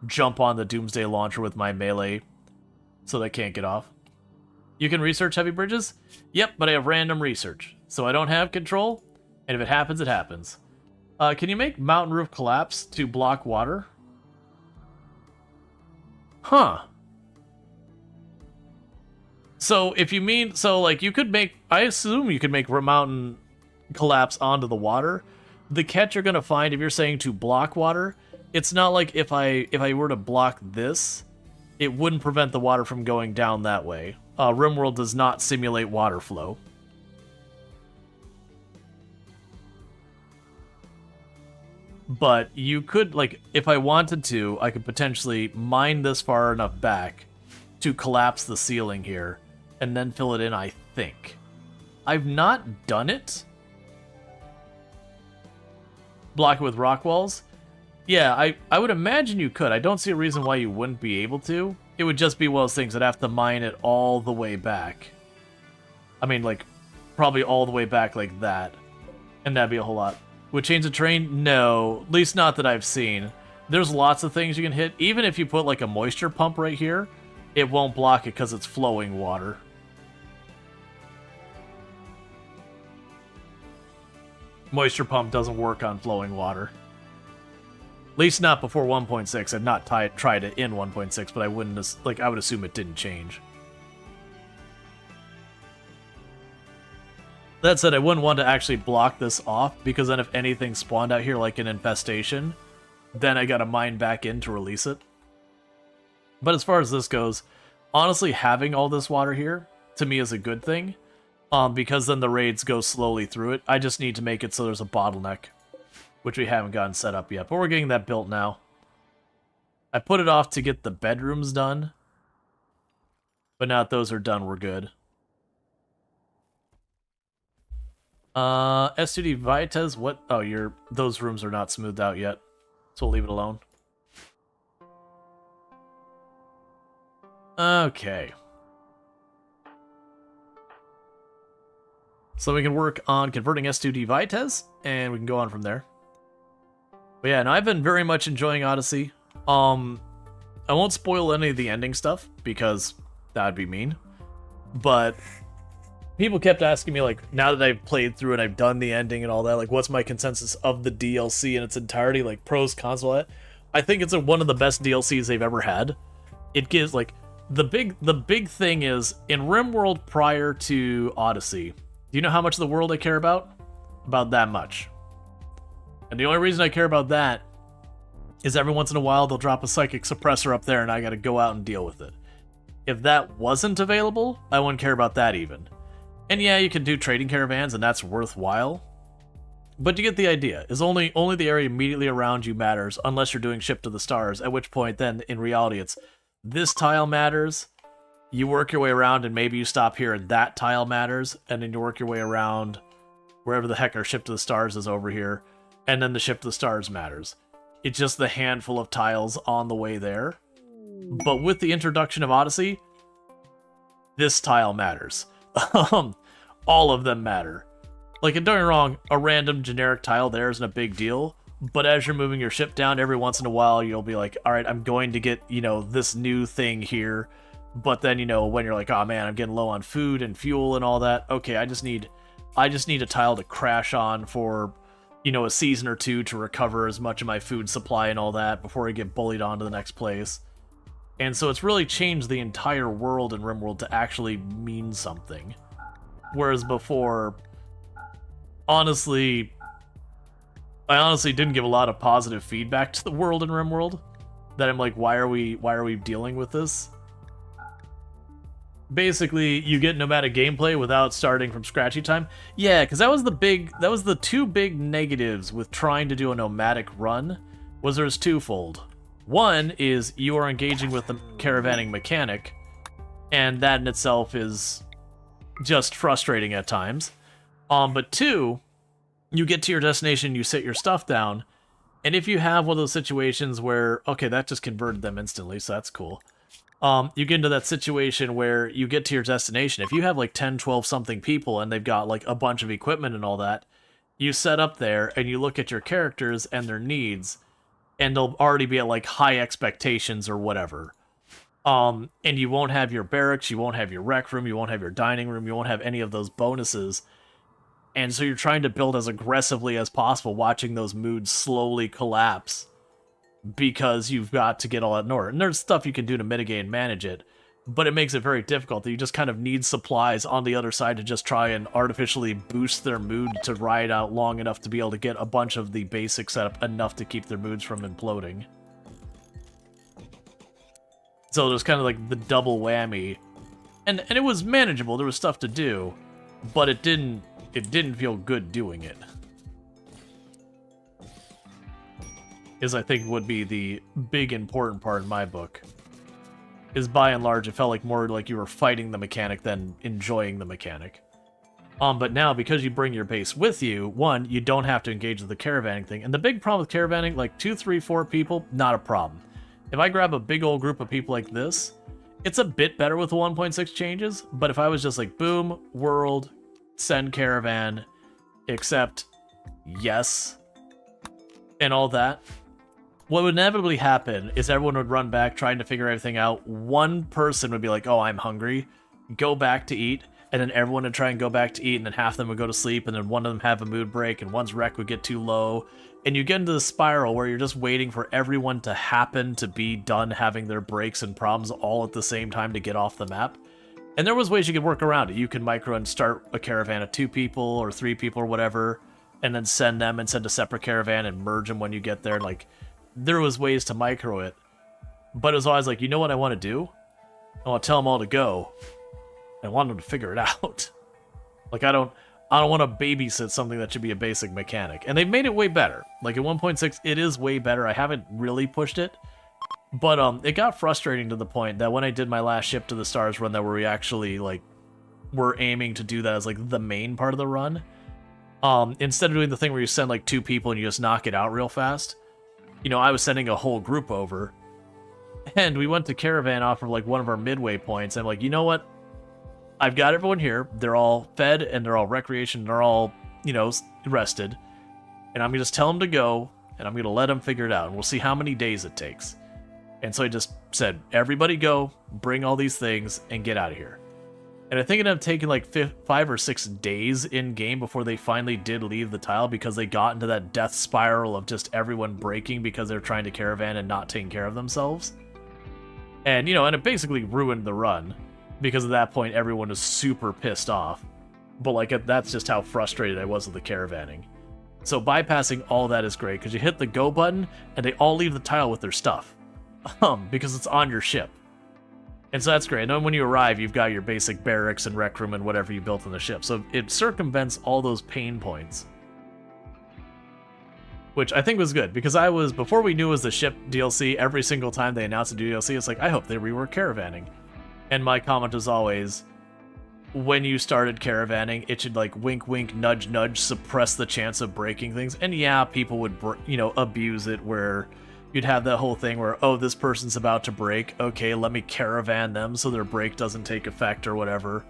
jump on the Doomsday launcher with my melee. so they can't get off. You can research heavy bridges? Yep, but I have random research, so I don't have control, and if it happens, it happens. Can you make mountain roof collapse to block water? Huh. So if you mean, so like you could make, I assume you could make a mountain collapse onto the water. The catch you're gonna find if you're saying to block water, it's not like if I were to block this, it wouldn't prevent the water from going down that way. RimWorld does not simulate water flow. But you could, like, if I wanted to, I could potentially mine this far enough back to collapse the ceiling here, and then fill it in, I think. I've not done it. Block it with rock walls? Yeah, I would imagine you could. I don't see a reason why you wouldn't be able to. It would just be one of those things that have to mine it all the way back. I mean, like, probably all the way back like that. And that'd be a whole lot. Would change the terrain? No, at least not that I've seen. There's lots of things you can hit. Even if you put like a moisture pump right here, it won't block it because it's flowing water. Moisture pump doesn't work on flowing water. At least not before 1.6. I've not tried it in 1.6, but I wouldn't, like, I would assume it didn't change. That said, I wouldn't want to actually block this off, because then if anything spawned out here like an infestation, then I gotta mine back in to release it. But as far as this goes, honestly, having all this water here, to me, is a good thing, because then the raids go slowly through it. I just need to make it so there's a bottleneck, which we haven't gotten set up yet, but we're getting that built now. I put it off to get the bedrooms done, but now that those are done, we're good. S2D Vites, what? Oh, those rooms are not smoothed out yet, so we'll leave it alone. Okay. So we can work on converting S2D Vites, and we can go on from there. But yeah, and I've been very much enjoying Odyssey. I won't spoil any of the ending stuff, because that'd be mean. But people kept asking me, like, now that I've played through and I've done the ending and all that, like, what's my consensus of the DLC in its entirety, like, pros, cons, all that. I think it's one of the best DLCs they've ever had. It gives, like, the big thing is, in RimWorld prior to Odyssey, do you know how much of the world I care about? About that much. And the only reason I care about that is every once in a while they'll drop a psychic suppressor up there and I gotta go out and deal with it. If that wasn't available, I wouldn't care about that even. And yeah, you can do trading caravans, and that's worthwhile. But you get the idea, is only the area immediately around you matters, unless you're doing Ship to the Stars, at which point then, in reality, it's this tile matters, you work your way around, and maybe you stop here, and that tile matters, and then you work your way around wherever the heck our Ship to the Stars is over here, and then the Ship to the Stars matters. It's just the handful of tiles on the way there. But with the introduction of Odyssey, this tile matters. All of them matter. Like, don't get me wrong, a random generic tile there isn't a big deal, but as you're moving your ship down, every once in a while, you'll be like, alright, I'm going to get, this new thing here, but then, when you're like, oh man, I'm getting low on food and fuel and all that, okay, I just need a tile to crash on for, a season or two to recover as much of my food supply and all that before I get bullied on to the next place. And so it's really changed the entire world in RimWorld to actually mean something. Whereas before, I honestly didn't give a lot of positive feedback to the world in RimWorld. That I'm like, why are we dealing with this? Basically, you get nomadic gameplay without starting from scratchy time. Yeah, because that was the two big negatives with trying to do a nomadic run, was there's twofold. One is you are engaging with the caravanning mechanic, and that in itself is just frustrating at times. But two, you get to your destination, you sit your stuff down, and if you have one of those situations where, okay, that just converted them instantly, so that's cool. You get into that situation where you get to your destination. If you have like 10, 12 something people and they've got like a bunch of equipment and all that, you set up there and you look at your characters and their needs, and they'll already be at like high expectations or whatever. And you won't have your barracks, you won't have your rec room, you won't have your dining room, you won't have any of those bonuses. And so you're trying to build as aggressively as possible, watching those moods slowly collapse because you've got to get all that in order. And there's stuff you can do to mitigate and manage it, but it makes it very difficult that you just kind of need supplies on the other side to just try and artificially boost their mood to ride out long enough to be able to get a bunch of the basic setup enough to keep their moods from imploding. So there's kind of like the double whammy. And it was manageable, there was stuff to do, but it didn't feel good doing it. Is I think would be the big important part in my book. Is by and large it felt like more like you were fighting the mechanic than enjoying the mechanic. But now, because you bring your base with you, one, you don't have to engage with the caravanning thing. And the big problem with caravanning, like 2, 3, 4 people, not a problem. If I grab a big old group of people like this, it's a bit better with the 1.6 changes, but if I was just like, boom, world, send caravan, accept, yes, and all that, what would inevitably happen is everyone would run back trying to figure everything out. One person would be like, oh, I'm hungry, go back to eat, and then everyone would try and go back to eat, and then half of them would go to sleep, and then one of them have a mood break, and one's rec would get too low, and you get into the spiral where you're just waiting for everyone to happen to be done having their breaks and problems all at the same time to get off the map. And there was ways you could work around it. You can micro and start a caravan of 2 people or 3 people or whatever, and then send them and send a separate caravan and merge them when you get there. Like, there was ways to micro it, but it was always like, you know what I want to do? I want to tell them all to go. I want them to figure it out. Like, I don't want to babysit something that should be a basic mechanic. And they've made it way better. Like, at 1.6, it is way better. I haven't really pushed it. But it got frustrating to the point that when I did my last Ship to the Stars run, that where we actually, like, were aiming to do that as, like, the main part of the run, instead of doing the thing where you send, like, 2 people and you just knock it out real fast, you know, I was sending a whole group over. And we went to caravan off of, like, one of our midway points. And I'm like, you know what? I've got everyone here. They're all fed, and they're all recreation, they're all, you know, rested. And I'm going to just tell them to go, and I'm going to let them figure it out, and we'll see how many days it takes. And so I just said, everybody go, bring all these things, and get out of here. And I think it ended up taking like 5 or 6 days in-game before they finally did leave the tile, because they got into that death spiral of just everyone breaking because they're trying to caravan and not taking care of themselves. And, you know, and it basically ruined the run, because at that point everyone was super pissed off. But like, that's just how frustrated I was with the caravanning. So bypassing all that is great, because you hit the go button and they all leave the tile with their stuff. Because it's on your ship. And so that's great. And then when you arrive, you've got your basic barracks and rec room and whatever you built on the ship. So it circumvents all those pain points. Which I think was good, because before we knew it was the ship DLC, every single time they announced a DLC, it's like, I hope they rework caravanning. And my comment was always, when you started caravanning, it should, like, wink wink, nudge nudge, suppress the chance of breaking things. And yeah, people would, you know, abuse it, where you'd have that whole thing where, oh, this person's about to break, okay, let me caravan them so their break doesn't take effect or whatever.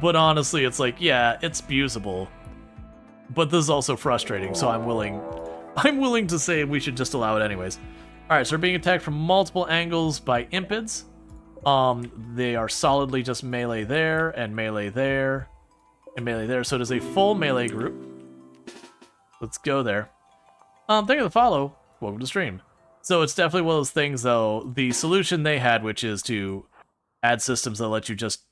But honestly, it's like, yeah, it's abusable, but this is also frustrating, so I'm willing to say we should just allow it anyways. Alright, so we're being attacked from multiple angles by impids. They are solidly just melee there, and melee there, and melee there, so it is a full melee group. Let's go there. Thank you for the follow. Welcome to stream. So it's definitely one of those things, though, the solution they had, which is to add systems that let you just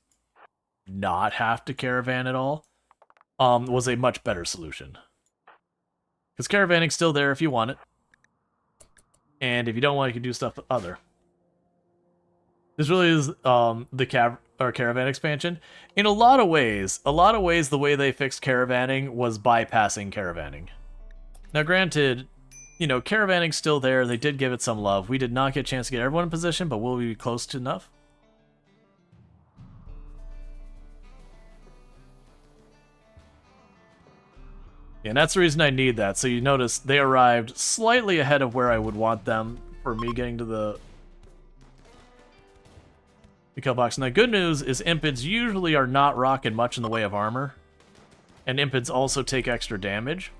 not have to caravan at all, was a much better solution. Because caravanning's still there if you want it. And if you don't want it, you can do stuff with other. This really is the caravan expansion. In a lot of ways, the way they fixed caravanning was bypassing caravanning. Now granted, you know, caravanning's still there. They did give it some love. We did not get a chance to get everyone in position, but will we be close to enough? Yeah, and that's the reason I need that. So you notice they arrived slightly ahead of where I would want them for me getting to the kill box. And the good news is impids usually are not rocking much in the way of armor. And impids also take extra damage.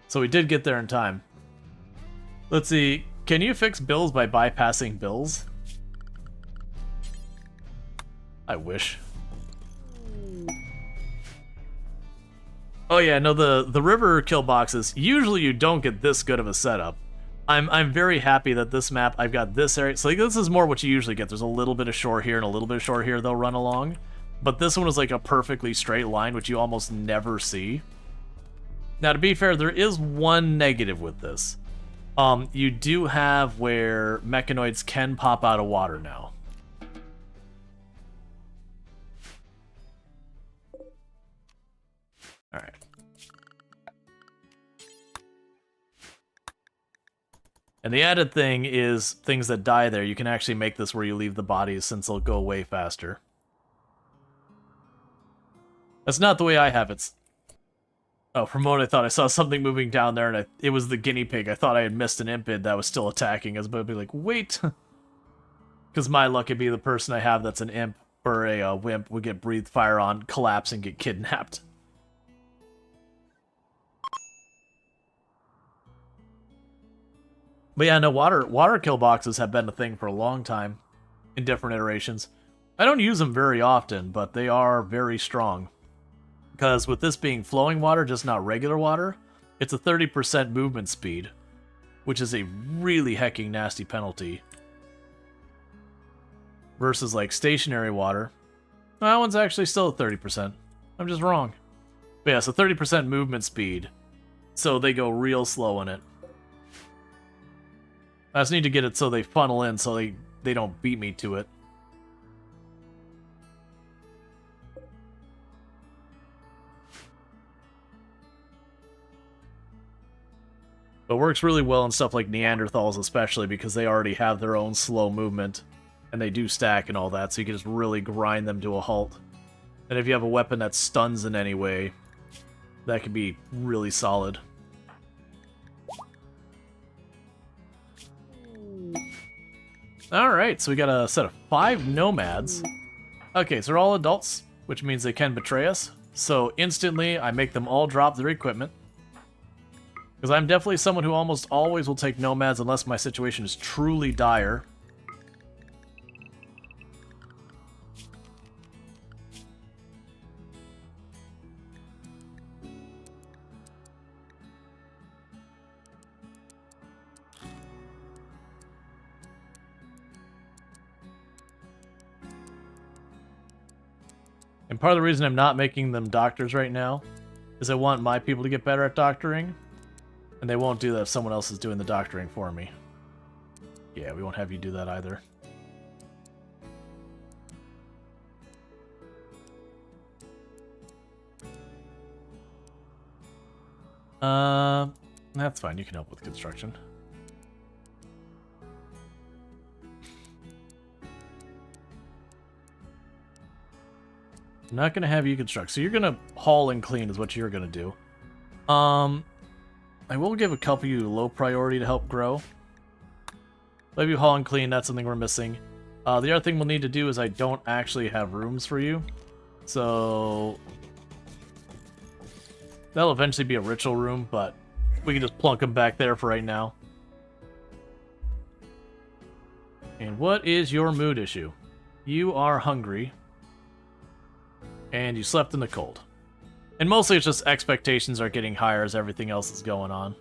So we did get there in time. Let's see. Can you fix bills by bypassing bills? I wish. Oh yeah, no, the river kill boxes, usually you don't get this good of a setup. I'm very happy that this map, I've got this area. So like, this is more what you usually get. There's a little bit of shore here and a little bit of shore here they'll run along. But this one is like a perfectly straight line, which you almost never see. Now, to be fair, there is one negative with this. You do have where mechanoids can pop out of water now. Alright. And the added thing is things that die there, you can actually make this where you leave the bodies since they'll go away faster. That's not the way I have it. Oh, from what I thought, I saw something moving down there, and it was the guinea pig. I thought I had missed an impid that was still attacking us, but I'd be like, wait! Because my luck would be the person I have that's an imp or a wimp would get breathed fire on, collapse, and get kidnapped. But yeah, no, water kill boxes have been a thing for a long time in different iterations. I don't use them very often, but they are very strong. Because with this being flowing water, just not regular water, it's a 30% movement speed, which is a really hecking nasty penalty. Versus like stationary water. That one's actually still at 30%. I'm just wrong. But yeah, so 30% movement speed. So they go real slow in it. I just need to get it so they funnel in so they don't beat me to it. But works really well in stuff like Neanderthals especially because they already have their own slow movement. And they do stack and all that, so you can just really grind them to a halt. And if you have a weapon that stuns in any way, that could be really solid. Alright, so we got a set of 5 nomads. Okay, so they're all adults, which means they can betray us. So instantly, I make them all drop their equipment. Because I'm definitely someone who almost always will take nomads unless my situation is truly dire. And part of the reason I'm not making them doctors right now is I want my people to get better at doctoring. And they won't do that if someone else is doing the doctoring for me. Yeah, we won't have you do that either. That's fine. You can help with construction. I'm not going to have you construct. So you're going to haul and clean is what you're going to do. I will give a couple of you low priority to help grow. Maybe haul and clean, that's something we're missing. The other thing we'll need to do is I don't actually have rooms for you. So that'll eventually be a ritual room, but we can just plunk them back there for right now. And what is your mood issue? You are hungry. And you slept in the cold. And mostly it's just expectations are getting higher as everything else is going on.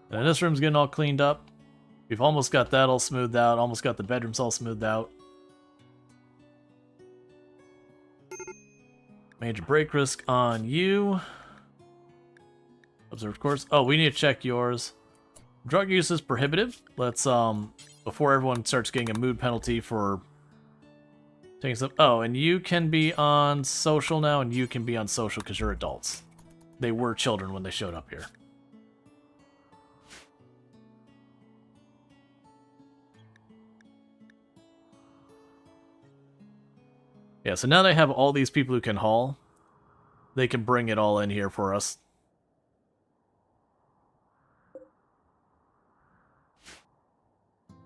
And this room's getting all cleaned up. We've almost got that all smoothed out. Almost got the bedrooms all smoothed out. Major break risk on you. Observed course. Oh, we need to check yours. Drug use is prohibitive. Let's, before everyone starts getting a mood penalty for taking stuff. Oh, and you can be on social now, and you can be on social because you're adults. They were children when they showed up here. Yeah, so now they have all these people who can haul. They can bring it all in here for us.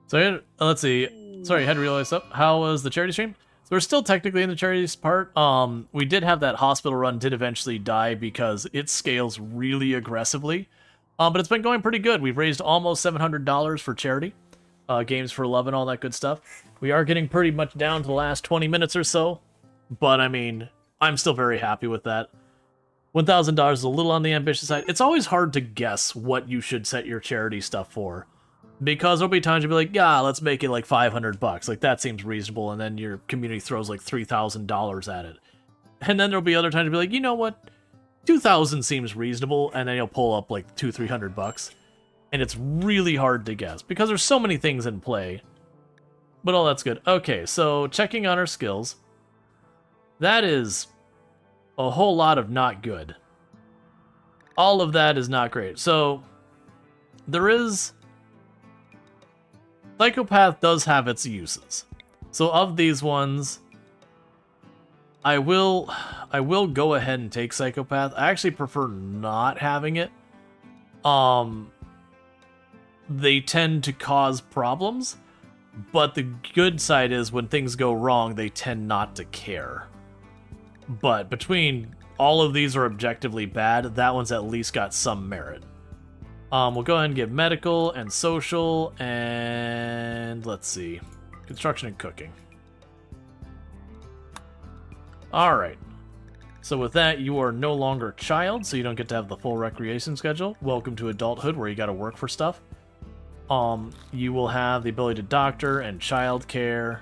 So let's see. Sorry, I had to realize up. How was the charity stream? So we're still technically in the charities part. We did have that hospital run did eventually die because it scales really aggressively. But it's been going pretty good. We've raised almost $700 for charity. Games for Love and all that good stuff. We are getting pretty much down to the last 20 minutes or so. But, I mean, I'm still very happy with that. $1,000 is a little on the ambitious side. It's always hard to guess what you should set your charity stuff for. Because there'll be times you'll be like, yeah, let's make it like $500. Like, that seems reasonable. And then your community throws like $3,000 at it. And then there'll be other times you'll be like, you know what? $2,000 seems reasonable. And then you'll pull up like $200-300. And it's really hard to guess. Because there's so many things in play. But all that's good. Okay, so checking on our skills. That is a whole lot of not good. All of that is not great. So, there is... Psychopath does have its uses. So of these ones, I will go ahead and take Psychopath. I actually prefer not having it. They tend to cause problems, but the good side is when things go wrong, they tend not to care. But between all of these are objectively bad, that one's at least got some merit. We'll go ahead and give medical and social and let's see, construction and cooking. All right. So with that, you are no longer a child, so you don't get to have the full recreation schedule. Welcome to adulthood, where you got to work for stuff. You will have the ability to doctor and child care.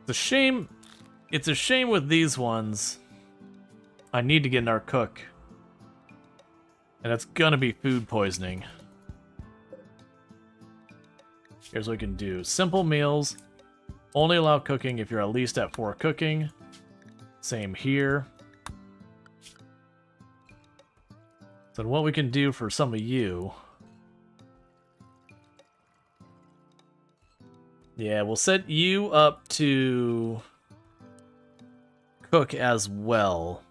It's a shame. It's a shame with these ones. I need to get our cook. And it's gonna be food poisoning. Here's what we can do. Simple meals. Only allow cooking if you're at least at 4 cooking. Same here. So what we can do for some of you... Yeah, we'll set you up to... cook as well,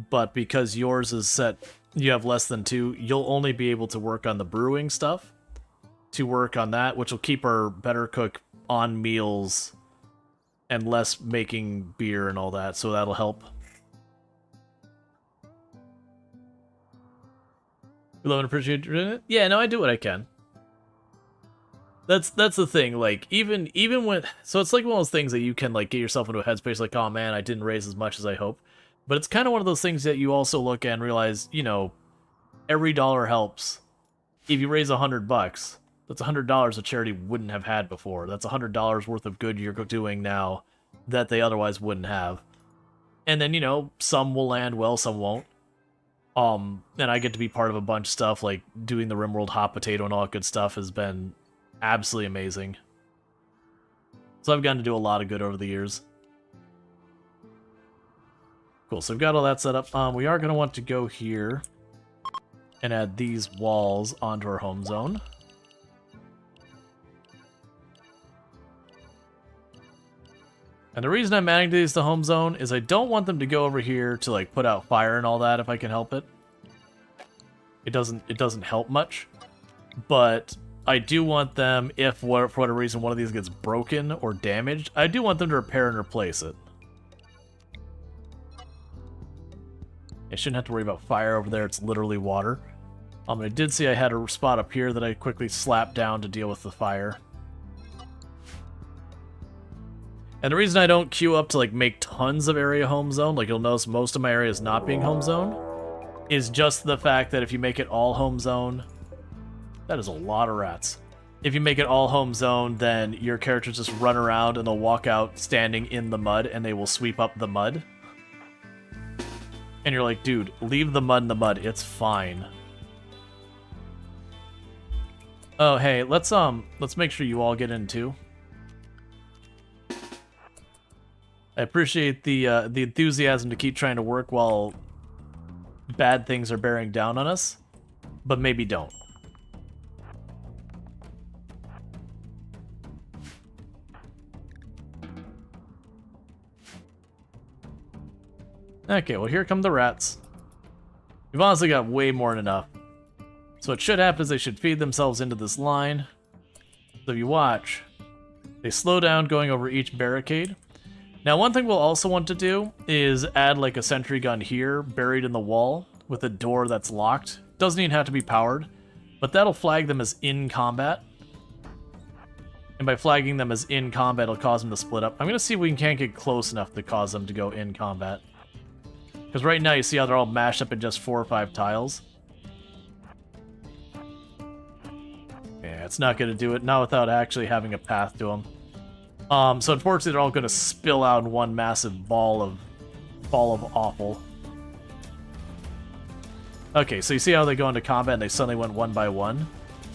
but because yours is set, you have less than 2, you'll only be able to work on the brewing stuff, to work on that, which will keep our better cook on meals and less making beer and all that, so that'll help. We love and appreciate you doing it. Yeah, no, I do what I can. That's the thing, like, even when... So it's like one of those things that you can, like, get yourself into a headspace like, oh man, I didn't raise as much as I hoped. But it's kind of one of those things that you also look at and realize, you know, every dollar helps. If you raise $100, that's $100 a charity wouldn't have had before. That's $100 worth of good you're doing now that they otherwise wouldn't have. And then, you know, some will land well, some won't. And I get to be part of a bunch of stuff, like doing the RimWorld hot potato and all that good stuff has been... absolutely amazing. So I've gotten to do a lot of good over the years. Cool, so we've got all that set up. We are going to want to go here and add these walls onto our home zone. And the reason I'm adding these to home zone is I don't want them to go over here to like put out fire and all that if I can help it. It doesn't help much. But I do want them, if for whatever reason one of these gets broken or damaged, I do want them to repair and replace it. I shouldn't have to worry about fire over there, it's literally water. I did see I had a spot up here that I quickly slapped down to deal with the fire. And the reason I don't queue up to like make tons of area home zone, like you'll notice most of my area is not being home zone, is just the fact that if you make it all home zone, that is a lot of rats. If you make it all home zone, then your characters just run around and they'll walk out standing in the mud and they will sweep up the mud. And you're like, dude, leave the mud in the mud, it's fine. Oh, hey, let's make sure you all get in too. I appreciate the enthusiasm to keep trying to work while bad things are bearing down on us, but maybe don't. Okay, well here come the rats. We've honestly got way more than enough. So what should happen is they should feed themselves into this line. So if you watch, they slow down going over each barricade. Now one thing we'll also want to do is add like a sentry gun here, buried in the wall, with a door that's locked. Doesn't even have to be powered, but that'll flag them as in combat. And by flagging them as in combat, it'll cause them to split up. I'm going to see if we can't get close enough to cause them to go in combat. Because right now you see how they're all mashed up in just 4 or 5 tiles. Yeah, it's not going to do it, not without actually having a path to them. So unfortunately they're all going to spill out in one massive ball of awful. Okay, so you see how they go into combat and they suddenly went one by one?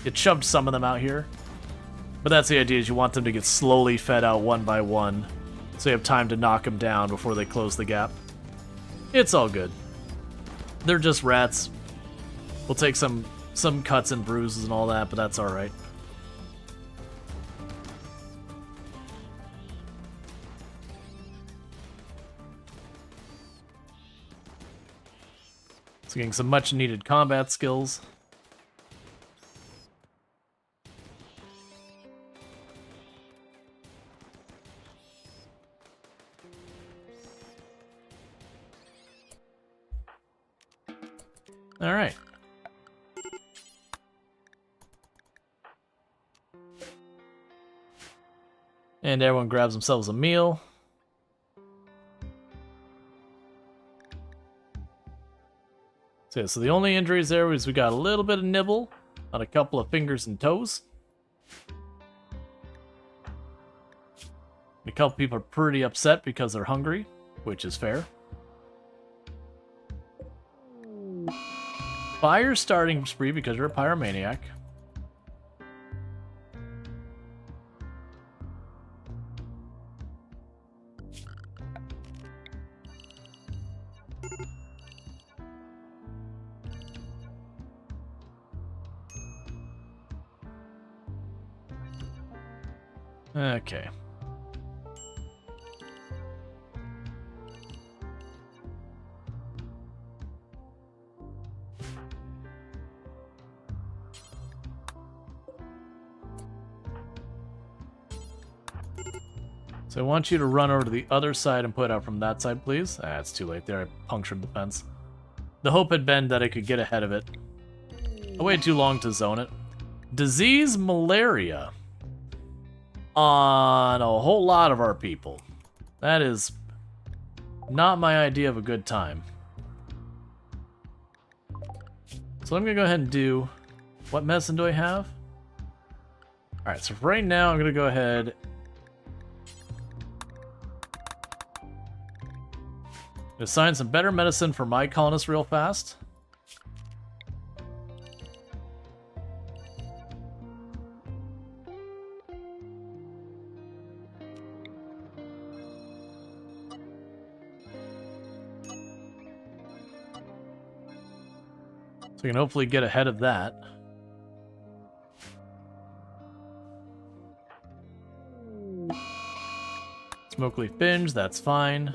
It shoved some of them out here. But that's the idea, is you want them to get slowly fed out one by one, so you have time to knock them down before they close the gap. It's all good. They're just rats. We'll take some cuts and bruises and all that, but that's alright. So getting some much needed combat skills. All right. And everyone grabs themselves a meal. So the only injuries there is we got a little bit of nibble on a couple of fingers and toes. A couple people are pretty upset because they're hungry, which is fair. Fire starting spree because you're a pyromaniac. Okay. So I want you to run over to the other side and put out from that side, please. Ah, it's too late there. I punctured the fence. The hope had been that I could get ahead of it. I waited too long to zone it. Disease malaria on a whole lot of our people. That is not my idea of a good time. So I'm going to go ahead and do... What medicine do I have? Alright, so right now I'm going to go ahead... assign some better medicine for my colonists real fast. So we can hopefully get ahead of that. Smoke leaf binge, that's fine.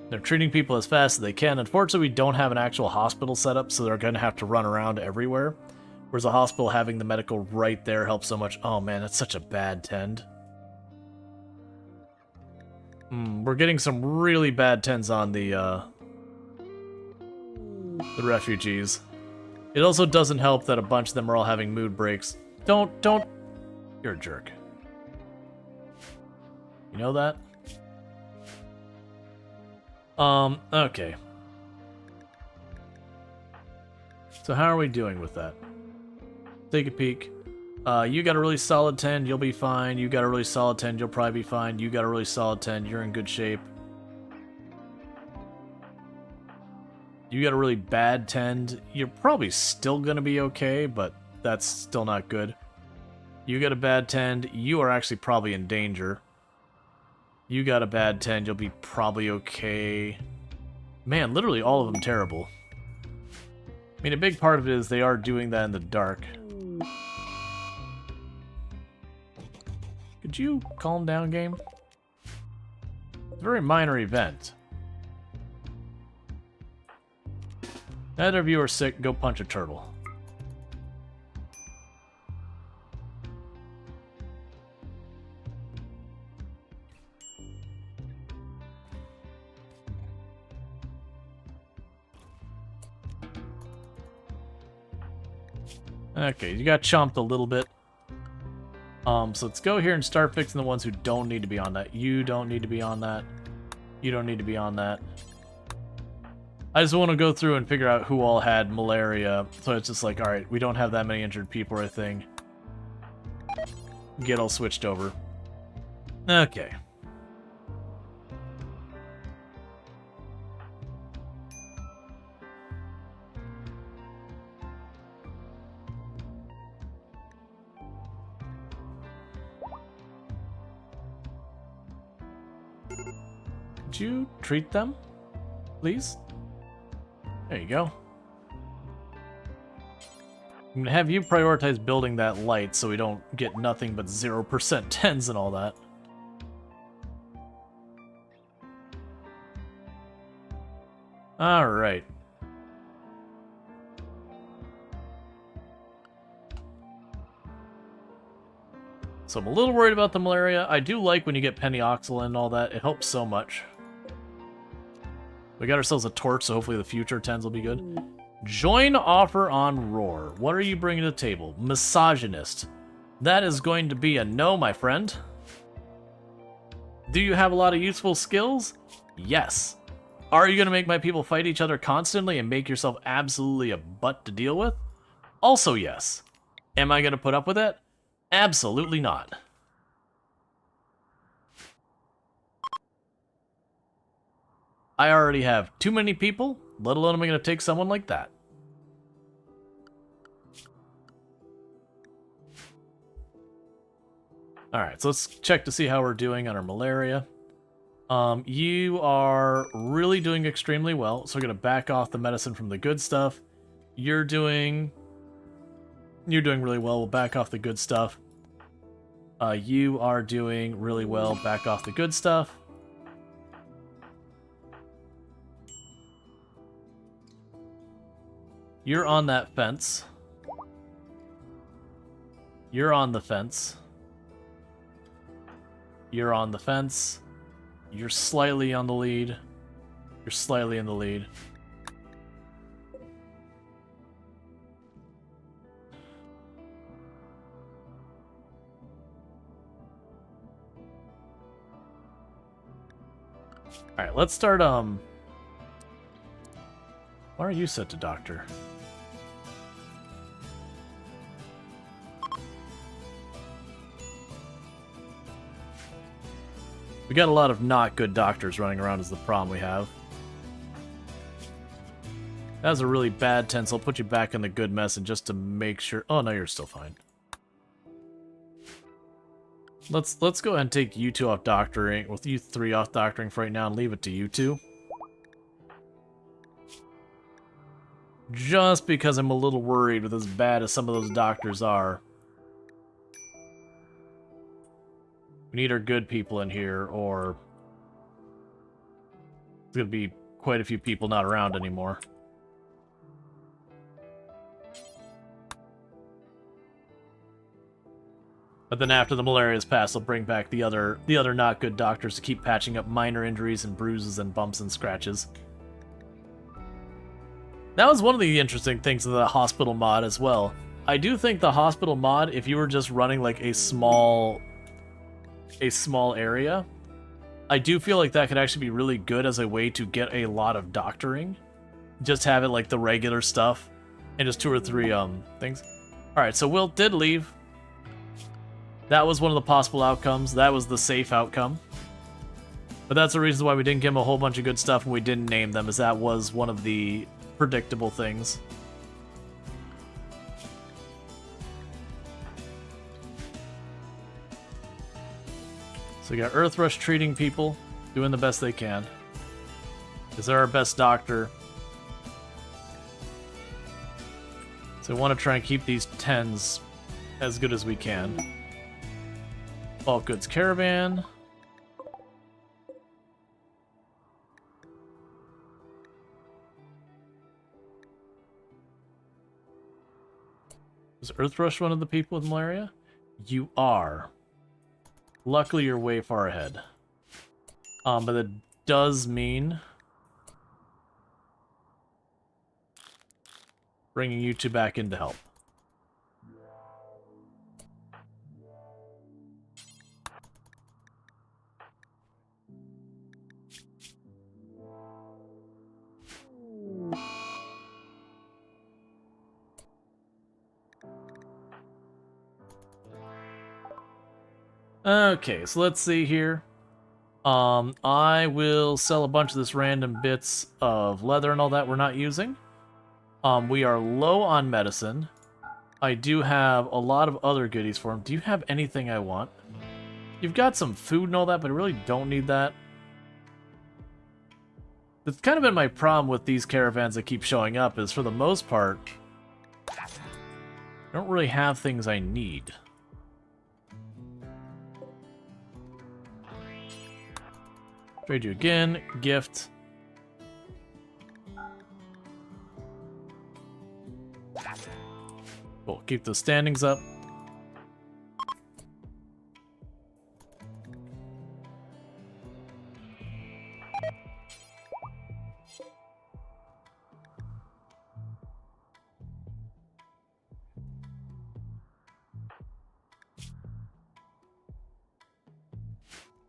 They're treating people as fast as they can. Unfortunately, we don't have an actual hospital set up, so they're going to have to run around everywhere. Whereas a hospital having the medical right there helps so much. Oh man, that's such a bad tend. We're getting some really bad tends on the refugees. It also doesn't help that a bunch of them are all having mood breaks. Don't. You're a jerk. You know that? Okay. So how are we doing with that? Take a peek. You got a really solid 10, you'll be fine. You got a really solid 10, you'll probably be fine. You got a really solid 10, you're in good shape. You got a really bad 10, you're probably still gonna be okay, but that's still not good. You got a bad 10, you are actually probably in danger. You got a bad 10, you'll be probably okay. Man, literally all of them terrible. I mean, a big part of it is they are doing that in the dark. Could you calm down, game? It's a very minor event. Either of you are sick, go punch a turtle. Okay, you got chomped a little bit. So let's go here and start fixing the ones who don't need to be on that. You don't need to be on that. You don't need to be on that. I just want to go through and figure out who all had malaria. So it's just like, alright, we don't have that many injured people or anything. Get all switched over. Okay. Could you treat them, please? There you go. I'm gonna have you prioritize building that light so we don't get nothing but 0% 10s and all that. Alright. So I'm a little worried about the malaria. I do like when you get pennyroxylin and all that. It helps so much. We got ourselves a torch, so hopefully the future 10s will be good. Join offer on Roar. What are you bringing to the table? Misogynist. That is going to be a no, my friend. Do you have a lot of useful skills? Yes. Are you going to make my people fight each other constantly and make yourself absolutely a butt to deal with? Also yes. Am I going to put up with it? Absolutely not. I already have too many people, let alone am I going to take someone like that. Alright, so let's check to see how we're doing on our malaria. You are really doing extremely well, so we're going to back off the medicine from the good stuff. You're doing really well, we'll back off the good stuff. You are doing really well, back off the good stuff. You're on that fence. You're on the fence. You're on the fence. You're slightly on the lead. You're slightly in the lead. Alright, let's start, why are you set to doctor? We got a lot of not good doctors running around is the problem we have. That was a really bad tense. I'll put you back in the good mess and just to make sure... Oh, no, you're still fine. Let's go ahead and take you two off doctoring, with you three off doctoring for right now and leave it to you two. Just because I'm a little worried with as bad as some of those doctors are. We need our good people in here, or there's going to be quite a few people not around anymore. But then after the malaria's passed, they'll bring back the other not good doctors to keep patching up minor injuries and bruises and bumps and scratches. That was one of the interesting things of the hospital mod as well. I do think the hospital mod, if you were just running like a small area, I do feel like that could actually be really good as a way to get a lot of doctoring. Just have it like the regular stuff and just 2 or 3 things. Alright, so Wilt did leave. That was one of the possible outcomes. That was the safe outcome. But that's the reason why we didn't give him a whole bunch of good stuff and we didn't name them, as that was one of the predictable things. So we got Earthrush treating people, doing the best they can. Because they're our best doctor. So we want to try and keep these 10s as good as we can. Bulk Goods Caravan. Is Earthrush one of the people with malaria? You are. Luckily, you're way far ahead. But that does mean bringing you two back in to help. Okay, so let's see here. I will sell a bunch of this random bits of leather and all that we're not using. We are low on medicine. I do have a lot of other goodies for him. Do you have anything I want? You've got some food and all that, but I really don't need that. It's kind of been my problem with these caravans that keep showing up, is for the most part, I don't really have things I need. Trade you again. Gift. Cool. Keep the standings up.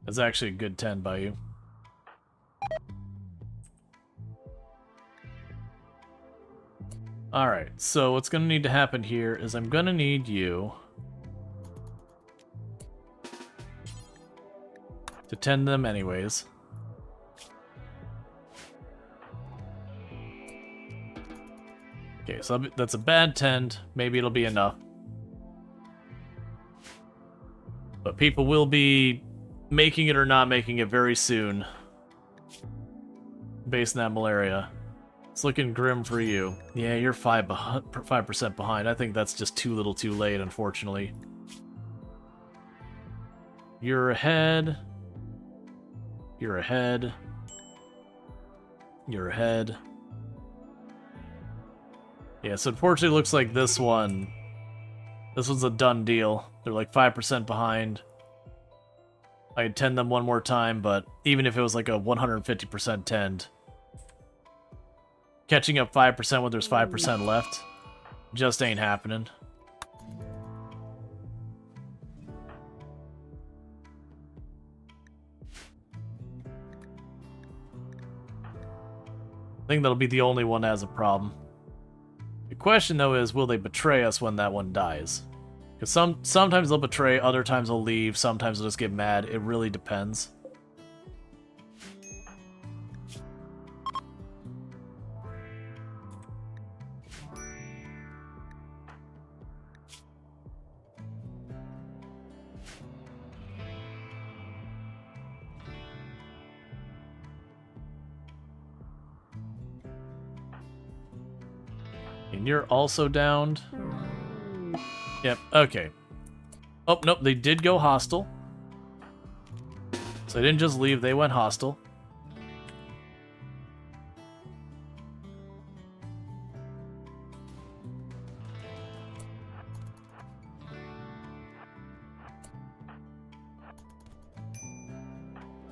That's actually a good 10 by you. Alright, so what's going to need to happen here is I'm going to need you to tend them anyways. Okay, so that's a bad tend. Maybe it'll be enough. But people will be making it or not making it very soon based on that malaria. It's looking grim for you. Yeah, you're 5% behind. I think that's just too little too late, unfortunately. You're ahead. You're ahead. You're ahead. Yeah, so unfortunately it looks like this one's a done deal. They're like 5% behind. I'd tend them one more time, but even if it was like a 150% tend, catching up 5% when there's 5% left just ain't happening. I think that'll be the only one that has a problem. The question, though, is will they betray us when that one dies? Because sometimes they'll betray, other times they'll leave, sometimes they'll just get mad. It really depends. And you're also downed. Yep, okay. Oh, nope, they did go hostile. So they didn't just leave, they went hostile.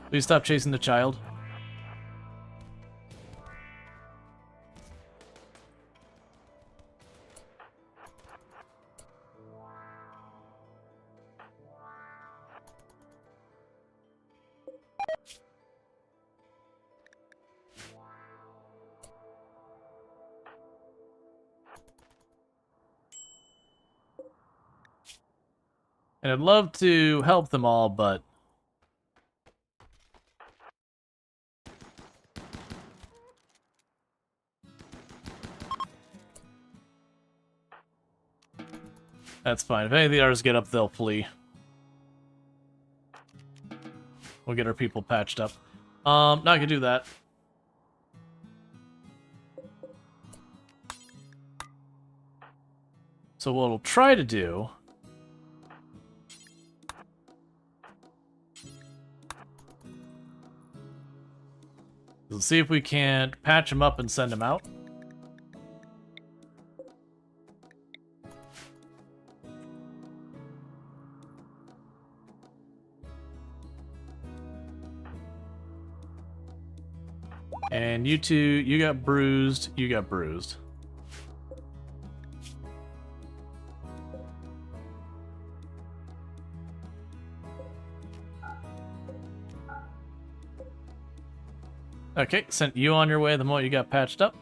Please stop chasing the child. And I'd love to help them all, but that's fine. If any of the others get up, they'll flee. We'll get our people patched up. Not gonna do that. So what we'll try to do is we'll see if we can patch them up and send them out. And you two, you got bruised, you got bruised. Okay, sent you on your way the moment you got patched up.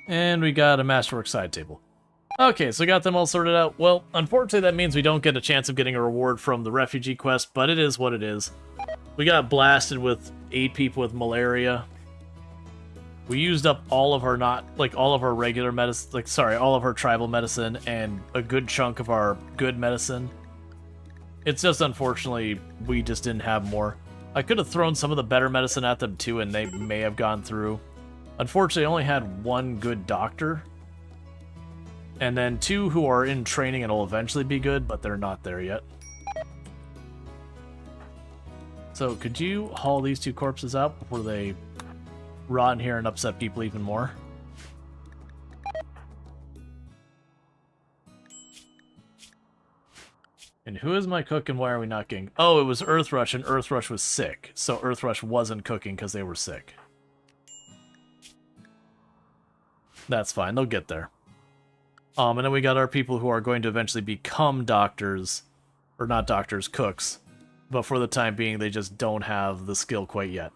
And we got a Masterwork side table. Okay, so got them all sorted out. Well, unfortunately that means we don't get a chance of getting a reward from the refugee quest, but it is what it is. We got blasted with 8 people with malaria. We used up all of our all of our regular medicine, all of our tribal medicine and a good chunk of our good medicine. It's just unfortunately we just didn't have more. I could have thrown some of the better medicine at them too and they may have gone through. Unfortunately, I only had 1 good doctor. And then 2 who are in training and will eventually be good, but they're not there yet. So could you haul these 2 corpses out before they rot in here and upset people even more? And who is my cook and why are we not getting... Oh, it was Earthrush and Earthrush was sick. So Earthrush wasn't cooking because they were sick. That's fine, they'll get there. And then we got our people who are going to eventually become doctors, or not doctors, cooks. But for the time being, they just don't have the skill quite yet.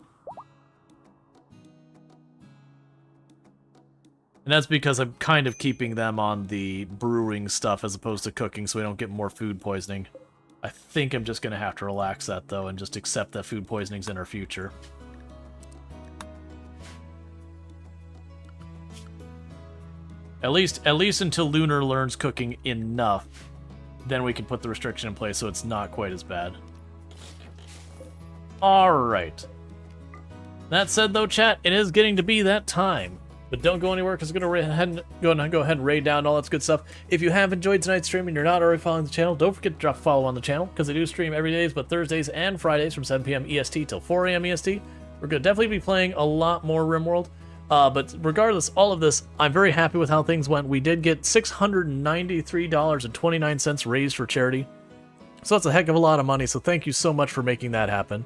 And that's because I'm kind of keeping them on the brewing stuff as opposed to cooking so we don't get more food poisoning. I think I'm just going to have to relax that, though, and just accept that food poisoning's in our future. At least until Lunar learns cooking enough, then we can put the restriction in place so it's not quite as bad. Alright. That said, though, chat, it is getting to be that time. But don't go anywhere, because I'm going to go ahead and raid down all that good stuff. If you have enjoyed tonight's stream and you're not already following the channel, don't forget to drop a follow on the channel, because I do stream every day, but Thursdays and Fridays from 7 p.m. EST till 4 a.m. EST. We're going to definitely be playing a lot more RimWorld. But regardless, all of this, I'm very happy with how things went. We did get $693.29 raised for charity. So that's a heck of a lot of money, so thank you so much for making that happen.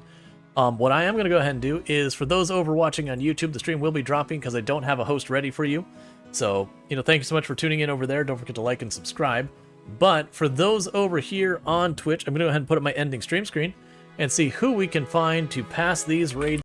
What I am going to go ahead and do is, for those over watching on YouTube, the stream will be dropping because I don't have a host ready for you. So, thank you so much for tuning in over there. Don't forget to like and subscribe. But for those over here on Twitch, I'm going to go ahead and put up my ending stream screen and see who we can find to pass these raids